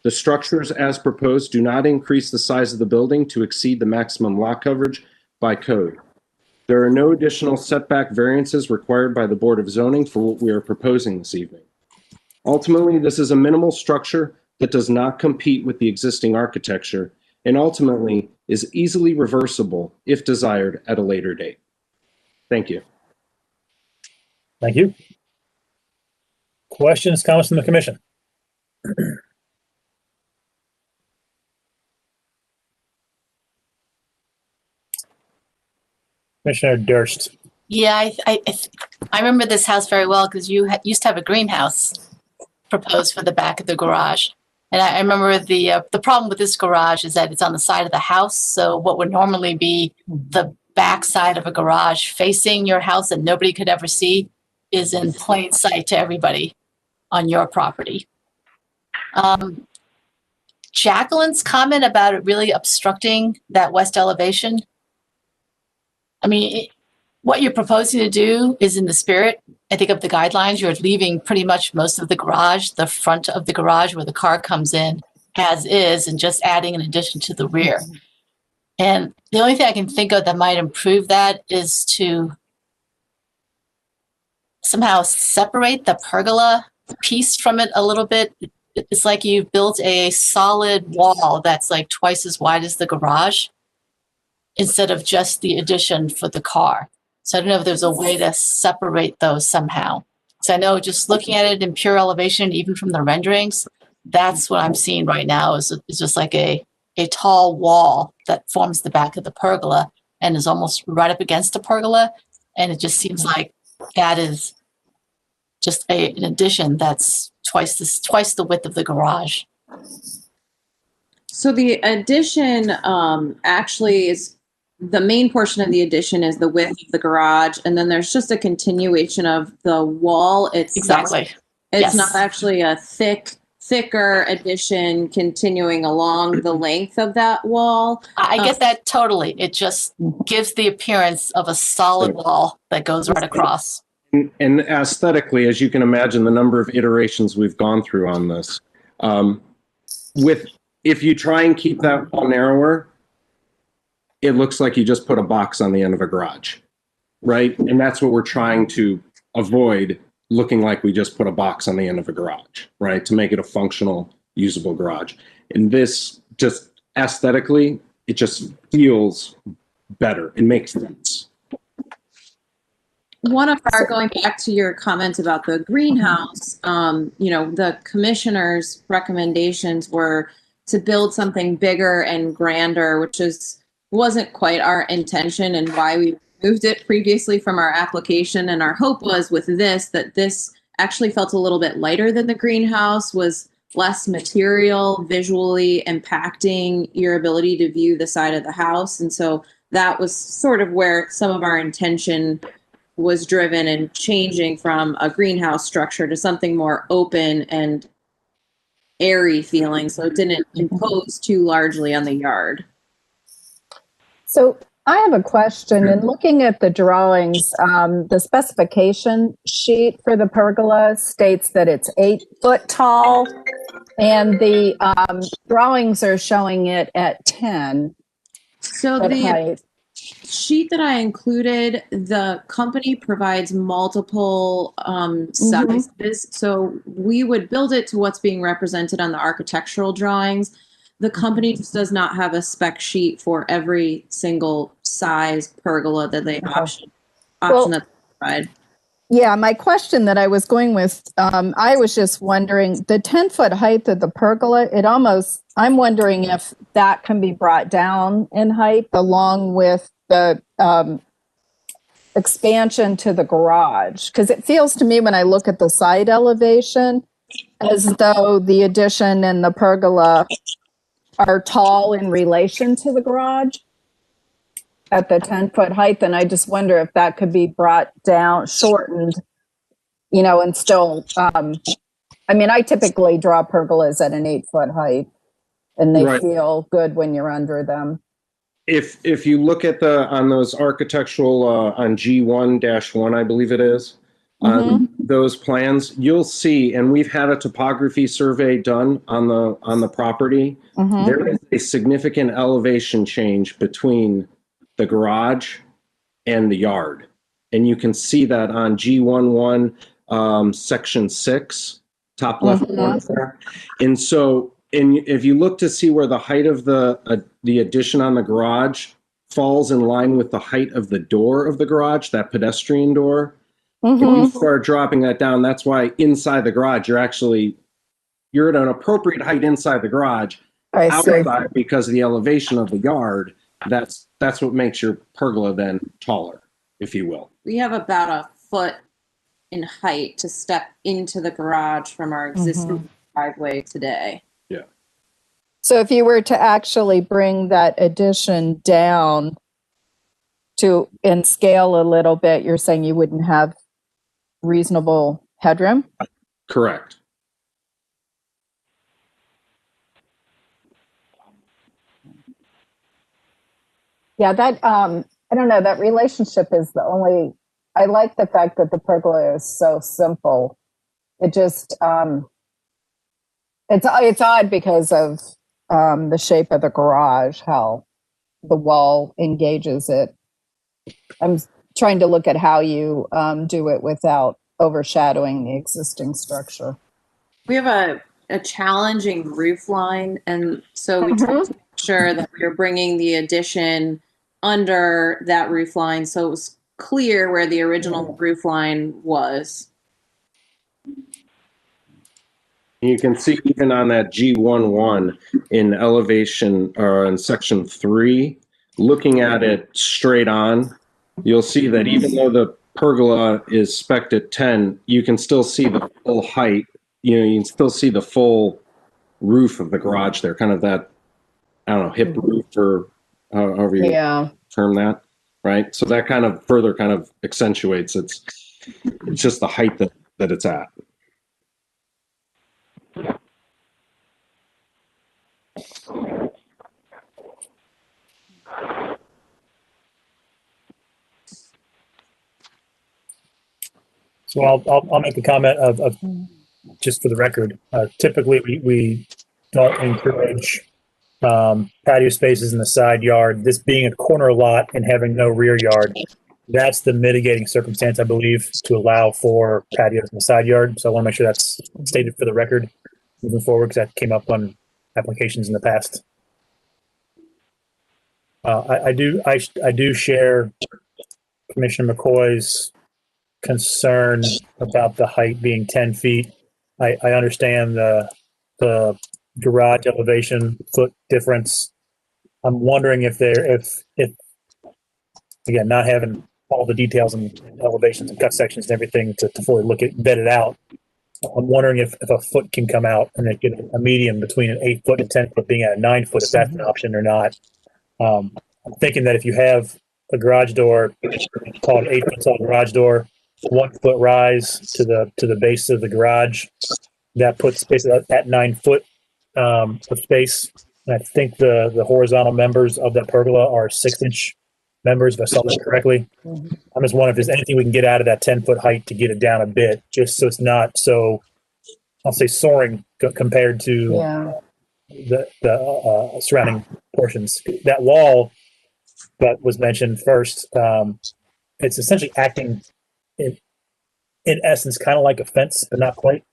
The structures as proposed do not increase the size of the building to exceed the maximum lot coverage by code. There are no additional setback variances required by the Board of Zoning for what we are proposing this evening. Ultimately, this is a minimal structure that does not compete with the existing architecture and ultimately is easily reversible if desired at a later date. Thank you. Thank you. Questions, comments from the commission? Commissioner Durst. Yeah, I remember this house very well because you used to have a greenhouse proposed for the back of the garage. And I remember the problem with this garage is that it's on the side of the house. So what would normally be the back side of a garage facing your house that nobody could ever see is in plain sight to everybody on your property. Jacqueline's comment about it really obstructing that west elevation. I mean, what you're proposing to do is in the spirit, I think, of the guidelines. You're leaving pretty much most of the garage, the front of the garage where the car comes in as is, and just adding an addition to the rear. And the only thing I can think of that might improve that is to somehow separate the pergola piece from it a little bit. It's like you've built a solid wall that's like twice as wide as the garage instead of just the addition for the car. So I don't know if there's a way to separate those somehow. So I know just looking at it in pure elevation, even from the renderings, that's what I'm seeing right now is just like a tall wall that forms the back of the pergola and is almost right up against the pergola. And it just seems like that is just an addition that's twice the width of the garage. So the addition actually is the main portion of the addition is the width of the garage, and then there's just a continuation of the wall itself. Exactly. It's Yes. not actually a thicker addition continuing along the length of that wall. I get that totally. It just gives the appearance of a solid wall that goes right across. And aesthetically, as you can imagine, the number of iterations we've gone through on this, if you try and keep that wall narrower, it looks like you just put a box on the end of a garage, right? And that's what we're trying to avoid, looking like we just put a box on the end of a garage, right? To make it a functional, usable garage. And this just aesthetically, it just feels better. It makes sense. Going back to your comments about the greenhouse, the commissioner's recommendations were to build something bigger and grander, which wasn't quite our intention and why we moved it previously from our application. And our hope was with that this actually felt a little bit lighter than the greenhouse, was less material, visually impacting your ability to view the side of the house. And so that was sort of where some of our intention was driven and changing from a greenhouse structure to something more open and airy feeling. So it didn't impose too largely on the yard. So I have a question. In looking at the drawings, the specification sheet for the pergola states that it's 8 foot tall, and the drawings are showing it at 10 So foot the height. sheet that I included, the company provides multiple sizes. So we would build it to what's being represented on the architectural drawings. The company just does not have a spec sheet for every single size pergola that they option that they provide. Yeah, my question that I was going with, I was just wondering, the 10-foot height of the pergola, I'm wondering if that can be brought down in height along with the expansion to the garage. Because it feels to me when I look at the side elevation as though the addition and the pergola are tall in relation to the garage at the 10-foot height. And I just wonder if that could be brought down, shortened, and still, I typically draw pergolas at an 8-foot height, and they Right. feel good when you're under them. If you look at on those architectural, on G1-1, I believe it is, on those plans, you'll see, and we've had a topography survey done on the property. There is a significant elevation change between the garage and the yard. And you can see that on G11, section 6, top left corner there. And so, if you look to see where the height of the addition on the garage falls in line with the height of the door of the garage, that pedestrian door, if you start dropping that down, that's why inside the garage, you're at an appropriate height inside the garage. Outside, because of the elevation of the yard, that's what makes your pergola then taller, if you will. We have about a foot in height to step into the garage from our existing driveway today. Yeah. So if you were to actually bring that addition down and scale a little bit, you're saying you wouldn't have reasonable headroom? Correct. Yeah, that I don't know, that relationship is the only. I like the fact that the pergola is so simple. It just it's odd because of the shape of the garage, how the wall engages it. I'm trying to look at how you do it without overshadowing the existing structure. We have a challenging roof line, and so we tried to make sure that we were bringing the addition under that roof line so it was clear where the original roof line was. You can see even on that G11 in elevation or in section 3, looking at it straight on, you'll see that even though the pergola is spec'd at 10, you can still see the full height. You can still see the full roof of the garage there, kind of that, I don't know, hip roof or however you term that, right? So that kind of further kind of accentuates it's just the height that it's at. So I'll make a comment of just for the record. Typically, we don't encourage patio spaces in the side yard. This being a corner lot and having no rear yard, that's the mitigating circumstance, I believe, to allow for patios in the side yard. So I want to make sure that's stated for the record moving forward, because that came up on applications in the past. I do share Commissioner McCoy's concern about the height being 10 feet. I understand the garage elevation foot difference. I'm wondering if again, not having all the details and elevations and cut sections and everything to fully vet it out, I'm wondering if a foot can come out and then get a medium between an 8 foot and 10 foot being at a 9 foot, if that's an option or not. I'm thinking that if you have a garage door, called 8 foot tall garage door, 1 foot rise to the base of the garage, that puts basically at 9 foot of space. And I think the horizontal members of that pergola are 6-inch members, if I saw that correctly. I'm just wondering if there's anything we can get out of that 10 foot height to get it down a bit, just so it's not so, I'll say, soaring compared to the surrounding portions. That wall that was mentioned first, it's essentially acting in essence kind of like a fence, but not quite.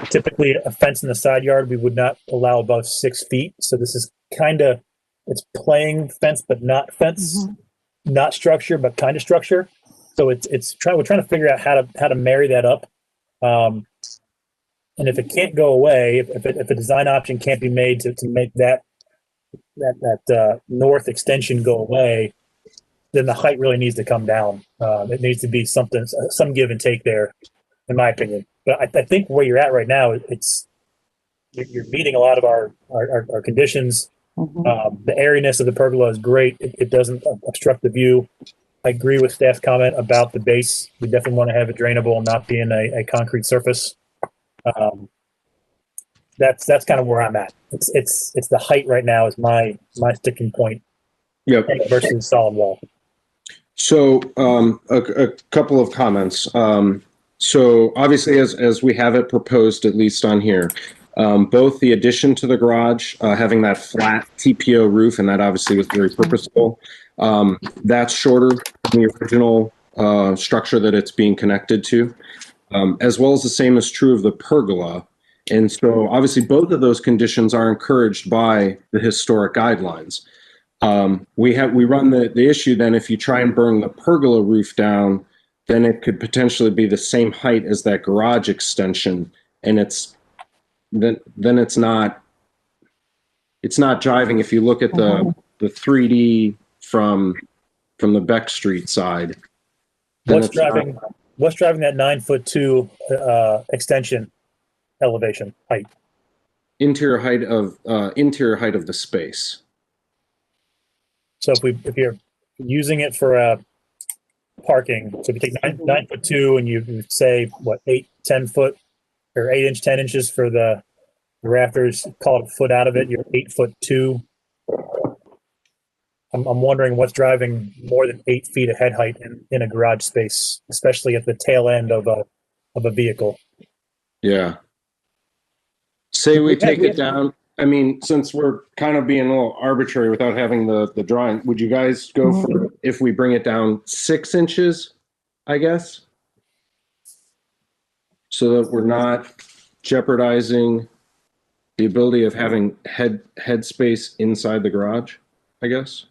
Typically, a fence in the side yard we would not allow above 6 feet. So this is it's playing fence, but not fence, not structure, but kind of structure. So we're trying to figure out how to marry that up. And if it can't go away, if a design option can't be made to make that north extension go away, then the height really needs to come down. It needs to be some give and take there, in my opinion. But I think where you're at right now, you're meeting a lot of our conditions. The airiness of the pergola is great. It doesn't obstruct the view. I agree with staff's comment about the base. We definitely want to have it drainable and not be in a concrete surface. That's kind of where I'm at. It's the height right now is my sticking point. Yep. Versus solid wall. So a couple of comments. So obviously, as we have it proposed, at least on here, both the addition to the garage, having that flat TPO roof, and that obviously was very purposeful. That's shorter than the original structure that it's being connected to, as well as the same is true of the pergola. And so obviously both of those conditions are encouraged by the historic guidelines. We run the issue then if you try and bring the pergola roof down, then it could potentially be the same height as that garage extension, and then it's not driving. If you look at the 3D from the Beck Street side, what's driving that 9'2" extension elevation height? Interior height of the space. So if you're using it for parking, so if you take 9'2" and you say what 8-10 foot or 8" 10 inches for the rafters, call it a foot out of it, you're 8'2". I'm wondering what's driving more than 8 feet of head height in a garage space, especially at the tail end of a vehicle. Yeah. Say we take it down. I mean, since we're kind of being a little arbitrary without having the drawing, would you guys go for if we bring it down 6 inches, I guess? So that we're not jeopardizing the ability of having head space inside the garage, I guess.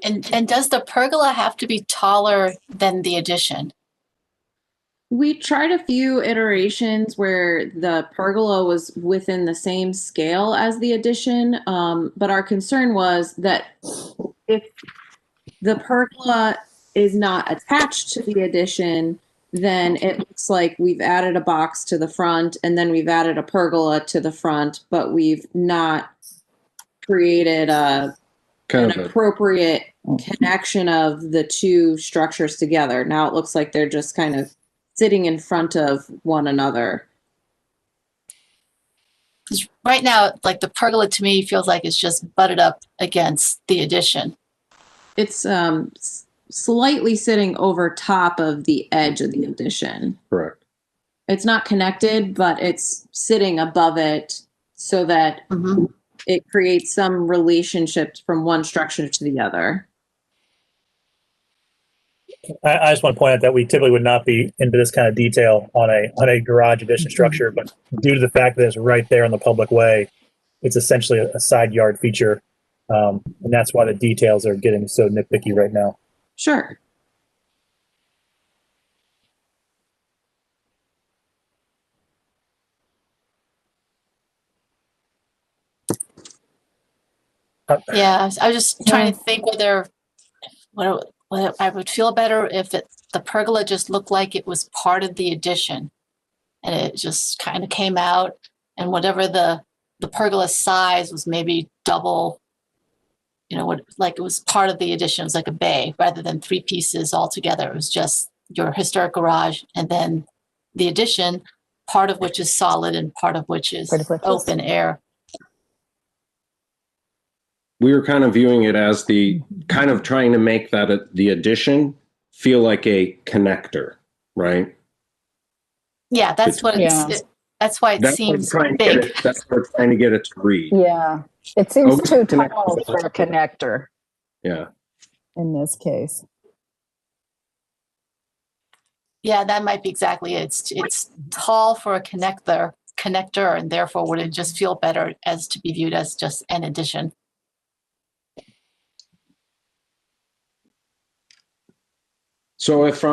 And does the pergola have to be taller than the addition? We tried a few iterations where the pergola was within the same scale as the addition, but our concern was that if the pergola is not attached to the addition, then it looks like we've added a box to the front and then we've added a pergola to the front, but we've not created an appropriate connection of the two structures together. Now it looks like they're just kind of sitting in front of one another. Right now, like the pergola to me feels like it's just butted up against the addition. It's slightly sitting over top of the edge of the addition. Correct. It's not connected, but it's sitting above it so that it creates some relationship from one structure to the other. I just want to point out that we typically would not be into this kind of detail on a garage addition structure, but due to the fact that it's right there on the public way, it's essentially a side yard feature, and that's why the details are getting so nitpicky right now. Sure. Yeah, I was just trying to think whether I would feel better if the pergola just looked like it was part of the addition, and it just kind of came out, and whatever the pergola size was maybe double, like it was part of the addition. It was like a bay rather than 3 pieces all together. It was just your historic garage and then the addition, part of which is solid and part of which is open air. We were kind of viewing it as the kind of trying to make that the addition feel like a connector, right? Yeah, that's what that's why it seems big. That's what we're trying to get it to read. Yeah, it seems too tall for a connector. Yeah. In this case. Yeah, that might be exactly it. It's tall for a connector, and therefore would it just feel better as to be viewed as just an addition. So if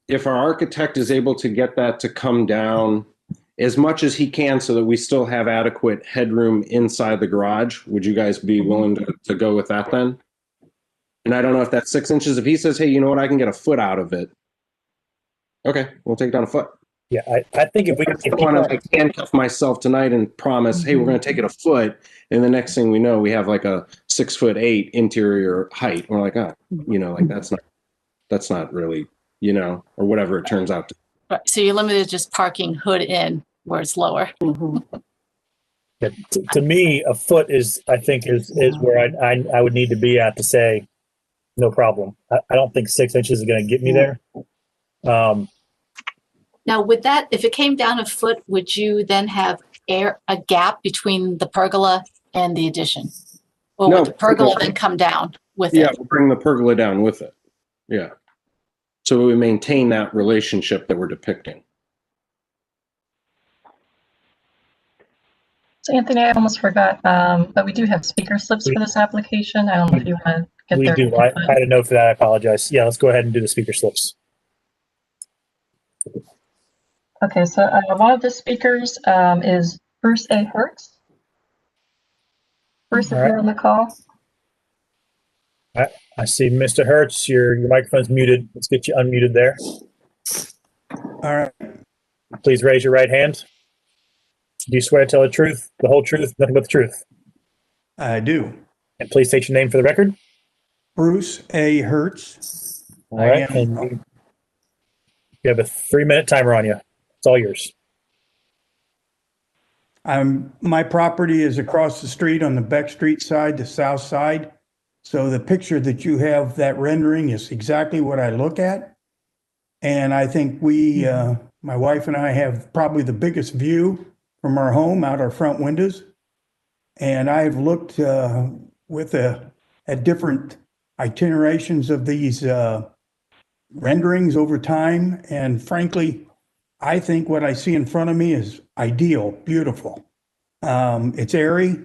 if our architect is able to get that to come down as much as he can so that we still have adequate headroom inside the garage, would you guys be willing to go with that then? And I don't know if that's 6 inches. If he says, hey, you know what, I can get a foot out of it. Okay, we'll take down a foot. Yeah, I think if we I don't want to like handcuff myself tonight and promise, hey, we're going to take it a foot, and the next thing we know, we have like a 6'8" interior height. We're like, oh, like that's not really, or whatever it turns out to. Right. So you're limited to just parking hood in where it's lower. Yeah, to me, a foot is where I would need to be at to say no problem. I don't think 6 inches is going to get me there. Now, with that, if it came down a foot, would you then have a gap between the pergola and the addition? Or would the pergola then come down with it? Yeah, we'll bring the pergola down with it. Yeah. So we maintain that relationship that we're depicting. So Anthony, I almost forgot, but we do have speaker slips for this application. I don't know if you want to get there. We do. I had a note for that. I apologize. Yeah, let's go ahead and do the speaker slips. Okay, so one of the speakers is Bruce A. Hertz. Bruce, if you're on the call. I see Mr. Hertz, your microphone's muted. Let's get you unmuted there. All right. Please raise your right hand. Do you swear to tell the truth, the whole truth, nothing but the truth? I do. And please state your name for the record. Bruce A. Hertz. All right. And you have a 3-minute timer on you. It's all yours. My property is across the street on the Beck Street side, the south side. So the picture that you have, that rendering, is exactly what I look at. And I think my wife and I have probably the biggest view from our home out our front windows. And I've looked at different itinerations of these renderings over time. And frankly, I think what I see in front of me is ideal, beautiful. It's airy.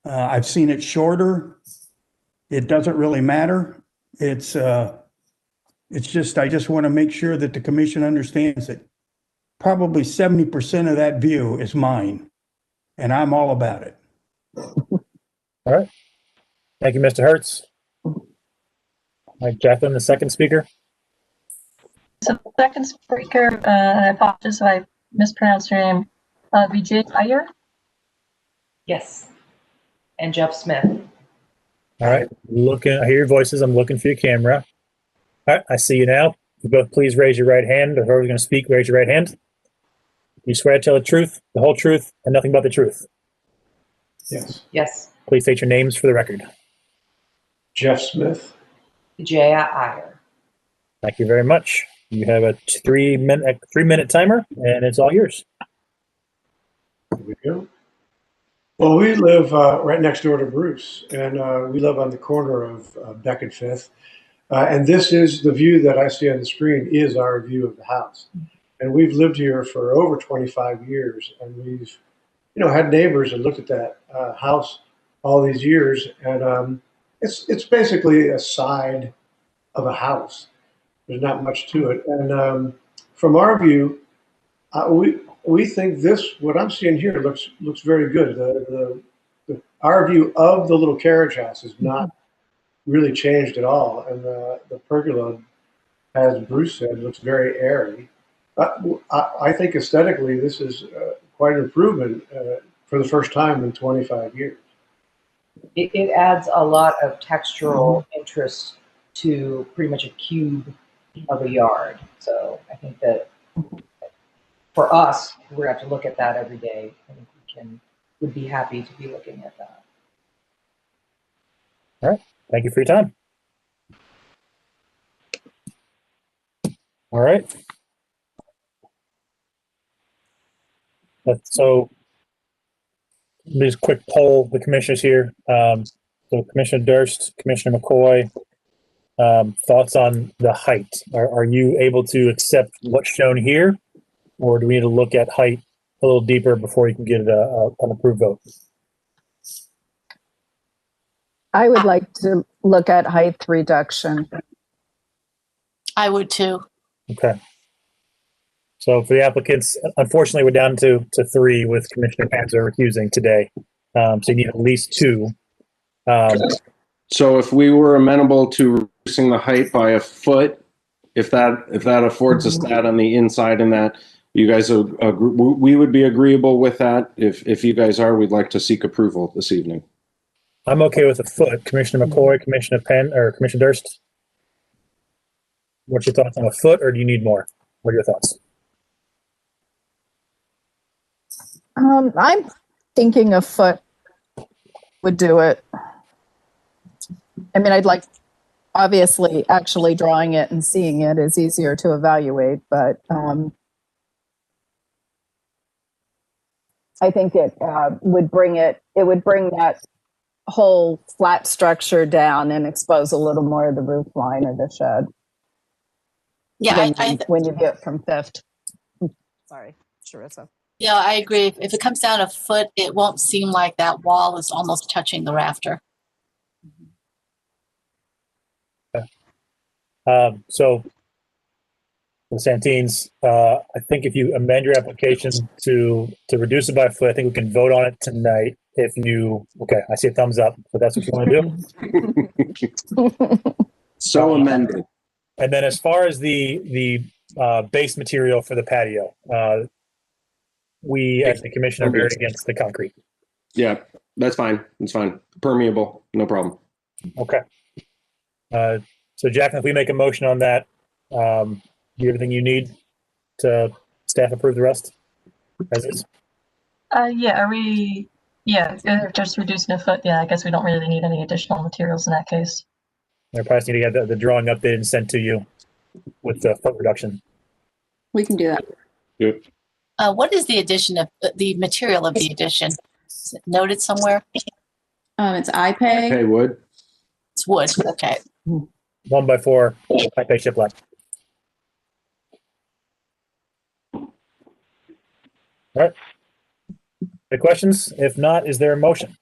I've seen it shorter. It doesn't really matter. It's just, I just want to make sure that the commission understands that probably 70% of that view is mine, and I'm all about it. All right. Thank you, Mr. Hertz. All right, Jacqueline, the second speaker. So the second speaker, I apologize if I mispronounced your name, Vijay Iyer. Yes. And Jeff Smith. All right. I hear your voices. I'm looking for your camera. All right. I see you now. You both please raise your right hand, or whoever's going to speak, raise your right hand. Do you swear to tell the truth, the whole truth, and nothing but the truth? Yes. Yes. Please state your names for the record. Jeff Smith. Vijaya Iyer. Thank you very much. You have a 3-minute timer, and it's all yours. Here we go. Well, we live right next door to Bruce, and we live on the corner of Beck and Fifth. And this is the view that I see on the screen is our view of the house. And we've lived here for over 25 years, and we've, had neighbors and looked at that house all these years, and it's basically a side of a house. There's not much to it, and from our view, we think what I'm seeing here looks very good. Our view of the little carriage house is not really changed at all, and the pergola, as Bruce said, looks very airy. I think aesthetically this is quite an improvement for the first time in 25 years. It adds a lot of textural interest to pretty much a cube of a yard. So I think that for us, we're going to have to look at that every day. I think we would be happy to be looking at that. All right. Thank you for your time. All right. So just quick poll the commissioners here. So Commissioner Durst, Commissioner McCoy, thoughts on the height. Are you able to accept what's shown here, or do we need to look at height a little deeper before you can get an approved vote? I would like to look at height reduction. I would too. Okay. So for the applicants, unfortunately, we're down to 3 with Commissioner Panzer recusing today. So you need at least 2. So if we were amenable to reducing the height by a foot, if that affords us that on the inside and that You guys, we would be agreeable with that. If you guys are, we'd like to seek approval this evening. I'm okay with a foot. Commissioner McCoy, Commissioner Penn, or Commissioner Durst? What's your thoughts on a foot, or do you need more? What are your thoughts? I'm thinking a foot would do it. I mean, I'd like, obviously, actually drawing it and seeing it is easier to evaluate, but I think it would bring that whole flat structure down and expose a little more of the roof line of the shed. Yeah, when you view it from Fifth. Sorry, Charissa. Yeah, I agree. If it comes down a foot, it won't seem like that wall is almost touching the rafter. So, the Santines, I think if you amend your application to reduce it by a foot, I think we can vote on it tonight. If you, okay, I see a thumbs up, so that's what you want to do? So amended. And then as far as the base material for the patio, we as the commission are very against the concrete. Yeah, that's fine. It's fine. Permeable, no problem. Okay. So Jacqueline, if we make a motion on that, do you have everything you need to staff approve the rest as is? Just reducing a foot. Yeah, I guess we don't really need any additional materials in that case. I probably need to get the drawing updated and sent to you with the foot reduction. We can do that. Good. What is the addition of the material of the addition? Is it noted somewhere? It's iPay. IPay wood. It's wood. Okay. 1x4 iPay shiplap. All right. Any questions? If not, is there a motion?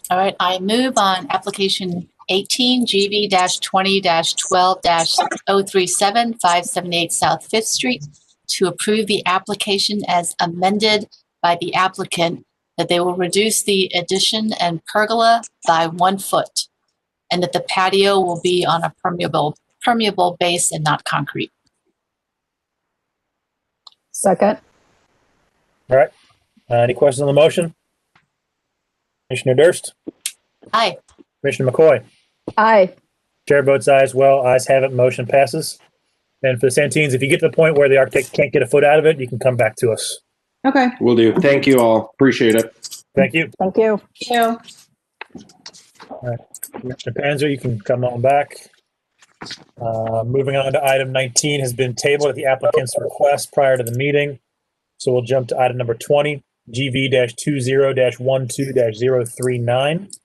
All right. I move on application 18 GV-20-12-037 578 South 5th Street to approve the application as amended by the applicant that they will reduce the addition and pergola by 1 foot and that the patio will be on a permeable base and not concrete. Second. All right. Any questions on the motion? Commissioner Durst? Aye. Commissioner McCoy? Aye. Chair votes aye as well. Ayes have it. Motion passes. And for the Santines, if you get to the point where the architect can't get a foot out of it, you can come back to us. Okay. Will do. Thank you all. Appreciate it. Thank you. Thank you. Thank you. All right. Commissioner Panzer, you can come on back. Moving on to item 19 has been tabled at the applicant's request prior to the meeting. So we'll jump to item number 20, GV-20-12-039,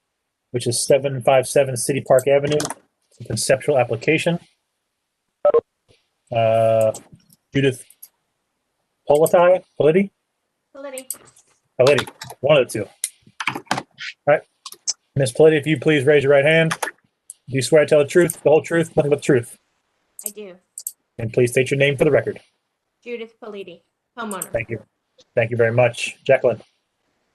which is 757 City Park Avenue. It's a conceptual application. Judith Politi, one of the two. All right. Ms. Politi, if you please raise your right hand. Do you swear to tell the truth, the whole truth, nothing but the truth? I do. And please state your name for the record. Judith Politi, homeowner. Thank you. Thank you very much. Jacqueline.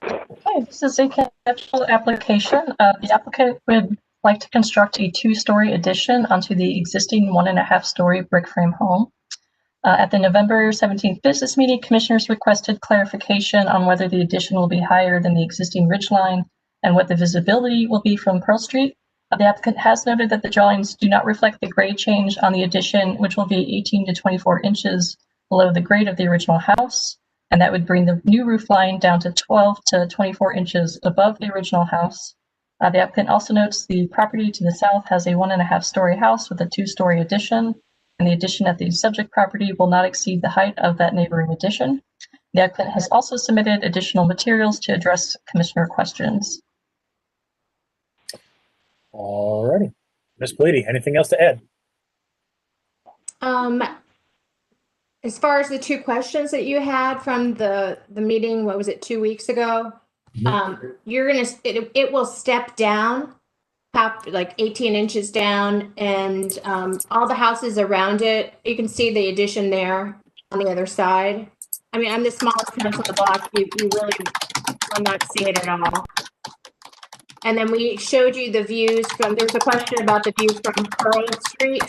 Hi, this is a conceptual application. The applicant would like to construct a 2-story addition onto the existing 1.5-story brick frame home. At the November 17th business meeting, commissioners requested clarification on whether the addition will be higher than the existing ridge line and what the visibility will be from Pearl Street. The applicant has noted that the drawings do not reflect the grade change on the addition, which will be 18 to 24 inches below the grade of the original house. And that would bring the new roof line down to 12 to 24 inches above the original house. The applicant also notes the property to the south has a 1.5-story house with a 2-story addition, and the addition at the subject property will not exceed the height of that neighboring addition. The applicant has also submitted additional materials to address commissioner questions. All righty. Ms. Politi, anything else to add? As far as the 2 questions that you had from the meeting, what was it, 2 weeks ago? You're gonna it will step down, like 18 inches down, and all the houses around it. You can see the addition there on the other side. I mean, I'm the smallest house on the block. You really will not see it at all. And then we showed you the views from, there's a question about the views from Pearl Street.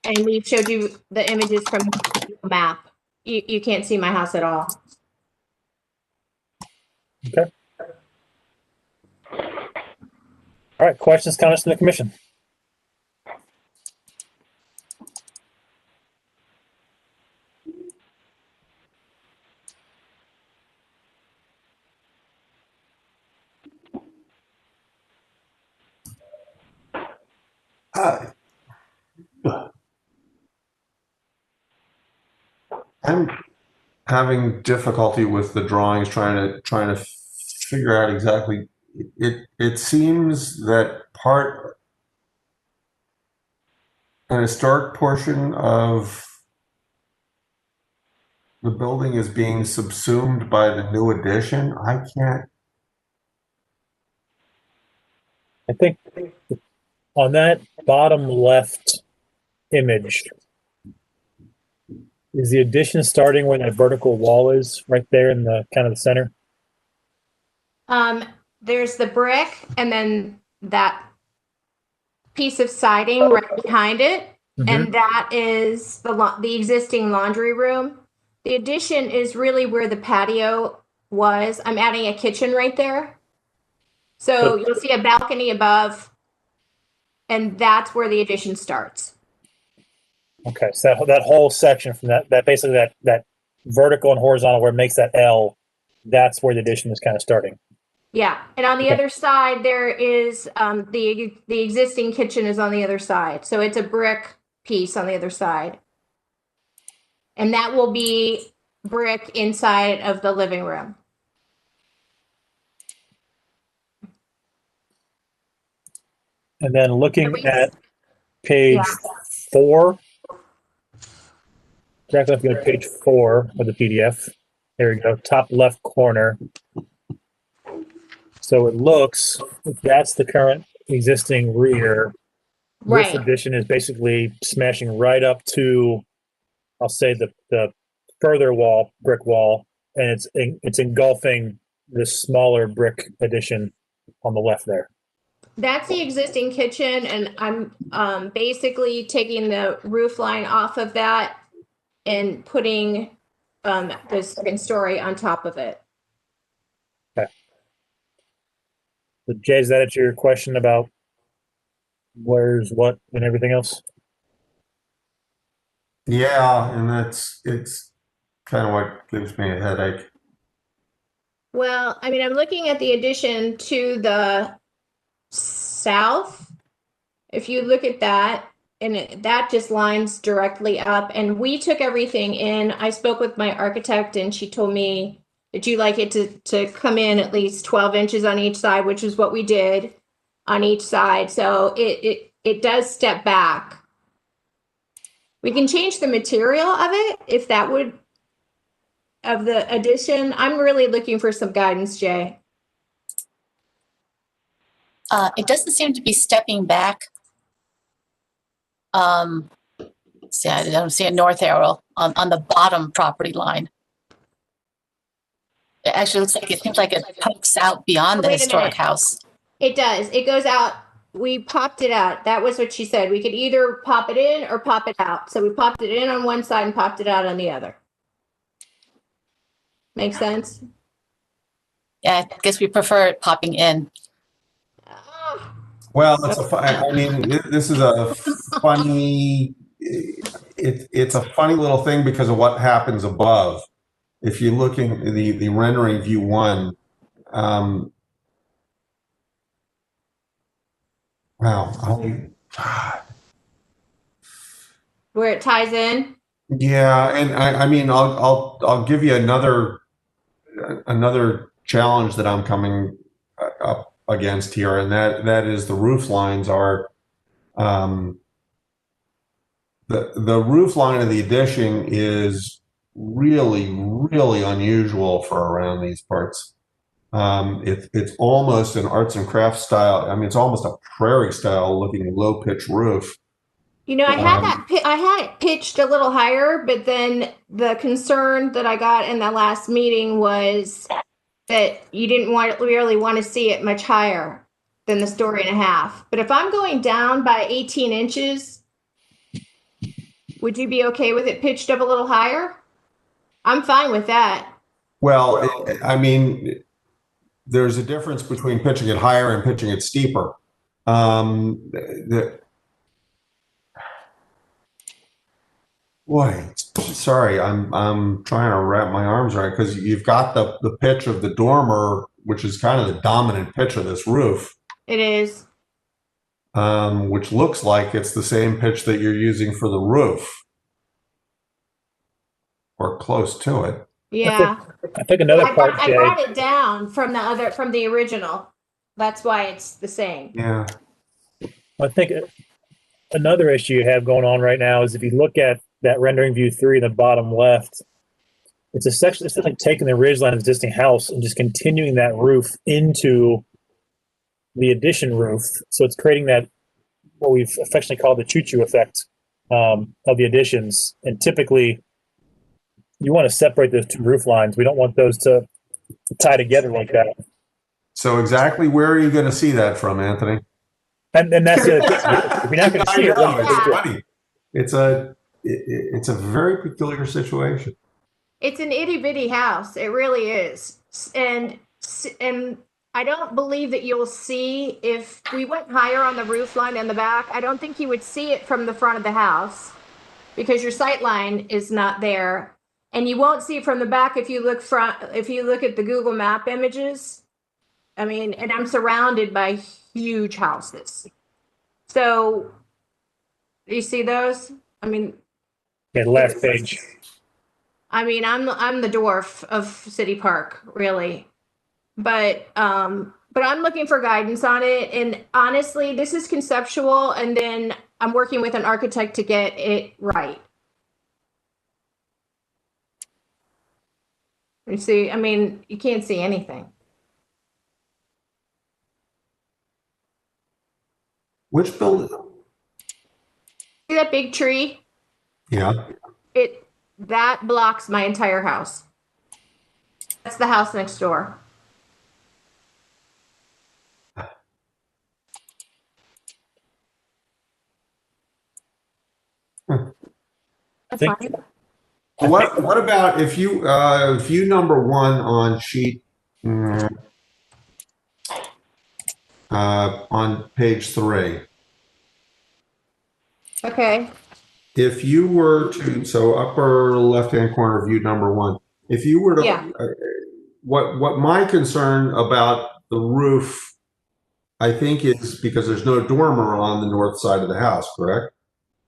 And we showed you the images from the map. You can't see my house at all. Okay. All right, questions, comments from the commission? I'm having difficulty with the drawings, trying to figure out exactly. It seems that an historic portion of the building is being subsumed by the new addition. I think on that bottom left image, is the addition starting where that vertical wall is, right there in the kind of the center? There's the brick and then that piece of siding right behind it. Mm-hmm. And that is the existing laundry room. The addition is really where the patio was. I'm adding a kitchen right there. So you'll see a balcony above, and that's where the addition starts. Okay, so that whole section from that basically that vertical and horizontal where it makes that L, that's where the addition is kind of starting. Yeah, and on the other side there is the existing kitchen is on the other side, so it's a brick piece on the other side, and that will be brick inside of the living room. And then looking at page 4, directly if you go to page 4 of the PDF, there we go, top left corner. So it looks, that's the current existing rear. Right. This addition is basically smashing right up to, I'll say the further wall, brick wall, and it's engulfing this smaller brick addition on the left there. That's the existing kitchen, and I'm basically taking the roof line off of that and putting the second story on top of it. Okay. So Jay, is that at your question about where's what and everything else? Yeah, and it's kind of what gives me a headache. Well, I mean, I'm looking at the addition to the south. If you look at that, and that just lines directly up, and we took everything in. I spoke with my architect, and she told me that you like it to come in at least 12 inches on each side, which is what we did on each side. So it does step back. We can change the material of it if that would, of the addition. I'm really looking for some guidance, Jay. It doesn't seem to be stepping back. See, I don't see a north arrow on the bottom property line. It actually looks like it seems like it pokes out beyond the historic house. It does. It goes out. We popped it out. That was what she said. We could either pop it in or pop it out. So we popped it in on one side and popped it out on the other. Make sense? Yeah, I guess we prefer it popping in. Well, I mean, this is a funny. It's a funny little thing because of what happens above. If you're looking at the rendering view 1, wow, Where it ties in. yeah, and I mean, I'll give you another challenge that I'm coming up against here, and that is the roof lines are the roof line of the addition is really unusual for around these parts. It's almost an arts and crafts style. I mean, it's almost a prairie style looking low pitch roof. You know, I had it pitched a little higher, but then the concern that I got in the last meeting was that you didn't really want to see it much higher than the story and a half. But if I'm going down by 18 inches, would you be okay with it pitched up a little higher? I'm fine with that. Well, I mean, there's a difference between pitching it higher and pitching it steeper. Boy, sorry, I'm trying to wrap my arms around, because you've got the pitch of the dormer, which is kind of the dominant pitch of this roof. It is. Which looks like it's the same pitch that you're using for the roof, or close to it. Yeah. I think another part, I brought it down from the original. That's why it's the same. Yeah. I think another issue you have going on right now is if you look at that rendering view 3 in the bottom left, it's like taking the ridgeline of the existing house and just continuing that roof into the addition roof. So it's creating that, what we've affectionately called the choo-choo effect of the additions. And typically, you want to separate those two roof lines. We don't want those to tie together like that. So exactly where are you going to see that from, Anthony? And that's it. If you're not going to see it, it's funny. It's a very peculiar situation. It's an itty bitty house. It really is. And I don't believe that you'll see, if we went higher on the roof line in the back, I don't think you would see it from the front of the house because your sight line is not there. And you won't see it from the back if you look at the Google Map images. I mean, and I'm surrounded by huge houses. So you see those? I mean, yeah, last page. I mean, I'm the dwarf of City Park, really. But I'm looking for guidance on it. And honestly, this is conceptual, and then I'm working with an architect to get it right. You see, I mean, you can't see anything. Which building? See that big tree? Yeah. That blocks my entire house. That's the house next door. That's fine. What about if you view number 1 on sheet on page 3? Okay. If you were to, so upper left-hand corner, view number 1. If you were to, what my concern about the roof, I think, is because there's no dormer on the north side of the house, correct?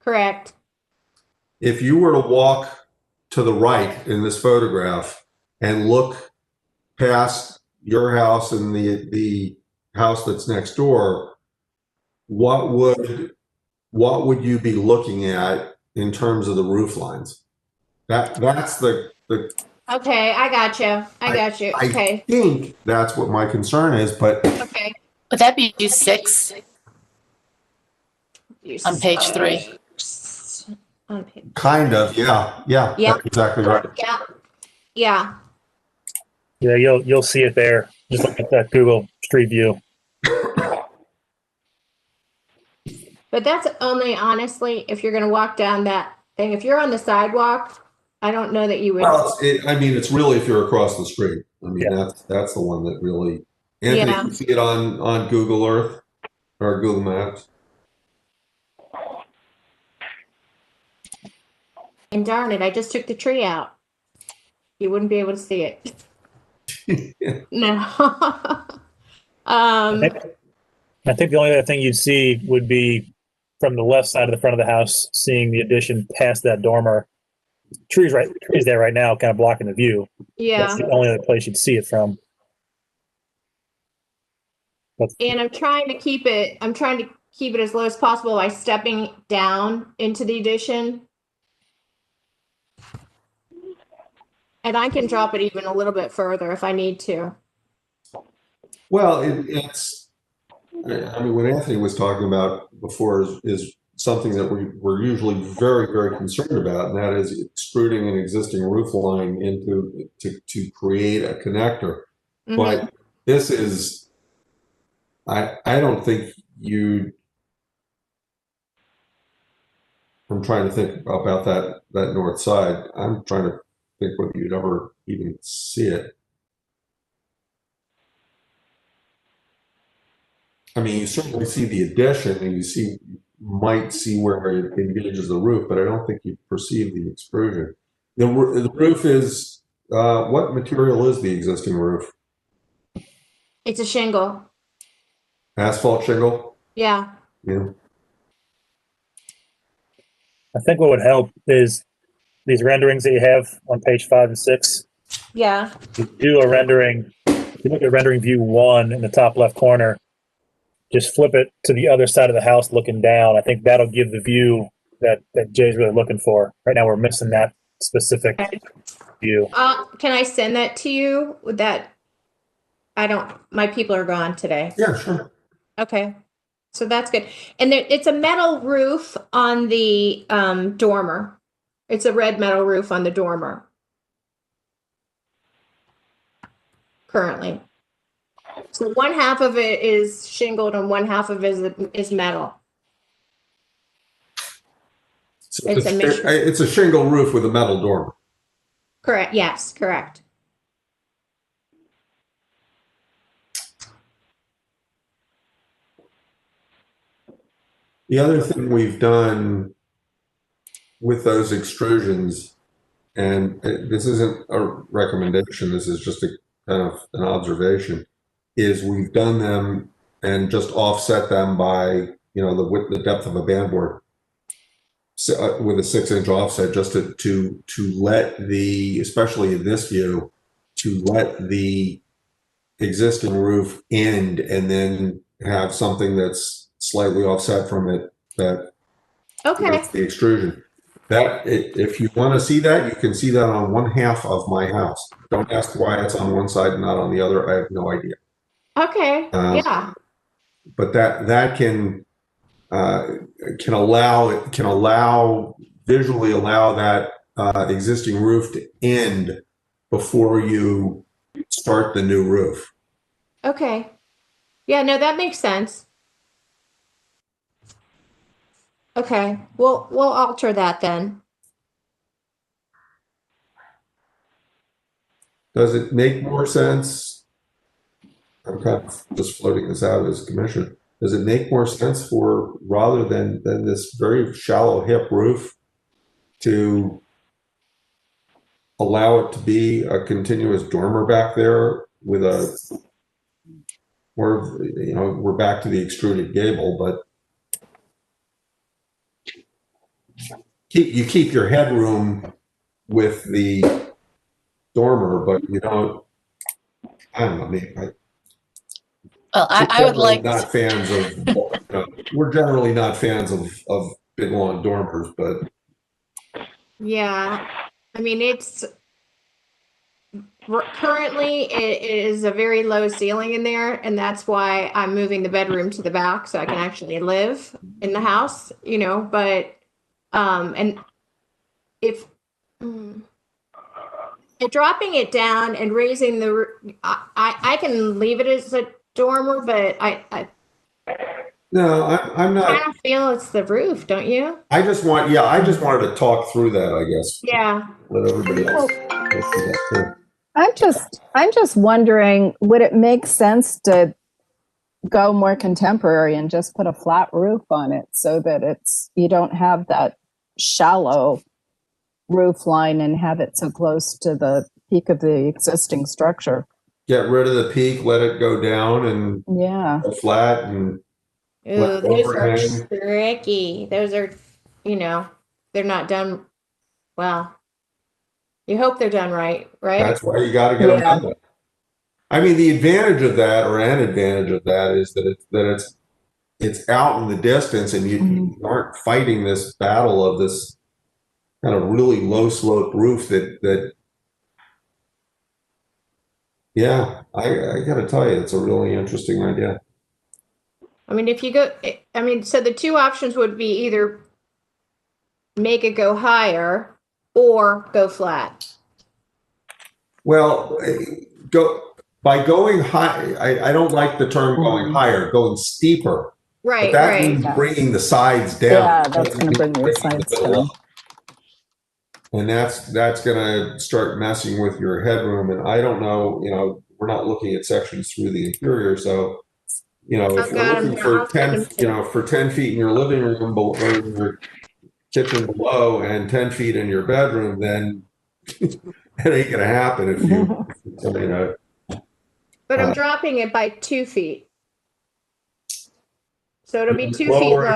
Correct. If you were to walk to the right in this photograph and look past your house and the house that's next door, what would you be looking at in terms of the roof lines? That's the Okay, I got you. Okay. I think that's what my concern is, but Okay. Would that be U6 on page 3? kind of, yeah, that's exactly right. Yeah. Yeah, you'll see it there. Just look at that Google Street View. But that's only, honestly, if you're going to walk down that thing. If you're on the sidewalk, I don't know that you would. Well, it's really if you're across the street. I mean, that's the one that really. Anthony, you see it on Google Earth or Google Maps? And darn it, I just took the tree out. You wouldn't be able to see it. No. I think the only other thing you'd see would be from the left side of the front of the house, seeing the addition past that dormer. Trees there right now, kind of blocking the view. Yeah. That's the only other place you'd see it from. And I'm trying to keep it as low as possible by stepping down into the addition. And I can drop it even a little bit further if I need to. Well, it's, I mean, what Anthony was talking about before is something that we're usually very, very concerned about, and that is extruding an existing roof line to create a connector. But this is, I don't think I'm trying to think about that north side. I'm trying to think whether you'd ever even see it. I mean, you certainly see the addition, and you might see where it engages the roof, but I don't think you perceive the extrusion. The roof is, what material is the existing roof? It's a shingle. Asphalt shingle? Yeah. Yeah. I think what would help is these renderings that you have on page 5 and 6. Yeah. You do a rendering, if you look at rendering view 1 in the top left corner, just flip it to the other side of the house looking down. I think that'll give the view that Jay's really looking for. Right now we're missing that specific view. Can I send that to you? Would that, my people are gone today. Yeah, sure. Okay. So that's good. And it's a metal roof on the dormer. It's a red metal roof on the dormer. Currently. So one half of it is shingled and one half of it is metal. So it's a shingle roof with a metal dormer. Correct. Yes, correct. The other thing we've done with those extrusions, and this isn't a recommendation, this is just a kind of an observation, is we've done them and just offset them by, the depth of a bandboard. So, with a 6-inch offset, just to let especially in this view, to let the existing roof end and then have something that's slightly offset from it that the extrusion. That if you want to see that, you can see that on one half of my house. Don't ask why it's on one side and not on the other. I have no idea. Okay. Yeah. But that can visually allow that existing roof to end before you start the new roof. Okay. Yeah, no, that makes sense. Okay. We'll alter that then. Does it make more sense? I'm kind of just floating this out as a commission. Does it make more sense for, rather than this very shallow hip roof, to allow it to be a continuous dormer back there with we're back to the extruded gable, but you keep your headroom with the dormer, but you don't, I don't know, maybe Well, I would like not fans of we're generally not fans of big long dormers, but Yeah. I mean, currently it is a very low ceiling in there, and that's why I'm moving the bedroom to the back so I can actually live in the house, but and if dropping it down and raising I can leave it as a dormer, but I no, I'm not. I kind of feel it's the roof, don't you? I just wanted to talk through that, I guess. Yeah. Let everybody else see that too. I'm just wondering, would it make sense to go more contemporary and just put a flat roof on it so that you don't have that shallow roof line and have it so close to the peak of the existing structure? Get rid of the peak, let it go down, and go flat, and Ooh, those are tricky. Those are, they're not done well. You hope they're done right? That's why you got to get them done. I mean, the advantage of that, or an advantage of that, is that it's out in the distance, and you aren't fighting this battle of this kind of really low slope roof that yeah, I got to tell you, it's a really interesting idea. I mean, so the two options would be either make it go higher or go flat. Well, by going high, I don't like the term going higher, going steeper. But Right, that right. means bringing the sides down. Yeah, that's going to bring the sides down. And that's going to start messing with your headroom. And I don't know, we're not looking at sections through the interior. So, if you're looking for 10, for 10 feet in your living room or in your kitchen below and 10 feet in your bedroom, then it ain't going to happen if you, But I'm dropping it by 2 feet. So it'll be 2 feet lowering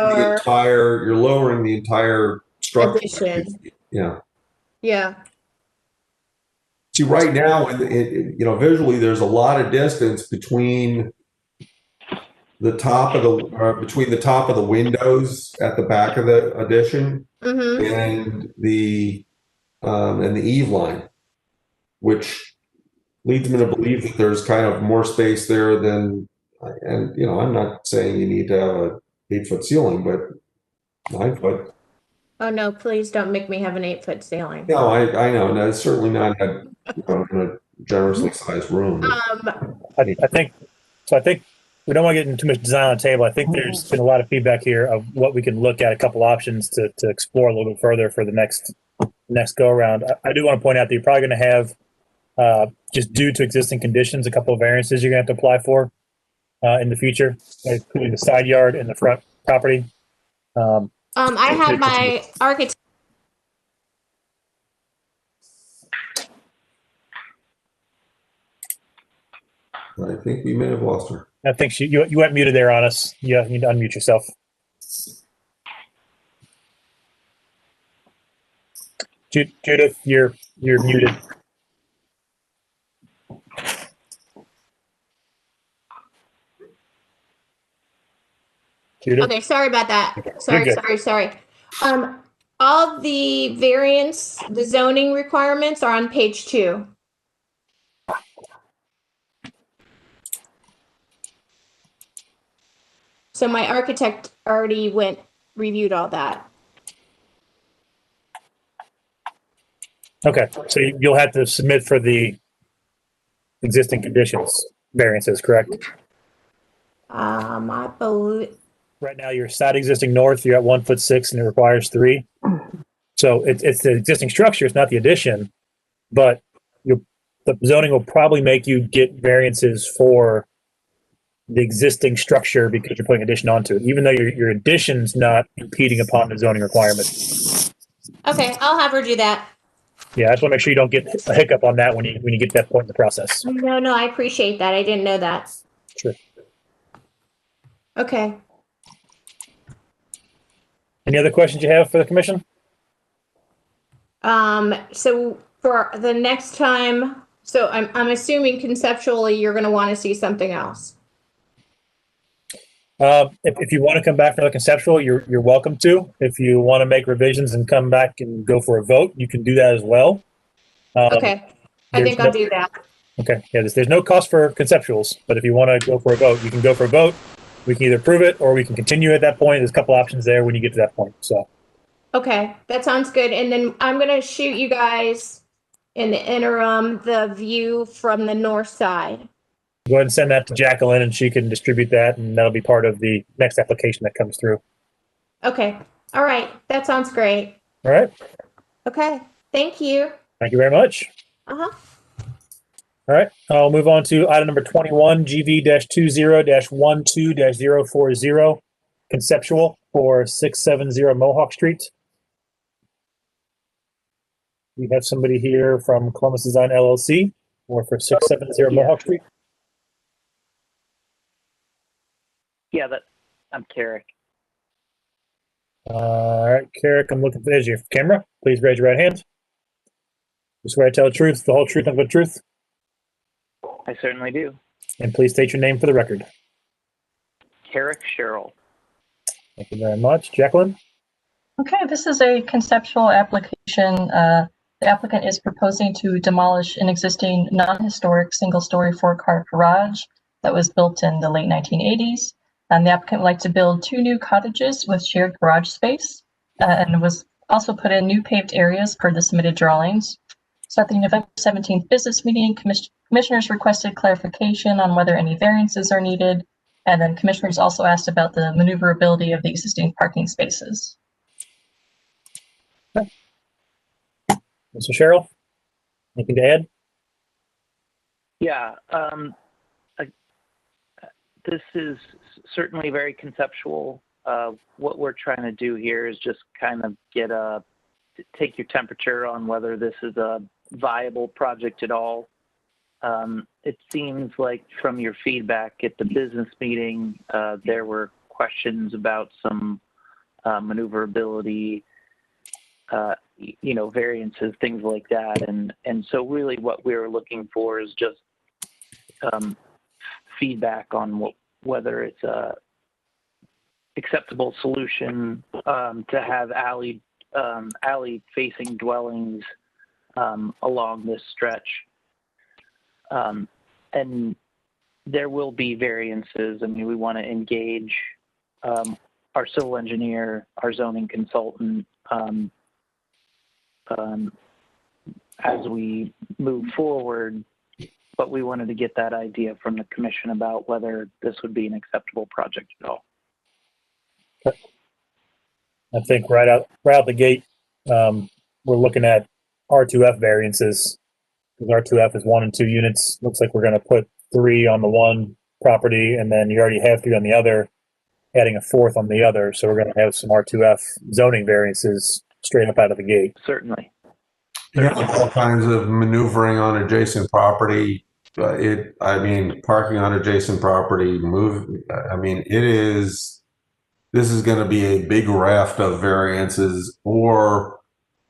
lower. you're lowering the entire structure. Addition. Yeah. Yeah. See, right now, visually, there's a lot of distance between the top of the windows at the back of the addition and the eave line, which leads me to believe that there's kind of more space there than. And I'm not saying you need to have a 8-foot ceiling, but 9 foot. Oh no, please don't make me have an 8-foot ceiling. No, I know. No, it's certainly not in a generously sized room. I think we don't want to get into too much design on the table. I think there's been a lot of feedback here of what we can look at, a couple options to explore a little bit further for the next go around. I do want to point out that you're probably going to have, just due to existing conditions, a couple of variances you're going to have to apply for in the future, including the side yard and the front property. I have my architect. I think we may have lost her. I think you went muted there on us. You need to unmute yourself. Judith, you're muted. Judith? Okay, sorry about that. Sorry. All the the zoning requirements are on page 2. So my architect already reviewed all that. Okay, so you'll have to submit for the existing conditions variances, correct? I believe. Right now, your side existing north, you're at 1'6" and it requires 3. So it's the existing structure, it's not the addition, but the zoning will probably make you get variances for the existing structure because you're putting addition onto it, even though your addition's not impeding upon the zoning requirement. Okay, I'll have her do that. Yeah, I just want to make sure you don't get a hiccup on that when you get to that point in the process. No, I appreciate that. I didn't know that. Sure. Okay. Any other questions you have for the commission? So for the next time, so I'm assuming conceptually you're going to want to see something else. If you want to come back for the conceptual, you're welcome to. If you want to make revisions and come back and go for a vote, you can do that as well. Okay, I think I'll do that. Okay, yeah, there's no cost for conceptuals, but if you want to go for a vote, you can go for a vote. We can either approve it or we can continue at that point. There's a couple options there when you get to that point. So. Okay, that sounds good. And then I'm going to shoot you guys in the interim the view from the north side. Go ahead and send that to Jacqueline and she can distribute that and that'll be part of the next application that comes through. Okay, all right, that sounds great. All right. Okay, thank you. Thank you very much. Uh-huh. All right, I'll move on to item number 21, GV-20-12-040, conceptual for 670 Mohawk Street. We have somebody here from Columbus Design LLC or for 670 Mohawk Street. Yeah, I'm Carrick. All right, Carrick, I'm looking for your camera. Please raise your right hand. You swear to tell the truth, the whole truth, and the truth? I certainly do. And please state your name for the record. Carrick Cheryl. Thank you very much. Jacqueline? Okay, this is a conceptual application. The applicant is proposing to demolish an existing non-historic single-story 4-car garage that was built in the late 1980s. And the applicant would like to build 2 new cottages with shared garage space and was also put in new paved areas per the submitted drawings. So at the November 17th business meeting, commissioners requested clarification on whether any variances are needed. And then commissioners also asked about the maneuverability of the existing parking spaces. Mr. Sherrill, anything to add? Yeah, this is certainly very conceptual. What we're trying to do here is just kind of take your temperature on whether this is a viable project at all. It seems like from your feedback at the business meeting, there were questions about some maneuverability, variances, things like that. And so really what we're looking for is just feedback on whether it's a acceptable solution to have alley facing dwellings along this stretch. And there will be variances. I mean, we want to engage our civil engineer, our zoning consultant, as we move forward, but we wanted to get that idea from the commission about whether this would be an acceptable project at all. I think right out the gate, we're looking at R2F variances, because R2F is 1 and 2 units. Looks like we're going to put 3 on the one property, and then you already have 3 on the other, adding a 4th on the other. So we're going to have some R2F zoning variances straight up out of the gate. Certainly. Yeah, all kinds of maneuvering on adjacent property. Parking on adjacent property, this is going to be a big raft of variances, or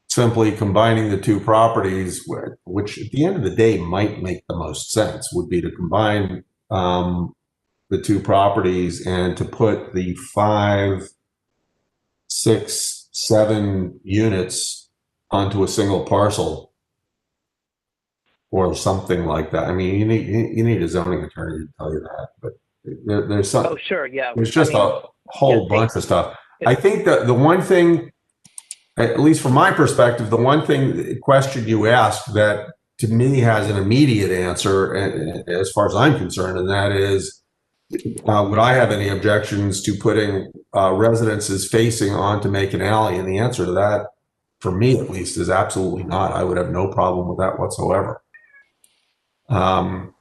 simply combining the two properties, which at the end of the day might make the most sense, would be to combine the two properties and to put the 5, 6, 7 units onto a single parcel or something like that. I mean, you need a zoning attorney to tell you that, but there's some. Oh, sure, yeah. There's just a whole bunch of stuff. I think that the one thing, at least from my perspective, the question you asked that to me has an immediate answer, as far as I'm concerned, and that is, would I have any objections to putting residences facing onto Macon Alley? And the answer to that, for me at least, is absolutely not. I would have no problem with that whatsoever. The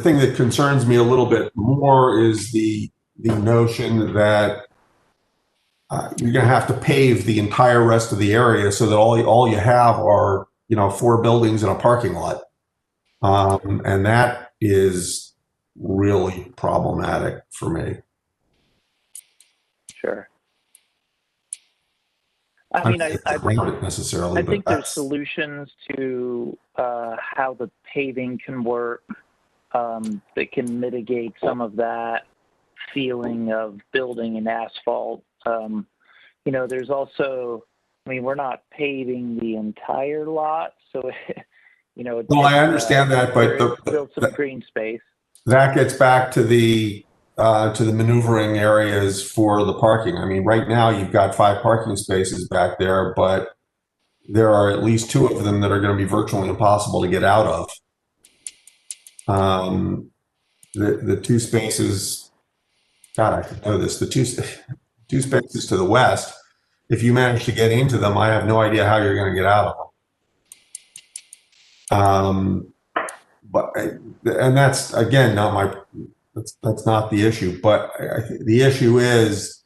thing that concerns me a little bit more is the notion that you're going to have to pave the entire rest of the area so that all you have are 4 buildings and a parking lot, and that is really problematic for me. Sure. I mean, I think there's solutions to how the paving can work that can mitigate some of that feeling of building in asphalt. There's also, we're not paving the entire lot, so Well, I understand that, but build some green space. That gets back to the maneuvering areas for the parking. I mean, right now you've got 5 parking spaces back there, but there are at least 2 of them that are going to be virtually impossible to get out of. The 2 spaces, God, I should know this. The two spaces to the west, if you manage to get into them, I have no idea how you're going to get out of them. And that's, again, that's not the issue, but I think the issue is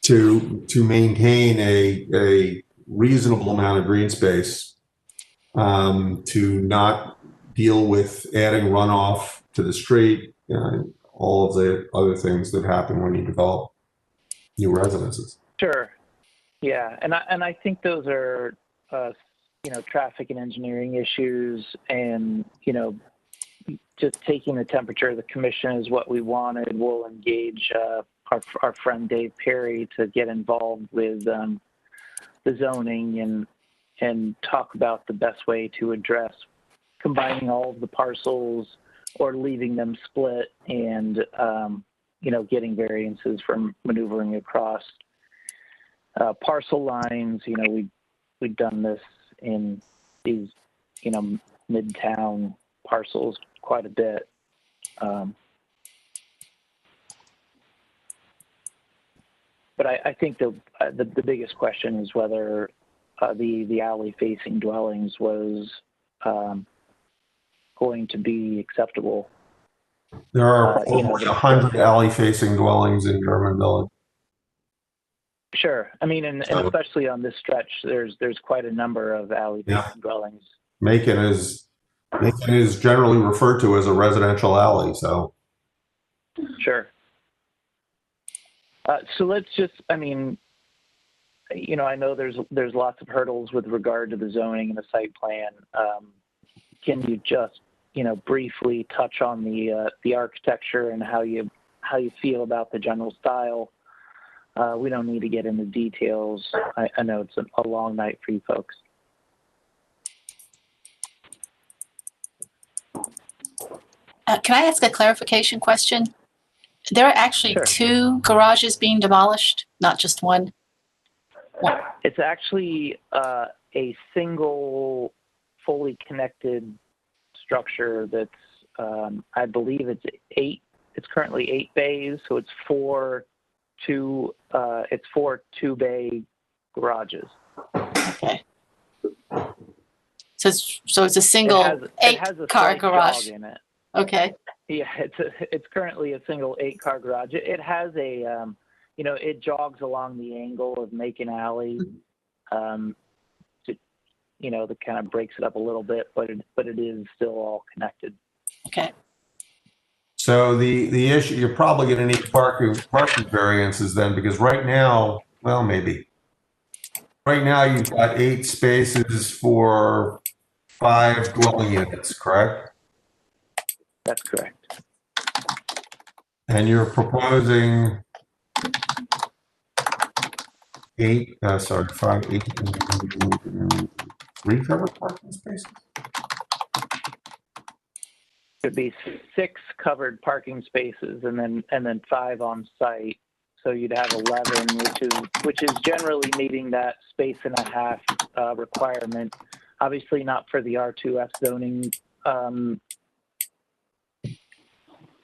to maintain a reasonable amount of green space, to not deal with adding runoff to the street, all of the other things that happen when you develop new residences. Sure. Yeah, and I think those are traffic and engineering issues, and just taking the temperature of the commission is what we wanted. We'll engage our friend Dave Perry to get involved with the zoning and talk about the best way to address combining all of the parcels or leaving them split, and getting variances from maneuvering across parcel lines. We've done this in these, midtown parcels quite a bit. But I think the biggest question is whether the alley facing dwellings was going to be acceptable. There are over 100 alley facing dwellings in German Village. Sure. I mean, and especially on this stretch, there's quite a number of alley facing dwellings. Macon is generally referred to as a residential alley, so. Sure. So let's just, I know there's lots of hurdles with regard to the zoning and the site plan. Can you just, briefly touch on the architecture and how you feel about the general style? We don't need to get into details. I know it's a long night for you folks. Can I ask a clarification question? There are actually two garages being demolished, not just one. It's actually a single, fully connected structure that's, I believe it's currently 8 bays, so it's four two-bay garages. Okay. So it's a single it has a 8-car slight garage. jog in it. Okay. Yeah, it's currently a single 8-car garage. It has a, it jogs along the angle of Macon Alley, that kind of breaks it up a little bit, but it is still all connected. Okay. So the issue, you're probably going to need parking variances then, because right now, well, maybe. Right now you've got 8 spaces for 5 dwelling units, correct? That's correct. And you're proposing 3 covered parking spaces? Could be 6 covered parking spaces and then 5 on site. So you'd have 11, which is generally meeting that space and a half requirement. Obviously not for the R2F zoning,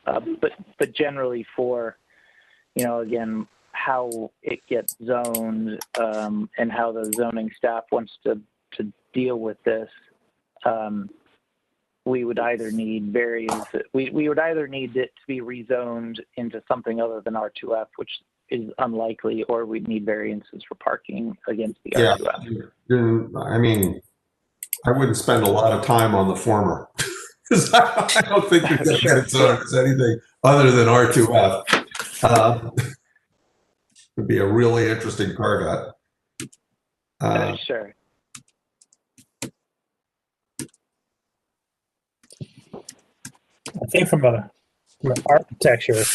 but generally for, again, how it gets zoned and how the zoning staff wants to deal with this. We would either need variance. We would either need it to be rezoned into something other than R2F, which is unlikely, or we'd need variances for parking against the R2F. I wouldn't spend a lot of time on the former, because I don't think you're going to get it zoned as anything other than R2F. Would be a really interesting carve out. Sure. I think from an architecture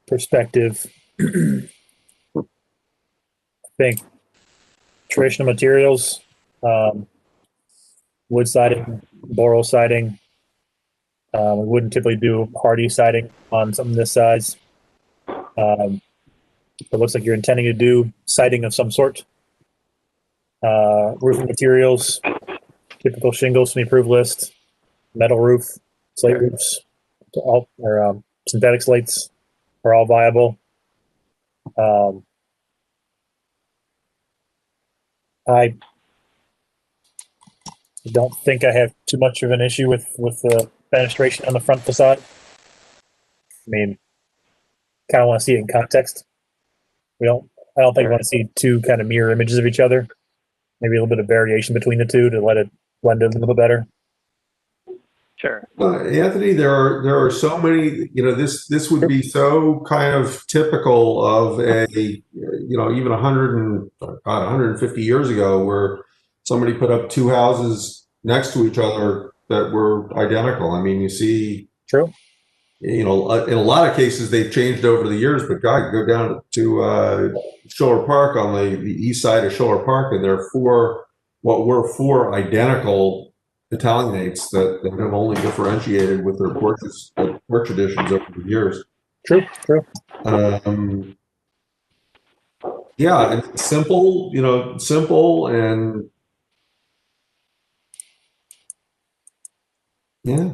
perspective, I think traditional materials, wood siding, boral siding. We wouldn't typically do hardy siding on something this size. It looks like you're intending to do siding of some sort. Roofing materials, typical shingles from the approved list, metal roof, slate roofs, synthetic slates are all viable. I don't think I have too much of an issue with the fenestration on the front facade. I mean, kind of want to see it in context. I don't think we want to see two kind of mirror images of each other. Maybe a little bit of variation between the two to let it blend in a little bit better. Sure. Anthony, there are so many, this would be so kind of typical of even 150 years ago, where somebody put up 2 houses next to each other that were identical. I mean, you see, true. In a lot of cases they've changed over the years, but God, go down to Schiller Park on the east side of Schiller Park, and there are 4 identical Italianates that have only differentiated with their porch additions over the years. True. Yeah, and simple, and Yeah.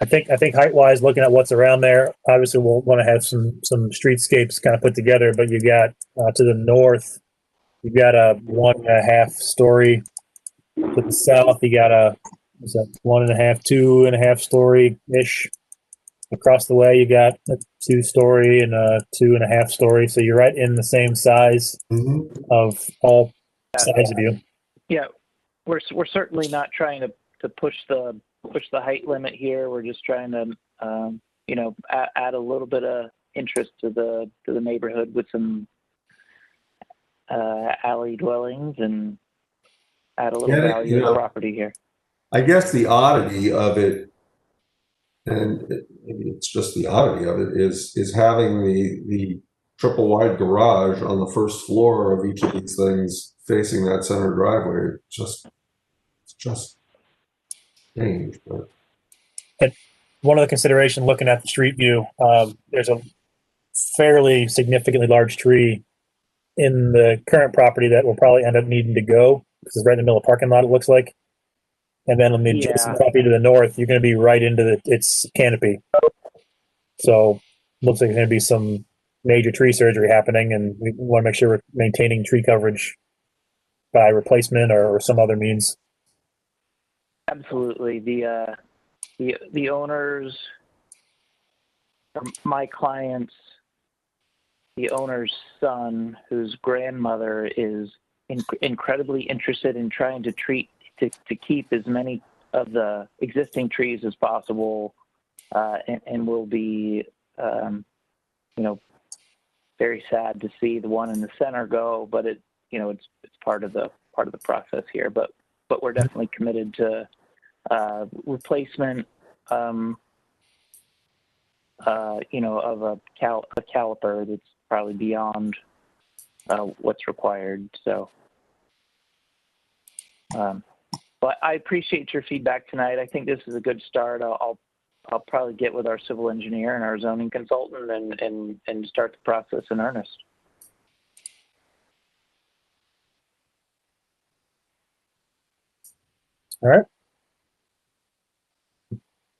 I think height wise, looking at what's around there, obviously we'll want to have some streetscapes kind of put together. But you got to the north, you got a 1.5 story. To the south, you got a 1.5, 2.5 story ish. Across the way, you got a 2-story and a 2.5 story. So you're right in the same size of all sides of you. Yeah, we're certainly not trying to push the height limit here. We're just trying to add a little bit of interest to the neighborhood with some alley dwellings and add a little value to the property here. I guess the oddity of it, and maybe it's just the oddity of it, is having the triple wide garage on the first floor of each of these things facing that center driveway. It's just strange. But And one of the consideration looking at the street view, there's a fairly significantly large tree in the current property that will probably end up needing to go because it's right in the middle of the parking lot, it looks like. And then on the adjacent property to the north, you're going to be right into its canopy. So looks like there's going to be some major tree surgery happening, and we want to make sure we're maintaining tree coverage by replacement or some other means. Absolutely. The owners, or my clients, the owner's son, whose grandmother is incredibly interested in trying to keep as many of the existing trees as possible, and will be, very sad to see the one in the center go. But it's part of the process here. But we're definitely committed to replacement, of a caliper that's probably beyond what's required. So. But I appreciate your feedback tonight. I think this is a good start. I'll probably get with our civil engineer and our zoning consultant and start the process in earnest. All right.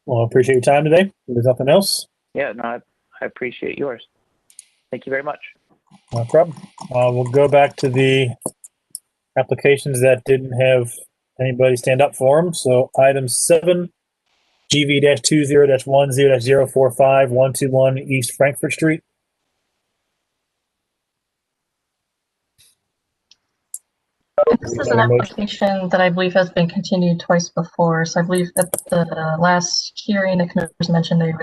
Well, I appreciate your time today. If there's nothing else. Yeah, no, I appreciate yours. Thank you very much. No problem. We'll go back to the applications that didn't have anybody stand up for them. So item 7, GV-20-10-045 121 East Frankfurt Street. This is an application that I believe has been continued twice before. So I believe at the last hearing, the commissioners mentioned they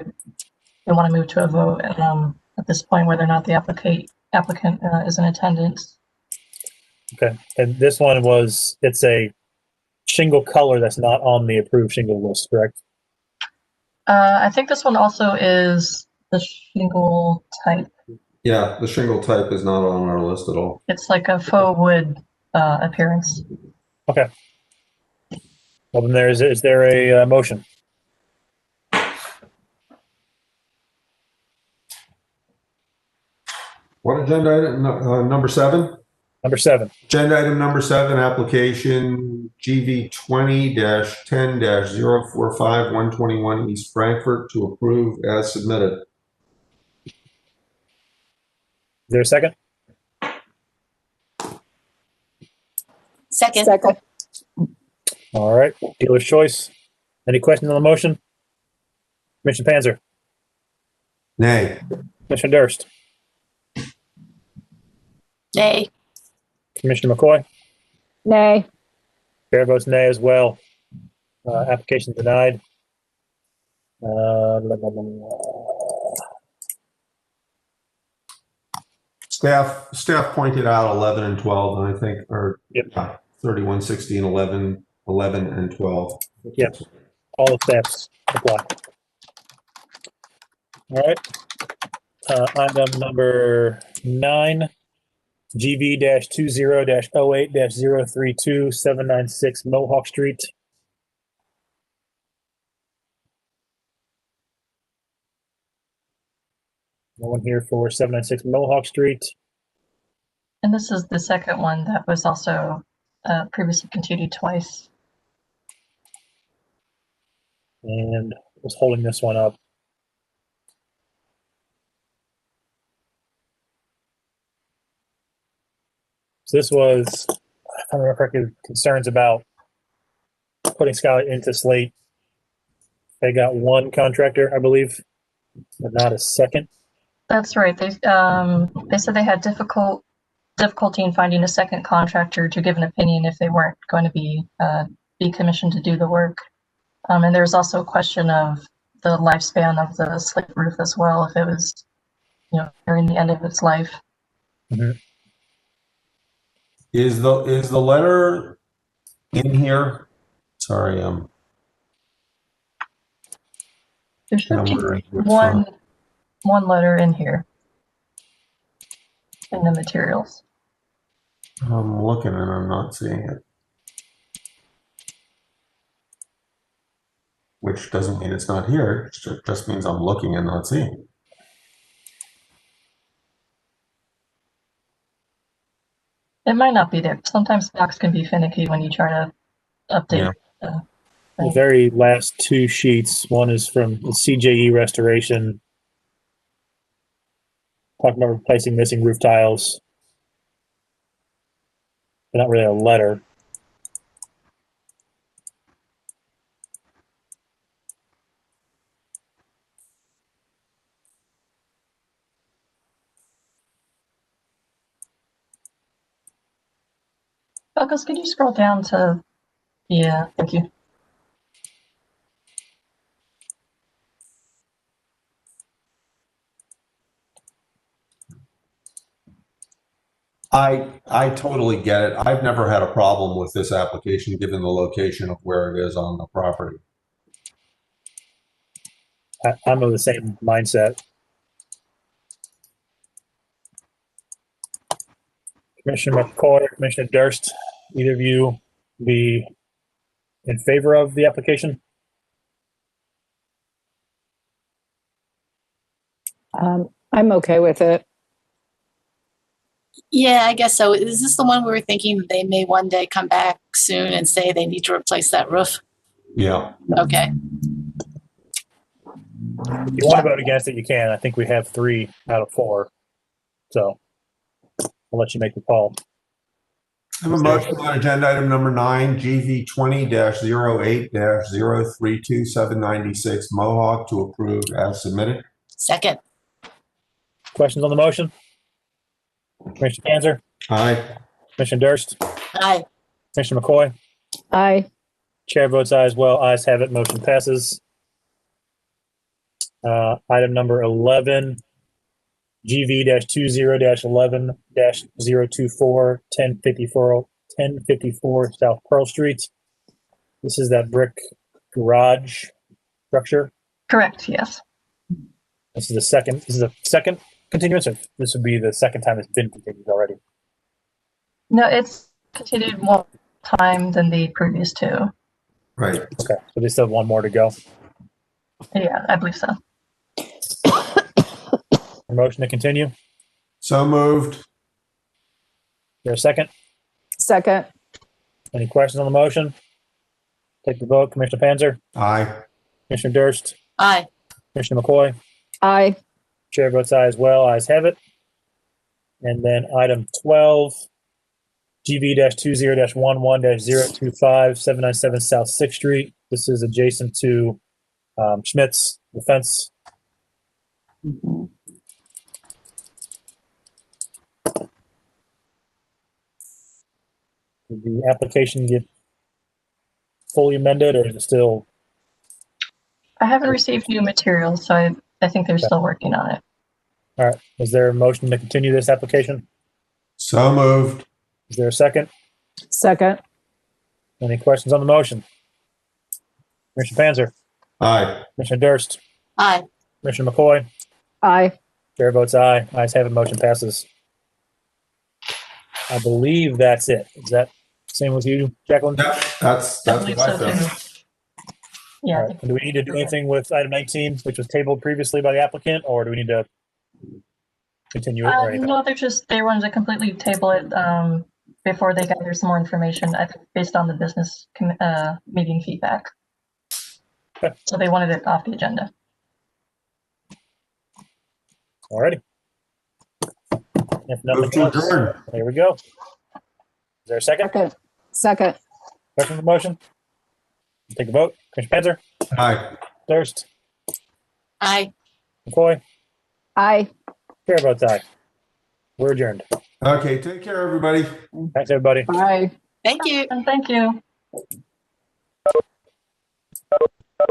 want to move to a vote at this point, whether or not the applicant is in attendance. Okay, and this one it's a shingle color that's not on the approved shingle list, correct? I think this one also is the shingle type. yeah, the shingle type is not on our list at all. It's like a faux wood appearance. Okay. Well, then is there a motion? What agenda item? Number 7? Number 7. Agenda item number 7, application GV 20-10-045 121 East Frankfurt to approve as submitted. Is there a second? Second. All right. Dealer's choice. Any questions on the motion? Commissioner Panzer? Nay. Commissioner Durst? Nay. Commissioner McCoy? Nay. Chair votes nay as well. Application denied. Staff pointed out 11 and 12, and I think, or 31, 16, 11, 11, and 12. Yep. All the steps apply. All right. Item number 9, GV-20-08-032 796 Mohawk Street. No one here for 796 Mohawk Street. And this is the second one that was also previously continued twice. and was holding this one up. So this was, I don't remember correctly, concerns about putting Skylight into Slate. They got one contractor, I believe, but not a second. That's right. They said they had difficulty in finding a second contractor to give an opinion if they weren't going to be commissioned to do the work. And there's also a question of the lifespan of the slate roof as well, if it was, nearing the end of its life. Mm-hmm. Is the letter in here? Sorry, There should I'm be wondering which one letter in here in the materials. I'm looking and I'm not seeing it. Which doesn't mean it's not here. It just means I'm looking and not seeing it. It might not be there. Sometimes docs can be finicky when you try to update. Yeah. The very last two sheets, one is from the CJE Restoration, talking about replacing missing roof tiles. But not really a letter. Douglas, could you scroll down to, yeah, thank you. I totally get it. I've never had a problem with this application given the location of where it is on the property. I'm of the same mindset. Commissioner McCoy, Commissioner Durst, either of you be in favor of the application? I'm okay with it. Yeah, I guess so. Is this the one we were thinking they may one day come back soon and say they need to replace that roof? Yeah. Okay. If you want to vote against it, you can. I think we have 3 out of 4. So I'll let you make the call. I have a motion on agenda item number 9, GV 20-08-032796 Mohawk to approve as submitted. Second. Questions on the motion? Commissioner Panzer? Aye. Commissioner Durst? Aye. Commissioner McCoy? Aye. Chair votes aye as well. Ayes have it. Motion passes. Item number 11, GV-20-11-024, 1054 South Pearl Street. This is that brick garage structure. Correct, yes. This is a second continuance, or this would be the second time it's been continued already? No, it's continued more time than the previous 2. Right. Okay, so they still have one more to go. Yeah, I believe so. A motion to continue? So moved. Is there a second? Second. Any questions on the motion? Take the vote. Commissioner Panzer? Aye. Commissioner Durst? Aye. Commissioner McCoy? Aye. Chair votes aye as well. Ayes have it. And then item 12, GV-20-11-025, 797 South 6th Street. This is adjacent to Schmidt's, the fence. Did the application get fully amended, or is it still? I haven't received new materials, so I think they're still working on it. All right. Is there a motion to continue this application? So moved. Is there a second? Second. Any questions on the motion? Commissioner Panzer? Aye. Commissioner Durst? Aye. Commissioner McCoy? Aye. Chair votes aye. Ayes have it. Motion passes. I believe that's it. Is that same with you, Jacqueline? Yep, that's what I felt. Yeah. All right. Do we need to do anything with item 19, which was tabled previously by the applicant, or do we need to continue it or anything? No, they wanted to completely table it before they gather some more information, I think, based on the business meeting feedback. So they wanted it off the agenda. Alrighty. If nothing Move to else, adjourn. there we go. Is there a second? Second. Question on the motion? Take a vote. Commissioner Panzer? Aye. Durst? Aye. McCoy? Aye. Chair votes aye. We're adjourned. Okay, take care, everybody. Thanks, everybody. Bye. Thank you. And thank you.